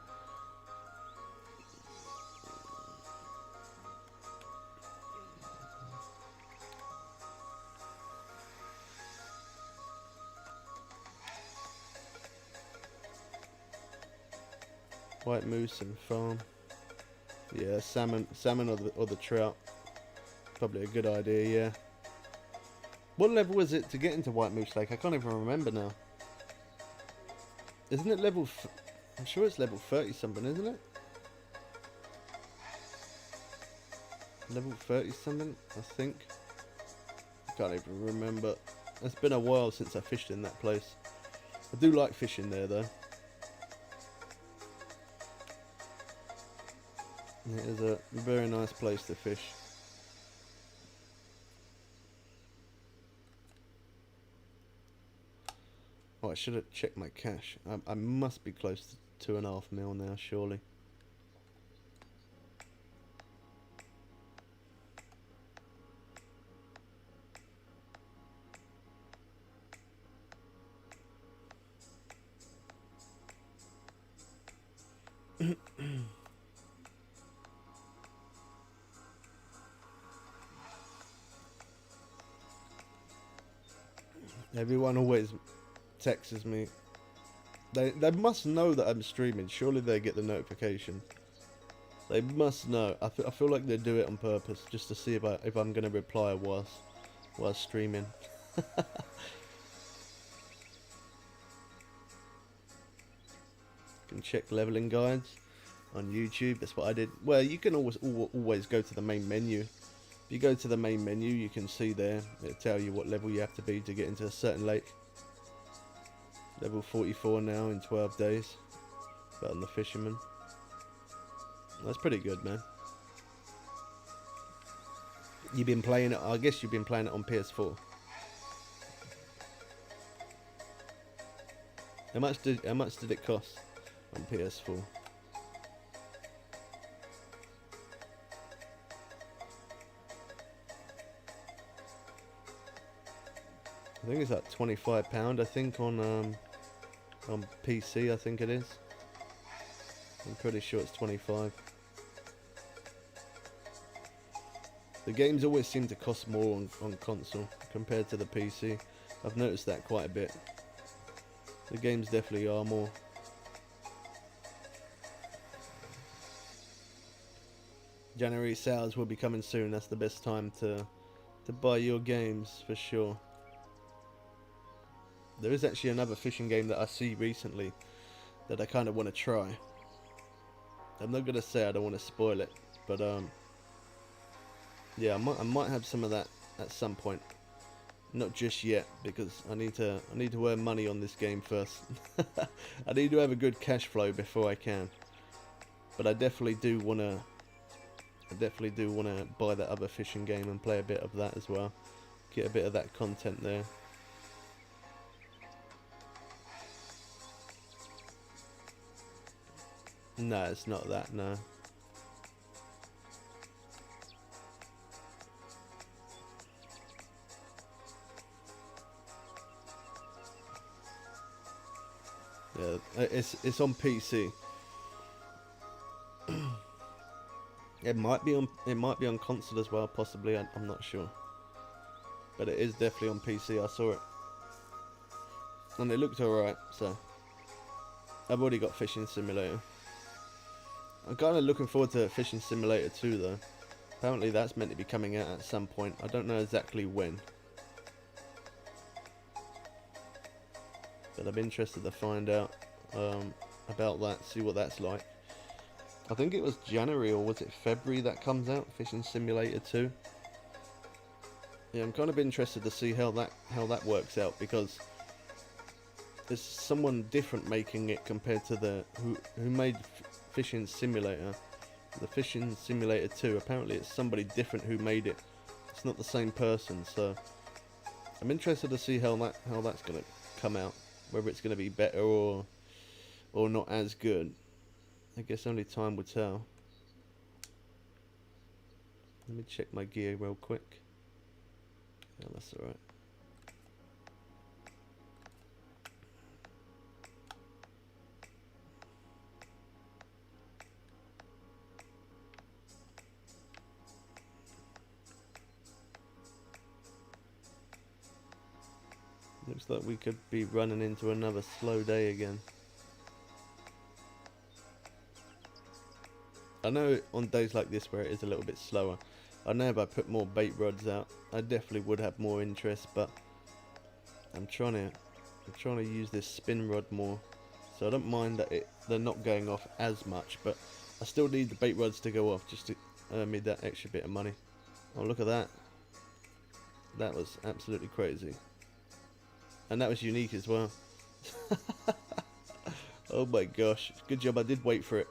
White Moose and farm. Yeah, salmon or the trout. Probably a good idea, yeah. What level is it to get into White Moose Lake? I can't even remember now. Isn't it level... I'm sure it's level 30 something, isn't it? Level 30 something, I think. I can't even remember. It's been a while since I fished in that place. I do like fishing there though. It is a very nice place to fish. Oh, I should have checked my cash. I must be close to 2.5 mil now, surely. Everyone always texts me. They must know that I'm streaming. Surely they get the notification. They must know. I feel like they do it on purpose, just to see if I'm gonna reply whilst streaming. Can check leveling guides on YouTube. That's what I did. Well, you can always go to the main menu. If you go to the main menu, you can see there. It'll tell you what level you have to be to get into a certain lake. Level 44 now in 12 days. But I'm the fisherman. That's pretty good, man. You've been playing it. I guess you've been playing it on PS4. How much did it cost on PS4? I think it's like £25. I think on PC. I think it is. I'm pretty sure it's 25. The games always seem to cost more on console compared to the PC. I've noticed that quite a bit. The games definitely are more. January sales will be coming soon. That's the best time to buy your games for sure. There is actually another fishing game that I see recently that I kind of want to try. I'm not gonna say, I don't want to spoil it, but yeah, I might have some of that at some point. Not just yet, because I need to earn money on this game first. I need to have a good cash flow before I can. But I definitely do wanna buy that other fishing game and play a bit of that as well. Get a bit of that content there. No, it's not that, no. Yeah, it's on PC. It might be on console as well, possibly. I'm not sure, but it is definitely on PC. I saw it, and it looked alright. So I've already got Fishing Simulator. I'm kind of looking forward to Fishing Simulator 2 though. Apparently that's meant to be coming out at some point. I don't know exactly when. But I'm interested to find out about that, see what that's like. I think it was January or was it February that comes out, Fishing Simulator 2. Yeah, I'm kind of interested to see how that works out, because there's someone different making it compared to the who made Fishing Simulator. The Fishing Simulator 2, apparently it's somebody different who made it. It's not the same person, so I'm interested to see how that's gonna come out. Whether it's gonna be better or not as good. I guess only time will tell. Let me check my gear real quick. Yeah, that's alright. Looks like we could be running into another slow day again. I know on days like this where it is a little bit slower, I know if I put more bait rods out, I definitely would have more interest, but I'm trying to use this spin rod more, so I don't mind that they're not going off as much, but I still need the bait rods to go off just to earn me that extra bit of money. Oh, look at that. That was absolutely crazy. And that was unique as well. Oh my gosh. Good job I did wait for it.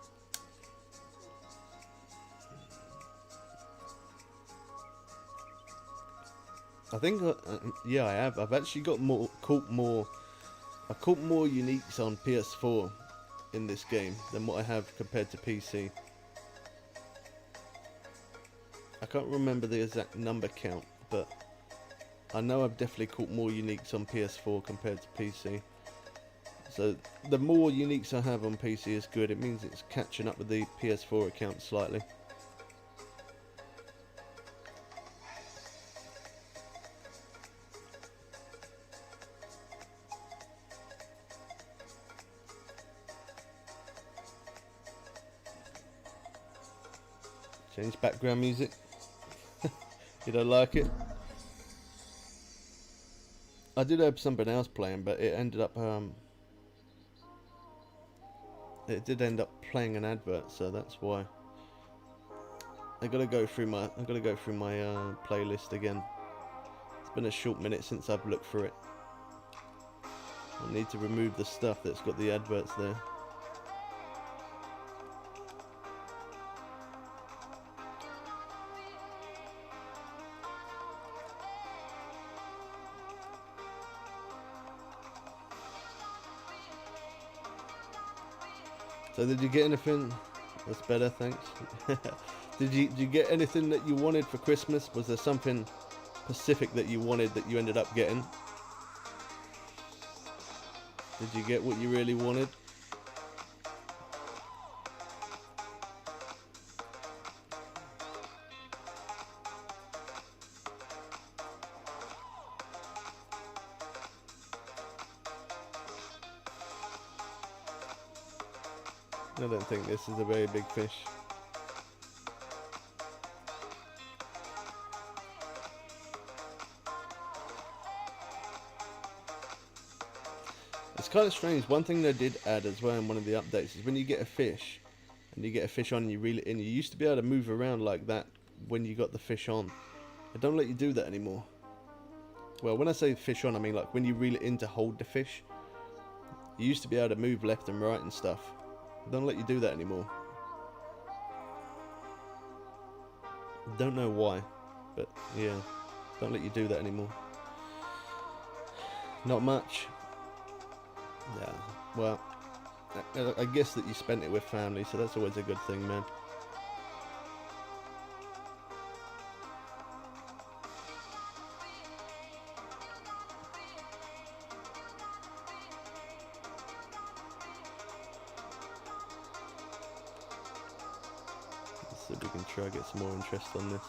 I think, yeah, I have. I've actually got caught more uniques on PS4 in this game than what I have compared to PC. I can't remember the exact number count, but I know I've definitely caught more uniques on PS4 compared to PC. So the more uniques I have on PC is good. It means it's catching up with the PS4 account slightly. Change background music. You don't like it? I did have something else playing, but it ended up it did end up playing an advert, so that's why. I gotta go through my playlist again. It's been a short minute since I've looked through it. I need to remove the stuff that's got the adverts there. So did you get anything? That's better, thanks. Did you get anything that you wanted for Christmas? Was there something specific that you wanted that you ended up getting? Did you get what you really wanted? I don't think this is a very big fish. It's kind of strange. One thing they did add as well in one of the updates is when you get a fish, and you get a fish on, and you reel it in, you used to be able to move around like that when you got the fish on. They don't let you do that anymore. Well, when I say fish on, I mean like when you reel it in to hold the fish. You used to be able to move left and right and stuff. They don't let you do that anymore. Don't know why, but yeah, don't let you do that anymore. Not much. Yeah, well, I guess that you spent it with family, so that's always a good thing, man. Let's see if we can try to get some more interest on this.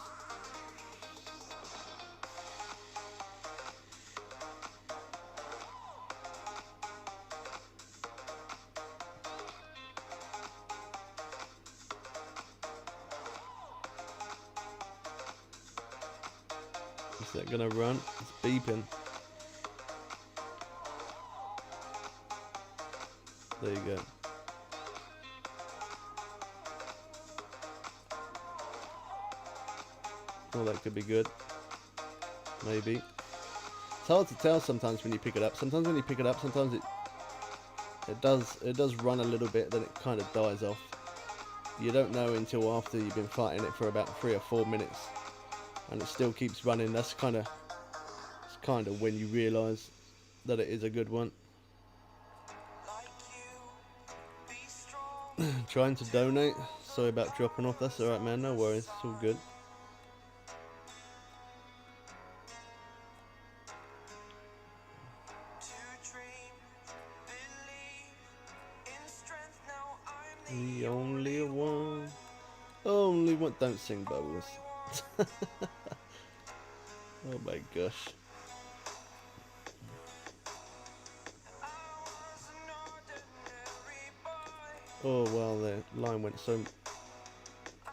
Is that gonna run? It's beeping. There you go. Oh, that could be good. maybe. It's hard to tell sometimes when you pick it up. Sometimes when you pick it up, sometimes it does run a little bit, then it kind of dies off. You don't know until after you've been fighting it for about 3 or 4 minutes, and it still keeps running. That's kind of when you realise that it is a good one. Trying to donate. Sorry about dropping off. That's alright, man. No worries. It's all good. The only one. Only one. Don't sing, Bubbles. Oh my gosh. Oh well, the line went so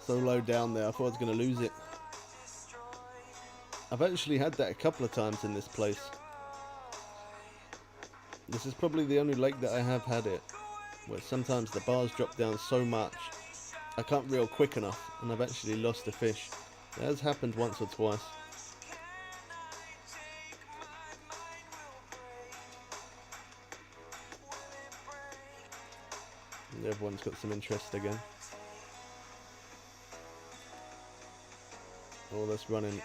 low down there. I thought I was going to lose it. I've actually had that a couple of times in this place. This is probably the only lake that I have had it, where sometimes the bars drop down so much I can't reel quick enough, and I've actually lost a fish. It has happened once or twice. And everyone's got some interest again. Oh, that's running.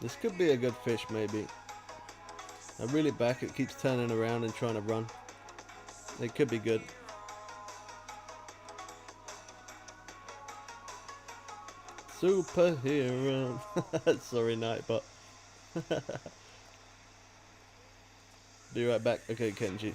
This could be a good fish, maybe. I reel it back, it keeps turning around and trying to run. It could be good. Superhero. Sorry, Nightbot. Be right back. Okay, Kenji.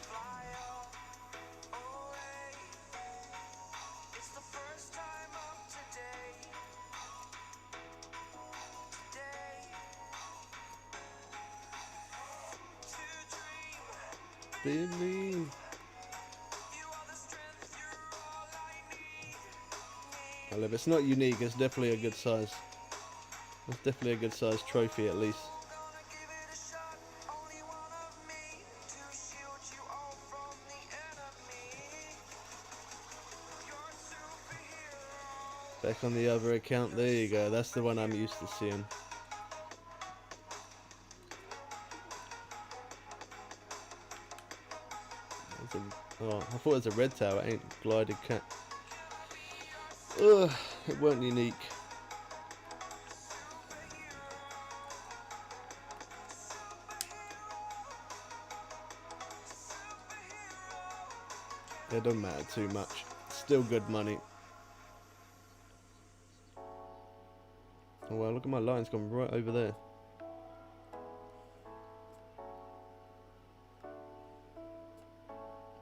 Believe. Well, if it's not unique, it's definitely a good size. It's definitely a good size trophy at least. Back on the other account, there you go. That's the one I'm used to seeing. Oh, I thought it was a red tail. It ain't glided cat. Ugh, it weren't unique. It don't matter too much. Still good money. Oh well, look at my line's gone right over there.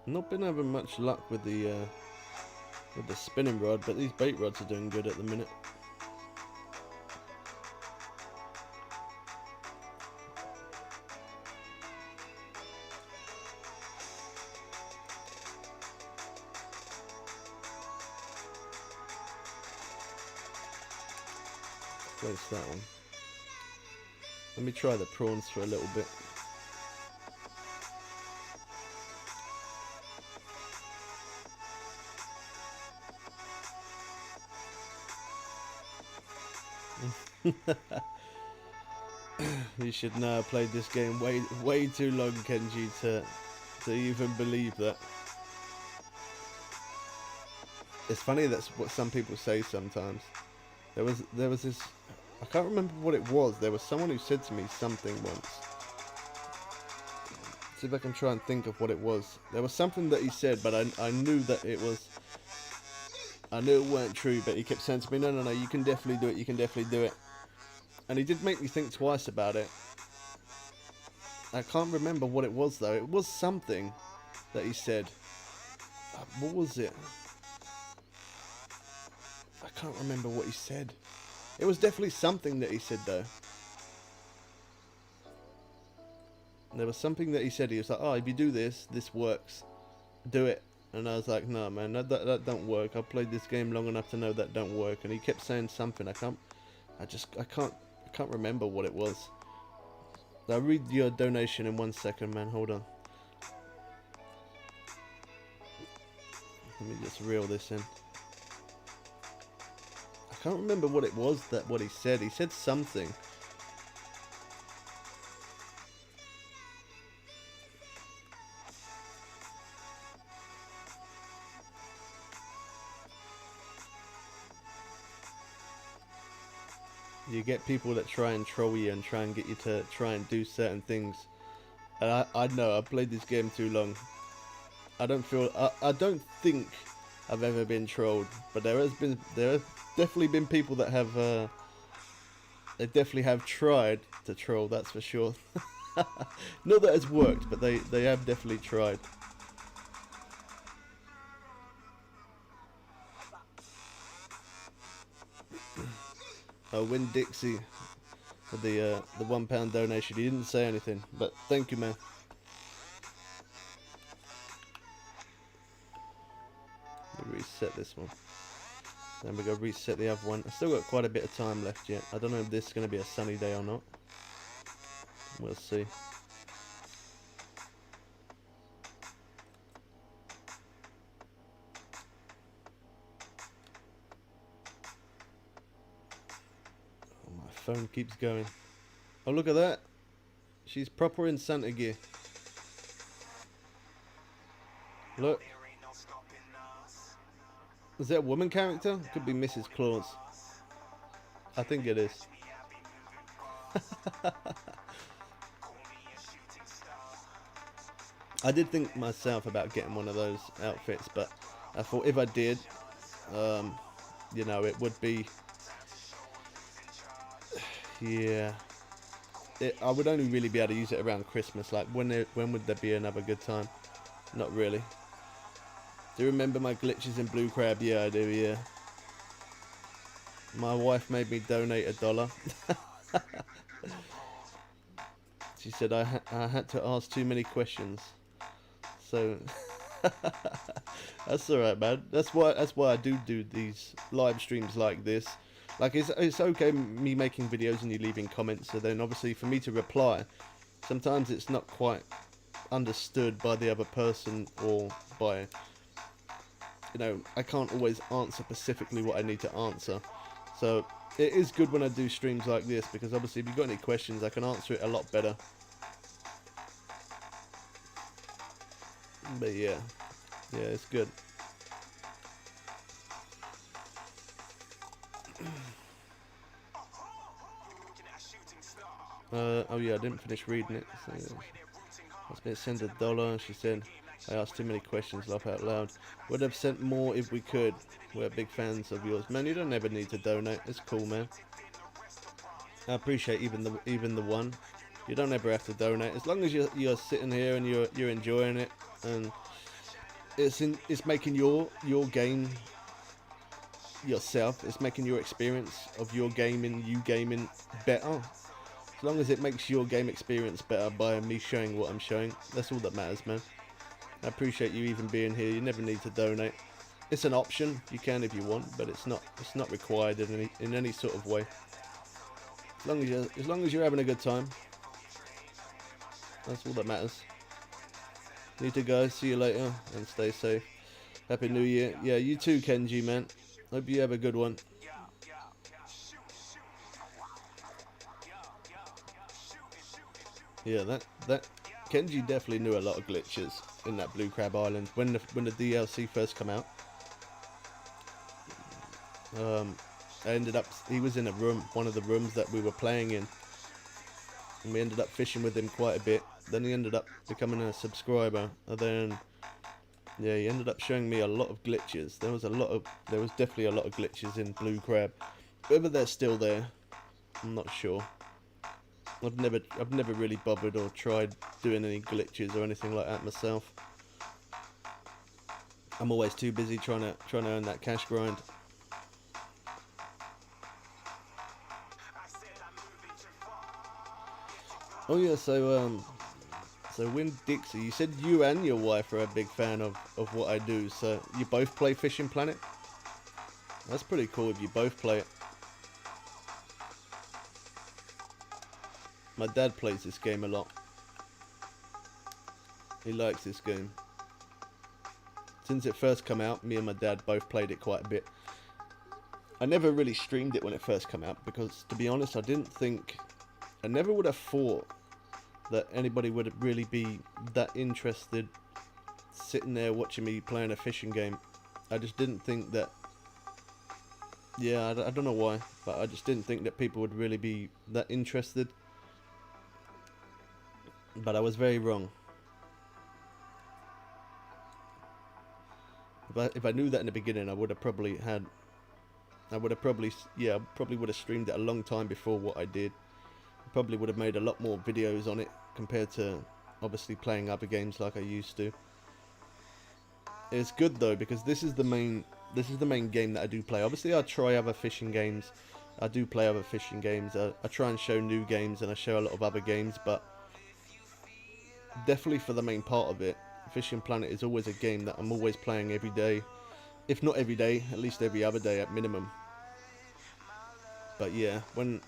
Not been having much luck with the spinning rod, but these bait rods are doing good at the minute. Place that one. Let me try the prawns for a little bit. You should know I played this game way too long, Kenji, to even believe that. It's funny, that's what some people say sometimes. There was this, I can't remember what it was. There was someone who said to me something once. See if I can try and think of what it was. There was something that he said, but I knew that it was, I knew it weren't true, but he kept saying to me, no, you can definitely do it, you can definitely do it. And he did make me think twice about it. I can't remember what it was though. It was something that he said. What was it? I can't remember what he said. It was definitely something that he said though. There was something that he said. He was like, oh, if you do this, this works. Do it. And I was like, no man, that don't work. I've played this game long enough to know that don't work. And he kept saying something. I can't remember what it was. I'll read your donation in 1 second, man. Hold on. Let me just reel this in. I can't remember what it was what he said. He said something. You get people that try and troll you and try and get you to try and do certain things. And I know I've played this game too long. I don't think I've ever been trolled, but there have definitely been people that have they definitely have tried to troll, that's for sure. Not that it's worked, but they have definitely tried. Oh, Win Dixie for the £1 donation. He didn't say anything, but thank you, man. Reset this one. Then we go reset the other one. I've still got quite a bit of time left yet. I don't know if this is going to be a sunny day or not. We'll see. Oh, my phone keeps going. Oh, look at that. She's proper in Santa gear. Look. Is that a woman character? Could be Mrs. Claus. I think it is. I did think myself about getting one of those outfits, but I thought if I did, you know, it would be, yeah, I would only really be able to use it around Christmas. Like when would there be another good time? Not really. Do you remember my glitches in Blue Crab? Yeah, I do, yeah. My wife made me donate $1. She said I had to ask too many questions. So that's alright, man. That's why I do these live streams like this. Like it's okay me making videos and you leaving comments, so then obviously for me to reply, sometimes it's not quite understood by the other person, or by, you know, I can't always answer specifically what I need to answer. So it is good when I do streams like this, because obviously if you've got any questions I can answer it a lot better. But yeah, it's good. Oh yeah, I didn't finish reading it. So, yeah. I was going to send $1. She said, I asked too many questions, laugh out loud. Would have sent more if we could. We're big fans of yours. Man, you don't ever need to donate. It's cool, man. I appreciate even the one. You don't ever have to donate. As long as you're sitting here and you're enjoying it, and it's making your game yourself. It's making your experience of your gaming, you gaming, better. As long as it makes your game experience better by me showing what I'm showing, that's all that matters, man. I appreciate you even being here. You never need to donate. It's an option. You can if you want, but it's not required in any sort of way. As long as you're having a good time, that's all that matters. Need to go. See you later and stay safe. Happy New Year. Yeah, you too, Kenji, man. Hope you have a good one. Yeah, that Kenji definitely knew a lot of glitches in that Blue Crab Island when the DLC first come out. He was in a room, one of the rooms that we were playing in, and we ended up fishing with him quite a bit. Then he ended up becoming a subscriber, and then yeah, he ended up showing me a lot of glitches. There was definitely a lot of glitches in Blue Crab. Whether they're still there, I'm not sure. I've never really bothered or tried doing any glitches or anything like that myself. I'm always too busy trying to earn that cash grind. Oh yeah, so So Win Dixie, you said you and your wife are a big fan of what I do, so you both play Fishing Planet? That's pretty cool if you both play it. My dad plays this game a lot. He likes this game. Since it first came out, me and my dad both played it quite a bit. I never really streamed it when it first came out because, to be honest, I never would have thought that anybody would really be that interested sitting there watching me playing a fishing game. I just didn't think that, yeah, I don't know why, but I just didn't think that people would really be that interested. But I was very wrong. If I knew that in the beginning, I would have probably streamed it a long time before what I did. Probably would have made a lot more videos on it compared to obviously playing other games like I used to. It's good though because this is the main game that I do play. Obviously I try other fishing games. I do play other fishing games. I try and show new games and I show a lot of other games, but definitely for the main part of it, Fishing Planet is always a game that I'm always playing every day. If not every day, at least every other day at minimum. But yeah, when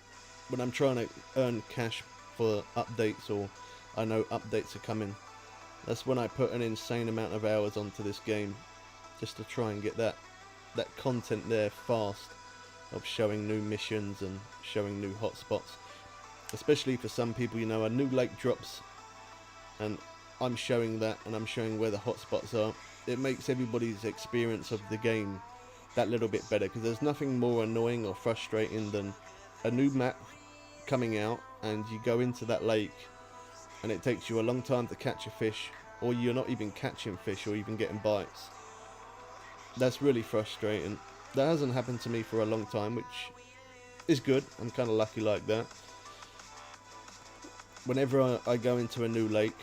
I'm trying to earn cash for updates, or I know updates are coming, that's when I put an insane amount of hours onto this game, just to try and get that content there fast, of showing new missions and showing new hotspots. Especially for some people, you know, a new lake drops and I'm showing that and I'm showing where the hotspots are. It makes everybody's experience of the game that little bit better, because there's nothing more annoying or frustrating than a new map coming out and you go into that lake and it takes you a long time to catch a fish, or you're not even catching fish or even getting bites. That's really frustrating. That hasn't happened to me for a long time, which is good. I'm kind of lucky like that. Whenever I go into a new lake,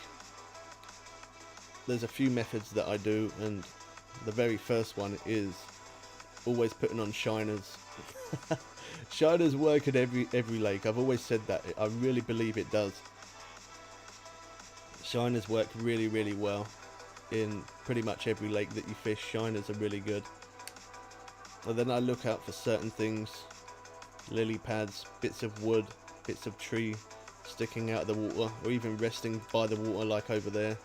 there's a few methods that I do, and the very first one is always putting on shiners. Shiners work at every lake. I've always said that. I really believe it does. Shiners work really, really well in pretty much every lake that you fish. Shiners are really good. And then I look out for certain things: lily pads, bits of wood, bits of tree sticking out of the water, or even resting by the water like over there.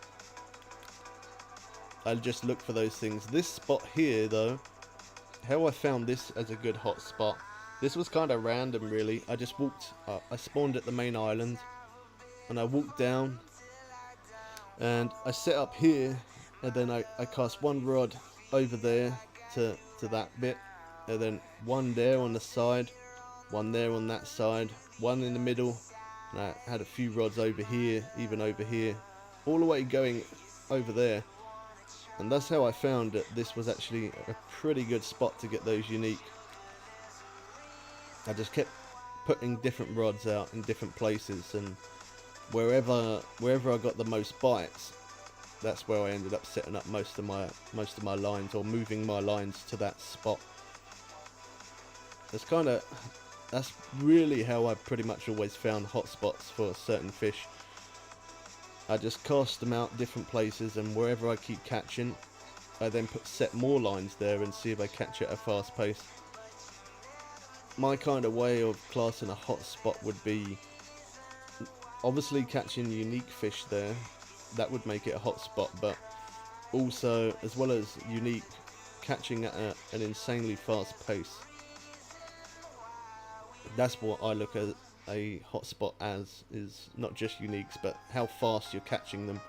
I'll just look for those things. This spot here though, how I found this as a good hot spot, this was kind of random really. I just walked, I spawned at the main island and I walked down and I set up here, and then I cast one rod over there to that bit, and then one there on the side, one there on that side, one in the middle, and I had a few rods over here, even over here, all the way going over there. And that's how I found that this was actually a pretty good spot to get those unique. I just kept putting different rods out in different places, and wherever I got the most bites, that's where I ended up setting up most of my lines, or moving my lines to that spot. That's really how I pretty much always found hotspots for certain fish. I just cast them out different places, and wherever I keep catching, I then set more lines there and see if I catch it at a fast pace. My kind of way of classing a hotspot would be obviously catching unique fish there. That would make it a hotspot, but also, as well as unique, catching at an insanely fast pace. That's what I look at a hotspot as, is not just uniques, but how fast you're catching them.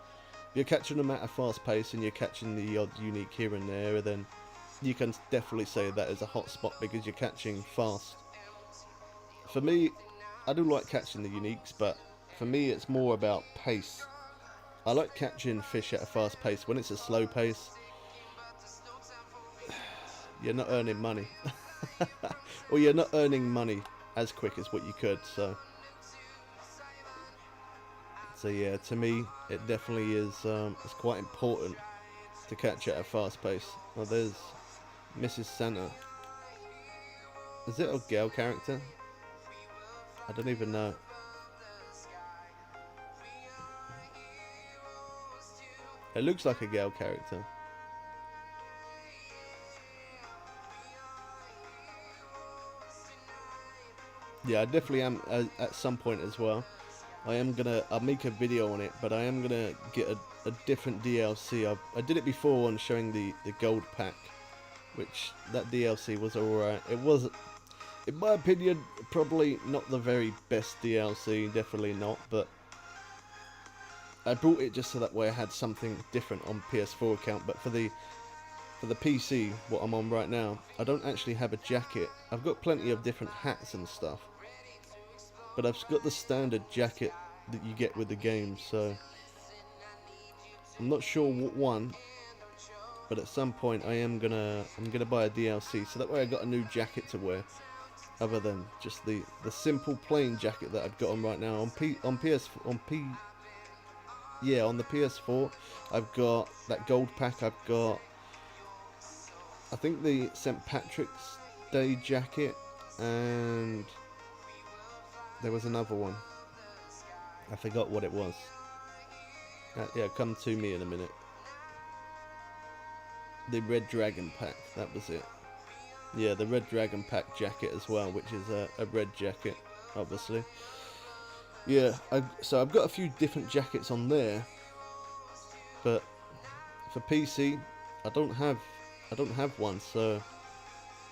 If you're catching them at a fast pace and you're catching the odd unique here and there, then you can definitely say that is a hotspot because you're catching fast. For me, I do like catching the uniques, but for me it's more about pace. I like catching fish at a fast pace. When it's a slow pace, you're not earning money. Or you're not earning money as quick as what you could, so yeah, to me it definitely is it's quite important to catch at a fast pace. Well, there's Mrs. Santa. Is it a girl character? I don't even know. It looks like a Gale character. Yeah, I definitely am at some point as well. I'll make a video on it, but I am gonna get a different DLC. I did it before on showing the gold pack, which that DLC was alright. It was, in my opinion, probably not the very best DLC, definitely not, but I bought it just so that way I had something different on PS4 account. But for the PC, what I'm on right now, I don't actually have a jacket. I've got plenty of different hats and stuff, but I've got the standard jacket that you get with the game, so I'm not sure what one, but at some point I'm gonna buy a DLC, so that way I got a new jacket to wear, other than just the simple plain jacket that I've got on right now. On the PS4, I've got that gold pack. I've got, I think, the St. Patrick's Day jacket, and there was another one. I forgot what it was. Yeah, come to me in a minute. The Red Dragon pack, that was it. Yeah, the Red Dragon pack jacket as well, which is a red jacket, obviously. Yeah, so I've got a few different jackets on there, but for PC, I don't have one, so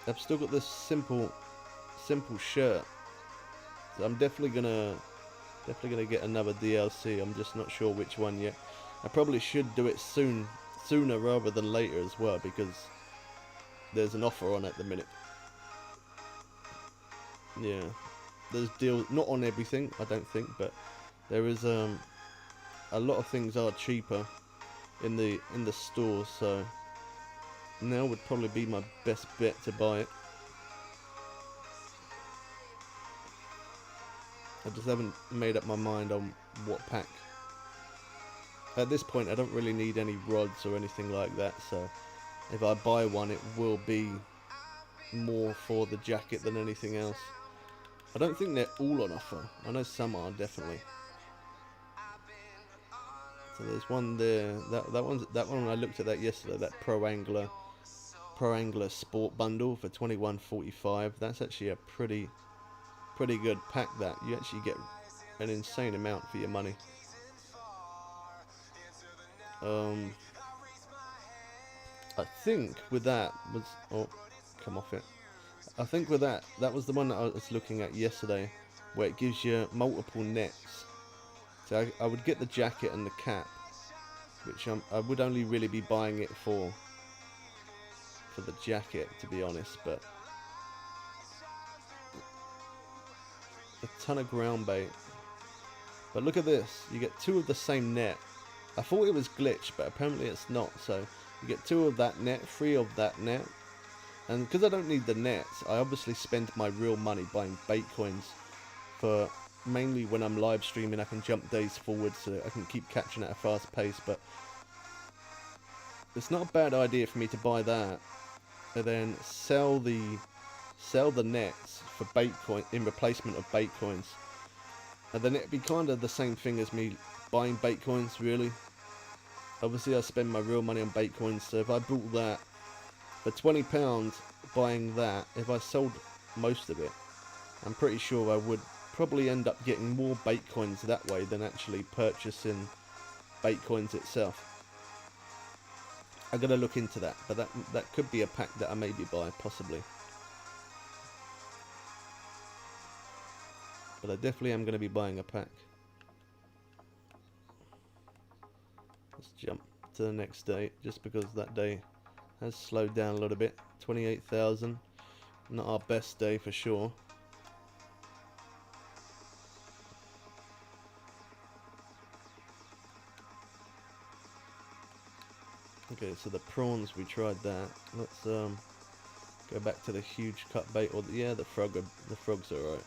I've still got this simple shirt. So I'm definitely gonna get another DLC. I'm just not sure which one yet. I probably should do it sooner rather than later as well, because there's an offer on at the minute. Yeah, there's deals, not on everything, I don't think, but there is a lot of things are cheaper in the stores, so now would probably be my best bet to buy it. I just haven't made up my mind on what pack. At this point, I don't really need any rods or anything like that, so if I buy one, it will be more for the jacket than anything else. I don't think they're all on offer. I know some are, definitely. So there's one there. That one I looked at that yesterday. That Pro Angler Sport bundle for $21.45. That's actually a pretty good pack. That you actually get an insane amount for your money. I think with that was, oh, come off it. I think with that was the one that I was looking at yesterday, where it gives you multiple nets. So I would get the jacket and the cap, which I would only really be buying it for the jacket, to be honest. But a ton of ground bait. But look at this, you get two of the same net. I thought it was glitched, but apparently it's not. So you get two of that net, three of that net. And because I don't need the nets, I obviously spend my real money buying bait coins for mainly when I'm live streaming. I can jump days forward so that I can keep catching at a fast pace. But it's not a bad idea for me to buy that and then sell the nets for bait coin in replacement of bait coins. And then it'd be kind of the same thing as me buying bait coins, really. Obviously I spend my real money on bait coins, so if I bought that for £20 buying that, if I sold most of it, I'm pretty sure I would probably end up getting more bait coins that way than actually purchasing bait coins itself. I'm gonna look into that, but that could be a pack that I maybe buy, possibly. But I definitely am gonna be buying a pack. Let's jump to the next day, just because that day has slowed down a little bit. 28,000, not our best day for sure. Okay, so the prawns, we tried that. Let's go back to the huge cut bait, or yeah, the frogs are alright.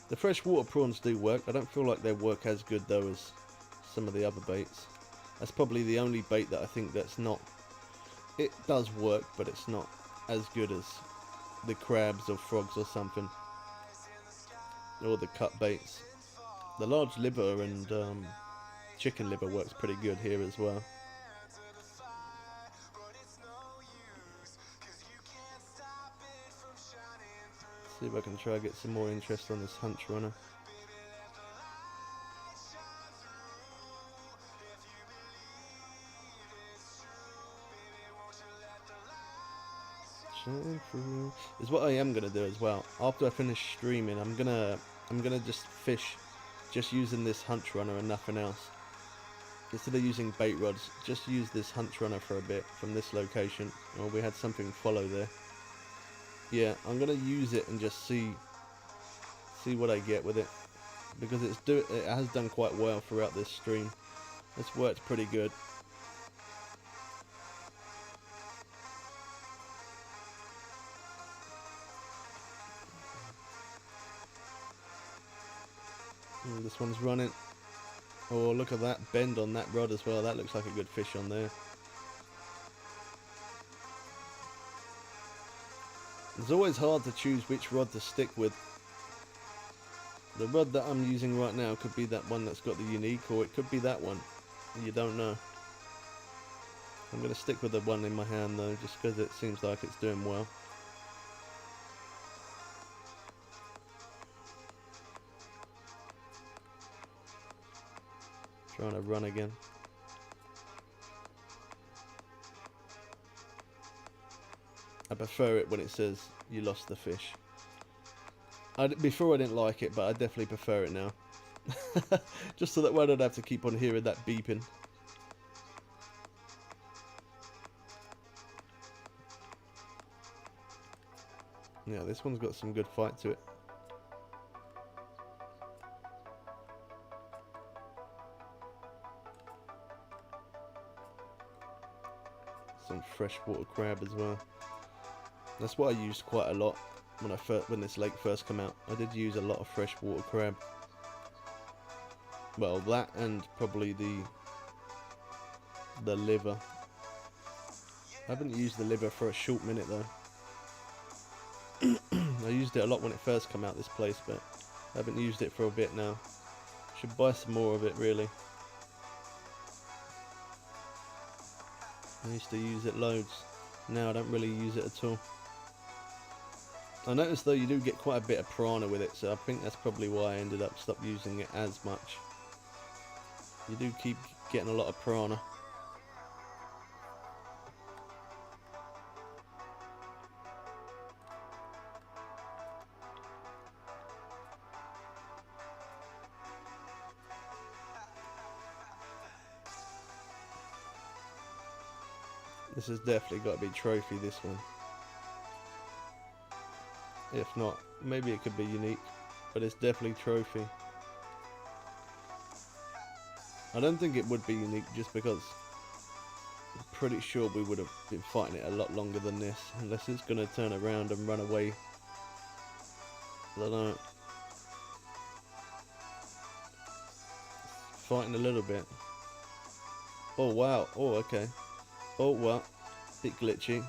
The freshwater prawns do work. I don't feel like they work as good though as some of the other baits. That's probably the only bait that I think that's not. It does work, but it's not as good as the crabs or frogs or something, or the cut baits. The large liver and chicken liver works pretty good here as well. See if I can try to get some more interest on this hunch runner. Is what I am gonna do as well. After I finish streaming, I'm gonna just fish, just using this hunch runner and nothing else. Instead of using bait rods, just use this hunch runner for a bit from this location. Oh, we had something follow there. Yeah, I'm gonna use it and just see what I get with it, because it has done quite well throughout this stream. It's worked pretty good. This one's running. Oh, look at that bend on that rod as well. That looks like a good fish on there. It's always hard to choose which rod to stick with. The rod that I'm using right now could be that one that's got the unique, or it could be that one. You don't know. I'm going to stick with the one in my hand though, just because it seems like it's doing well. Trying to run again. I prefer it when it says you lost the fish. Before I didn't like it, but I definitely prefer it now. Just so that way I don't have to keep on hearing that beeping. Yeah, this one's got some good fight to it. Some freshwater crab as well. That's what I used quite a lot when this lake first came out. I did use a lot of freshwater crab. Well, that and probably the liver. I haven't used the liver for a short minute though. I used it a lot when it first came out this place, but I haven't used it for a bit now. Should buy some more of it really. I used to use it loads. Now I don't really use it at all. I noticed though you do get quite a bit of piranha with it, so I think that's probably why I ended up stopped using it as much. You do keep getting a lot of piranha. This has definitely got to be trophy, this one. If not, maybe it could be unique, but it's definitely trophy. I don't think it would be unique just because I'm pretty sure we would have been fighting it a lot longer than this, unless it's going to turn around and run away. I don't know. Fighting a little bit. Oh wow, oh okay. Oh well, bit glitchy.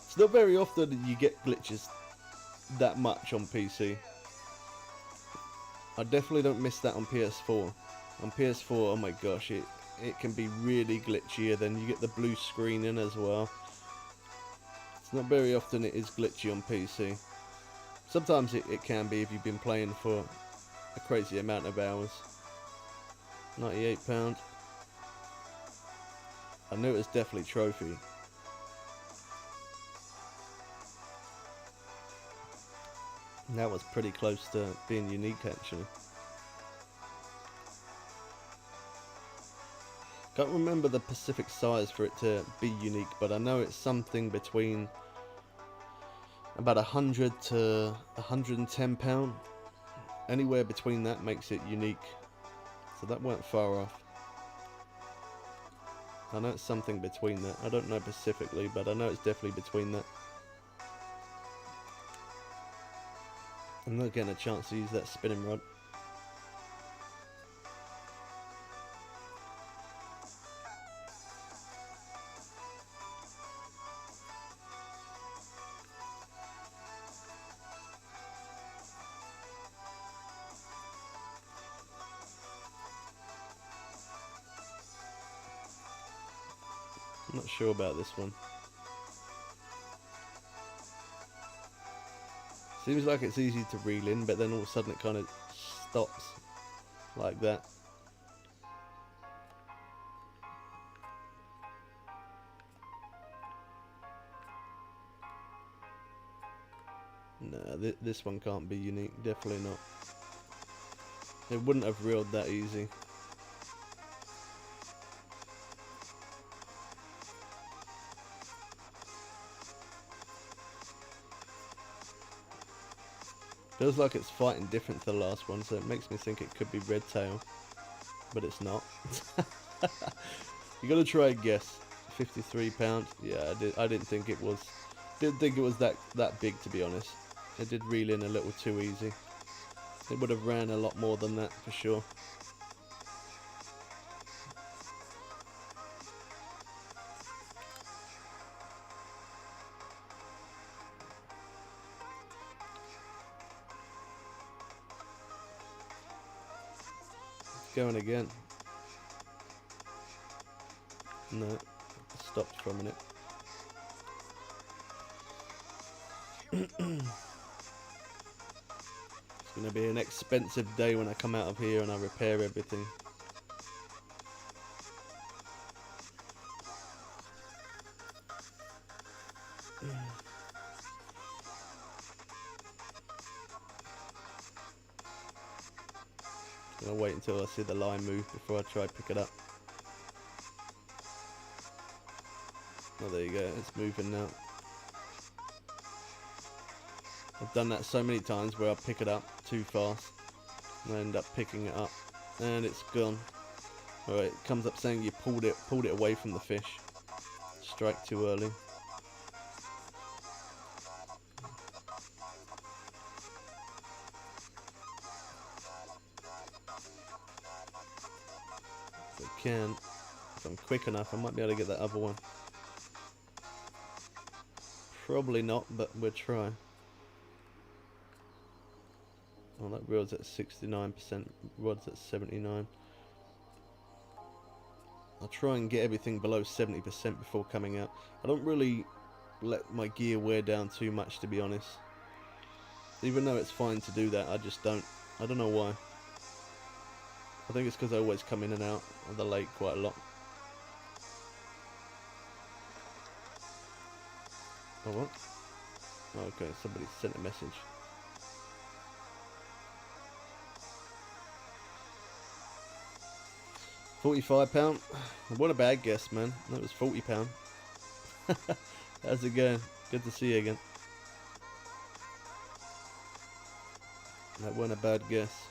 It's not very often that you get glitches that much on PC. I definitely don't miss that on PS4. On PS4, oh my gosh, it can be really glitchy, and then you get the blue screen in as well. It's not very often it is glitchy on PC. Sometimes it can be if you've been playing for a crazy amount of hours. £98. I knew it was definitely trophy. That was pretty close to being unique actually. Can't remember the specific size for it to be unique, but I know it's something between about 100 to 110 pound. Anywhere between that makes it unique. So that weren't far off. I know it's something between that. I don't know specifically, but I know it's definitely between that. I'm not getting a chance to use that spinning rod. I'm not sure about this one. Seems like it's easy to reel in, but then all of a sudden it kind of stops like that. Nah, this one can't be unique, definitely not. It wouldn't have reeled that easy. Feels like it's fighting different to the last one, so it makes me think it could be red tail, but it's not. You gotta try a guess. £53. Yeah, I didn't think it was. Didn't think it was that big, to be honest. It did reel in a little too easy. It would have ran a lot more than that for sure. Going again. No, it stopped for a minute. It's going to be an expensive day when I come out of here and I repair everything. I'm going to wait until I see the line move before I try to pick it up. Oh, there you go, it's moving now. I've done that so many times where I pick it up too fast and I end up picking it up and it's gone. Alright, it comes up saying you pulled it away from the fish. Strike too early. If I can, if I'm quick enough, I might be able to get that other one. Probably not, but we'll try. Oh, that rod's at 69%, rod's at 79%. I'll try and get everything below 70% before coming out. I don't really let my gear wear down too much, to be honest. Even though it's fine to do that, I just don't. I don't know why. I think it's because I always come in and out of the lake quite a lot. Oh, what? Oh, okay, somebody sent a message. £45. What a bad guess, man. That was £40. How's it going? Good to see you again. That wasn't a bad guess.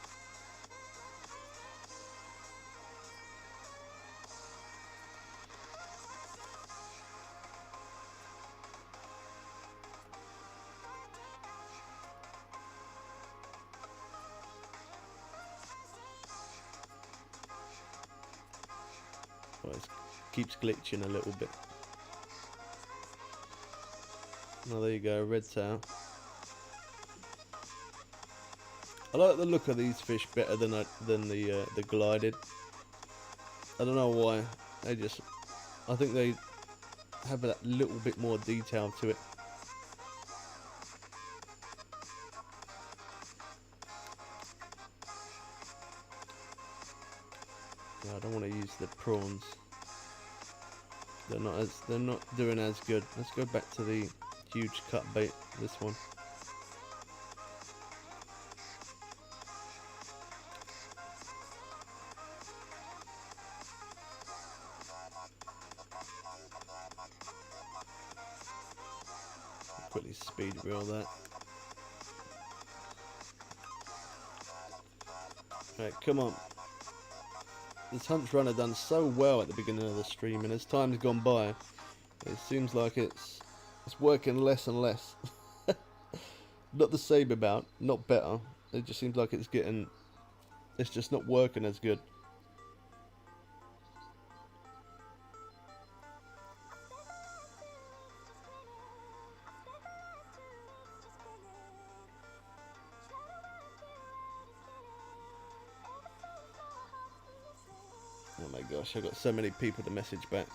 Well, it keeps glitching a little bit. Oh, there you go, red tail. I like the look of these fish better than the glided. I don't know why. I think they have that little bit more detail to it. No, I don't want to use the prawns. They're not doing as good. Let's go back to the huge cut bait. This one. Quickly speed reel that. Right, come on. This Hunts Runner done so well at the beginning of the stream, and as time's gone by, it seems like it's working less and less. Not the same amount, not better. It just seems like it's just not working as good. Oh my gosh, I've got so many people to message back.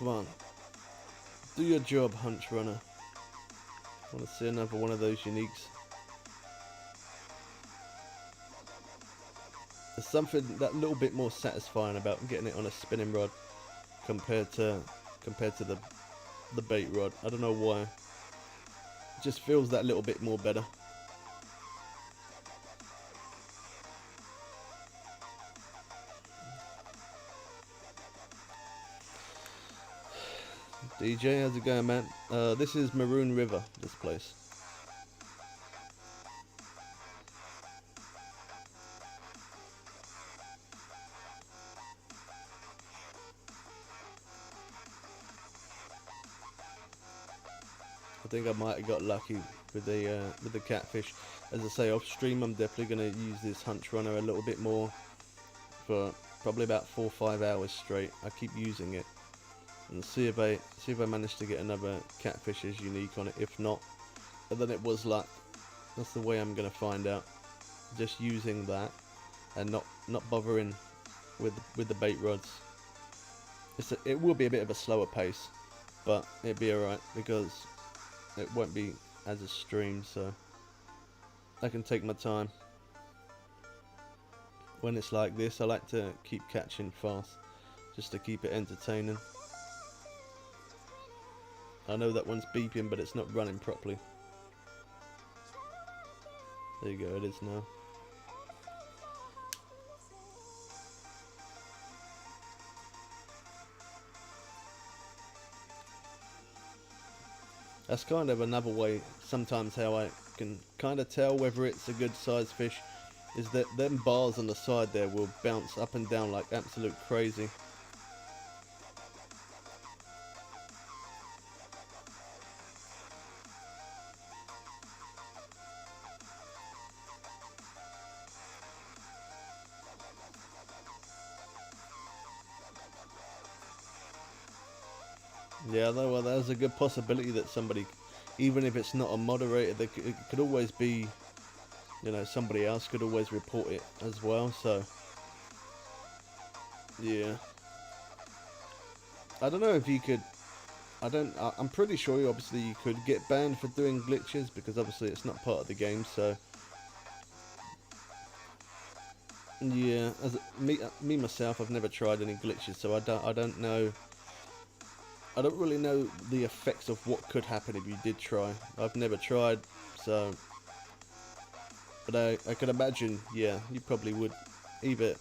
Come on. Do your job, Hunch Runner. I want to see another one of those uniques. There's something that little bit more satisfying about getting it on a spinning rod compared to the bait rod. I don't know why. It just feels that little bit more better. DJ, how's it going, man? This is Maroon River, this place. I think I might have got lucky with the catfish. As I say, off stream, I'm definitely going to use this Hunch Runner a little bit more for probably about 4 or 5 hours straight. I keep using it and see if I manage to get another catfish's unique on it. If not, then it was luck. That's the way I'm going to find out. Just using that and not bothering with the bait rods. It will be a bit of a slower pace, but it'll be alright because it won't be as a stream, so I can take my time. When it's like this, I like to keep catching fast, just to keep it entertaining. I know that one's beeping, but it's not running properly. There you go, it is now. That's kind of another way sometimes how I can kind of tell whether it's a good sized fish, is that them bars on the side there will bounce up and down like absolute crazy. Yeah, well, there's a good possibility that somebody, even if it's not a moderator, it could always be, you know, somebody else could always report it as well, so, yeah. I don't know if you could, I'm pretty sure obviously you could get banned for doing glitches, because obviously it's not part of the game, so. Yeah, as me myself, I've never tried any glitches, so I don't know. I don't really know the effects of what could happen if you did try. I've never tried, so. But I could imagine, yeah, you probably would either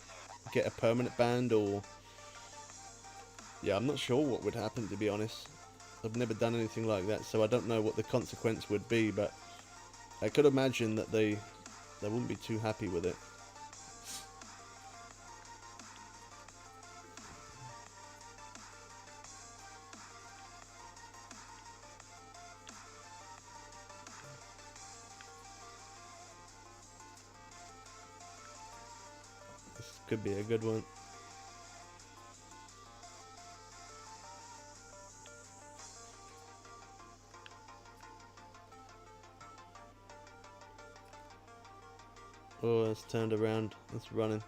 get a permanent ban or. Yeah, I'm not sure what would happen, to be honest. I've never done anything like that, so I don't know what the consequence would be, but I could imagine that they wouldn't be too happy with it. This could be a good one. Oh, it's turned around. It's running.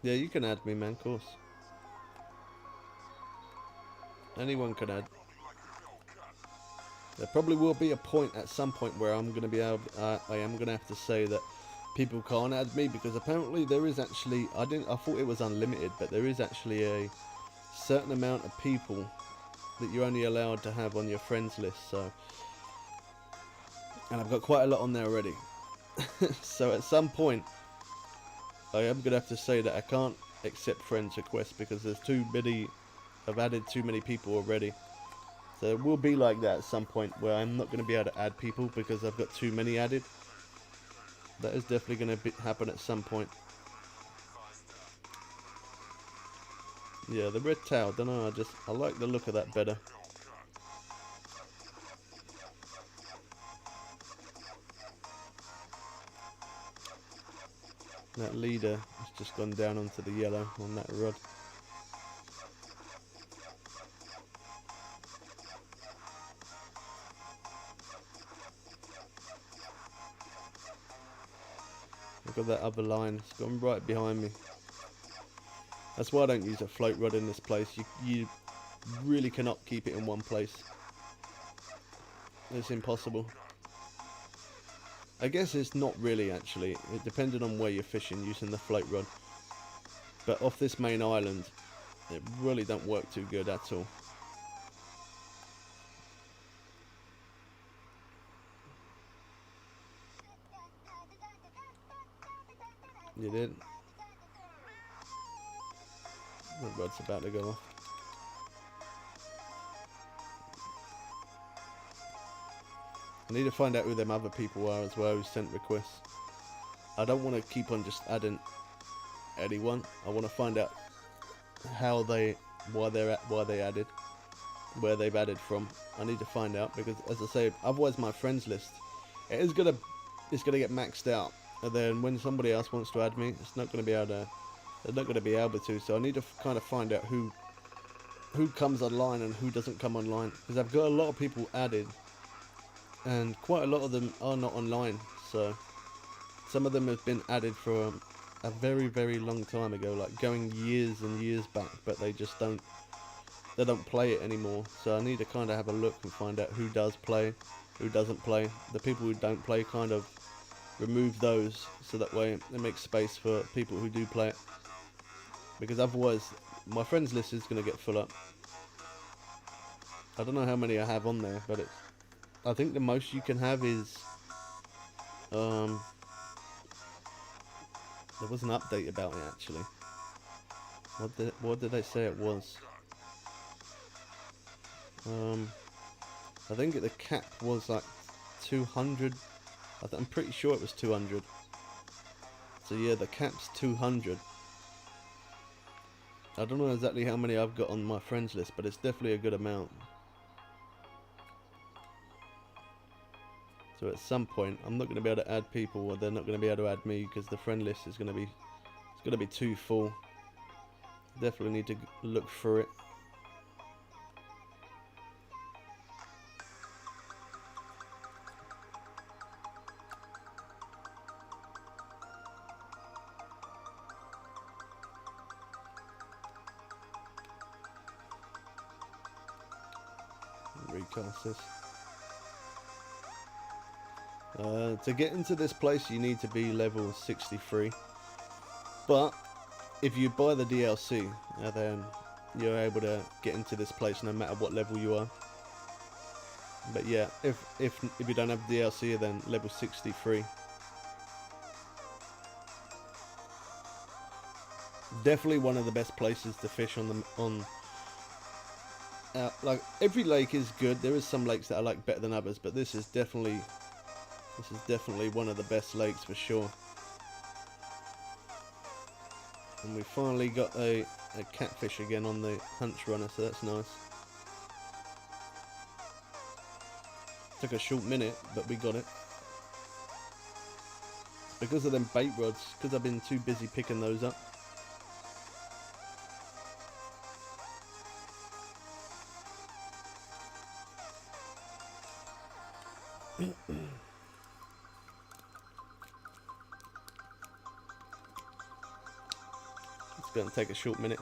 Yeah, you can add me, man, of course. Anyone can add. There probably will be a point at some point where I'm going to be able, I am going to have to say that people can't add me, because apparently there is actually, I thought it was unlimited, but there is actually a certain amount of people that you're only allowed to have on your friends list, so. And I've got quite a lot on there already. So at some point, I am going to have to say that I can't accept friends requests because there's too many, I've added too many people already. So it will be like that at some point where I'm not going to be able to add people because I've got too many added. That is definitely going to happen at some point. Yeah, the red tail, don't know, I like the look of that better. That leader has just gone down onto the yellow on that rod. Look at that other line. It's gone right behind me. That's why I don't use a float rod in this place. You really cannot keep it in one place. It's impossible. I guess it's not really, actually. It depended on where you're fishing using the float rod. But off this main island, it really don't work too good at all. You did. The rod's about to go off. I need to find out who them other people are as well who sent requests. I don't want to keep on just adding anyone. I want to find out how they, why they added, where they've added from. I need to find out, because as I say, otherwise my friends list, it's gonna get maxed out, and then when somebody else wants to add me, it's not gonna be able to. They're not gonna be able to. So I need to kind of find out who comes online and who doesn't come online, because I've got a lot of people added, and quite a lot of them are not online. So some of them have been added from a very, very long time ago, like going years and years back, but they just don't play it anymore. So I need to kind of have a look and find out who does play, who doesn't play. The people who don't play, kind of remove those, so that way it makes space for people who do play it, because otherwise my friends list is going to get full up. I don't know how many I have on there, but I think the most you can have is there was an update about it, actually. What did they say it was? I think the cap was like 200. I'm pretty sure it was 200. So yeah, the cap's 200. I don't know exactly how many I've got on my friends list, but it's definitely a good amount. So at some point, I'm not going to be able to add people, or they're not going to be able to add me, because the friend list is going to be too full. Definitely need to look through it. Recast this. To get into this place, you need to be level 63. But if you buy the DLC, then you're able to get into this place no matter what level you are. But yeah, if you don't have DLC, then level 63. Definitely one of the best places to fish on. Like every lake is good. There is some lakes that I like better than others, but this is definitely one of the best lakes for sure. And we finally got a catfish again on the hunch runner, so that's nice. Took a short minute, but we got it. Because of them bait rods, because I've been too busy picking those up. It's going to take a short minute.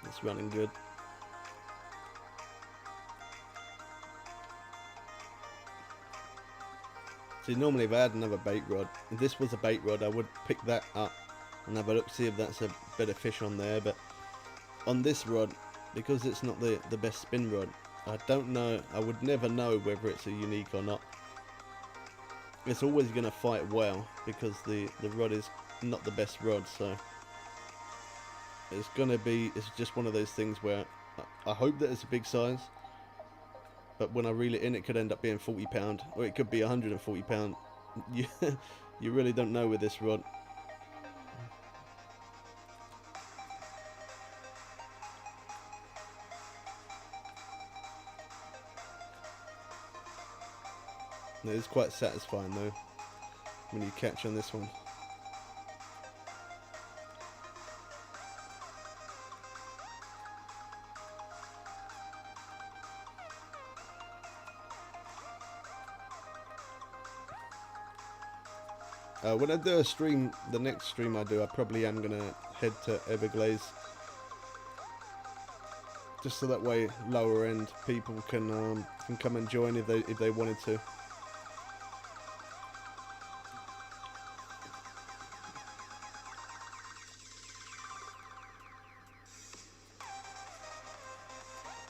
It's running good. See, normally if I had another bait rod, if this was a bait rod, I would pick that up and have a look, see if that's a better fish on there. But on this rod, because it's not the best spin rod, I don't know, I would never know whether it's a unique or not. It's always going to fight well, because the rod is not the best rod, so it's just one of those things where I hope that it's a big size, but when I reel it in, it could end up being 40 pound, or it could be 140 pound. You really don't know with this rod. It is quite satisfying though. when you catch on this one. When I do a stream, the next stream I do, I probably am going to head to Everglades. Just so that way lower end people can come and join if they wanted to.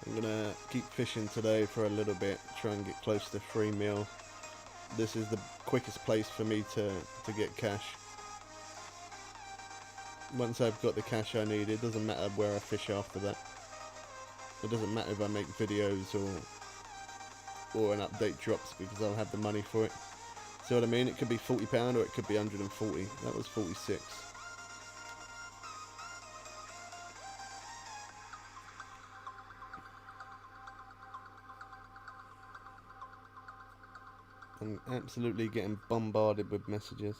I'm going to keep fishing today for a little bit, try and get close to 3 mil. This is the quickest place for me to get cash. Once I've got the cash I need, it doesn't matter where I fish after that. It doesn't matter if I make videos or an update drops, because I'll have the money for it. See what I mean? It could be £40 or it could be 140. That was 46. I'm absolutely getting bombarded with messages.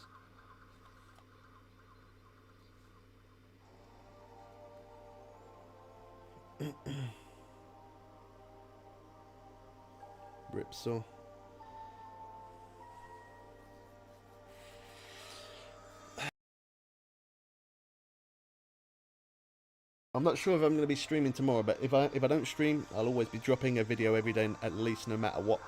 Ripsaw. I'm not sure if I'm going to be streaming tomorrow, but if I don't stream, I'll always be dropping a video every day at least, no matter what.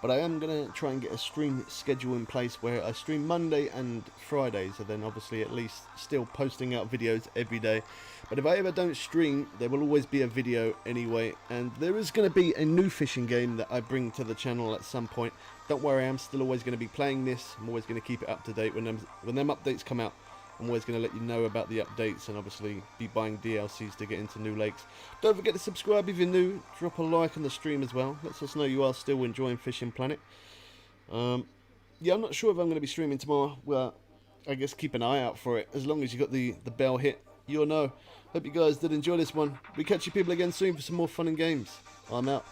But I am going to try and get a stream schedule in place where I stream Monday and Fridays, and then obviously at least still posting out videos every day. But if I ever don't stream, there will always be a video anyway, and there is going to be a new fishing game that I bring to the channel at some point. Don't worry, I'm still always going to be playing this. I'm always going to keep it up to date. When them updates come out, I'm always going to let you know about the updates, and obviously be buying DLCs to get into new lakes. Don't forget to subscribe if you're new. Drop a like on the stream as well. Lets us know you are still enjoying Fishing Planet. Yeah, I'm not sure if I'm going to be streaming tomorrow. Well, I guess keep an eye out for it. As long as you got the bell hit, you'll know. Hope you guys did enjoy this one. We catch you people again soon for some more fun and games. I'm out.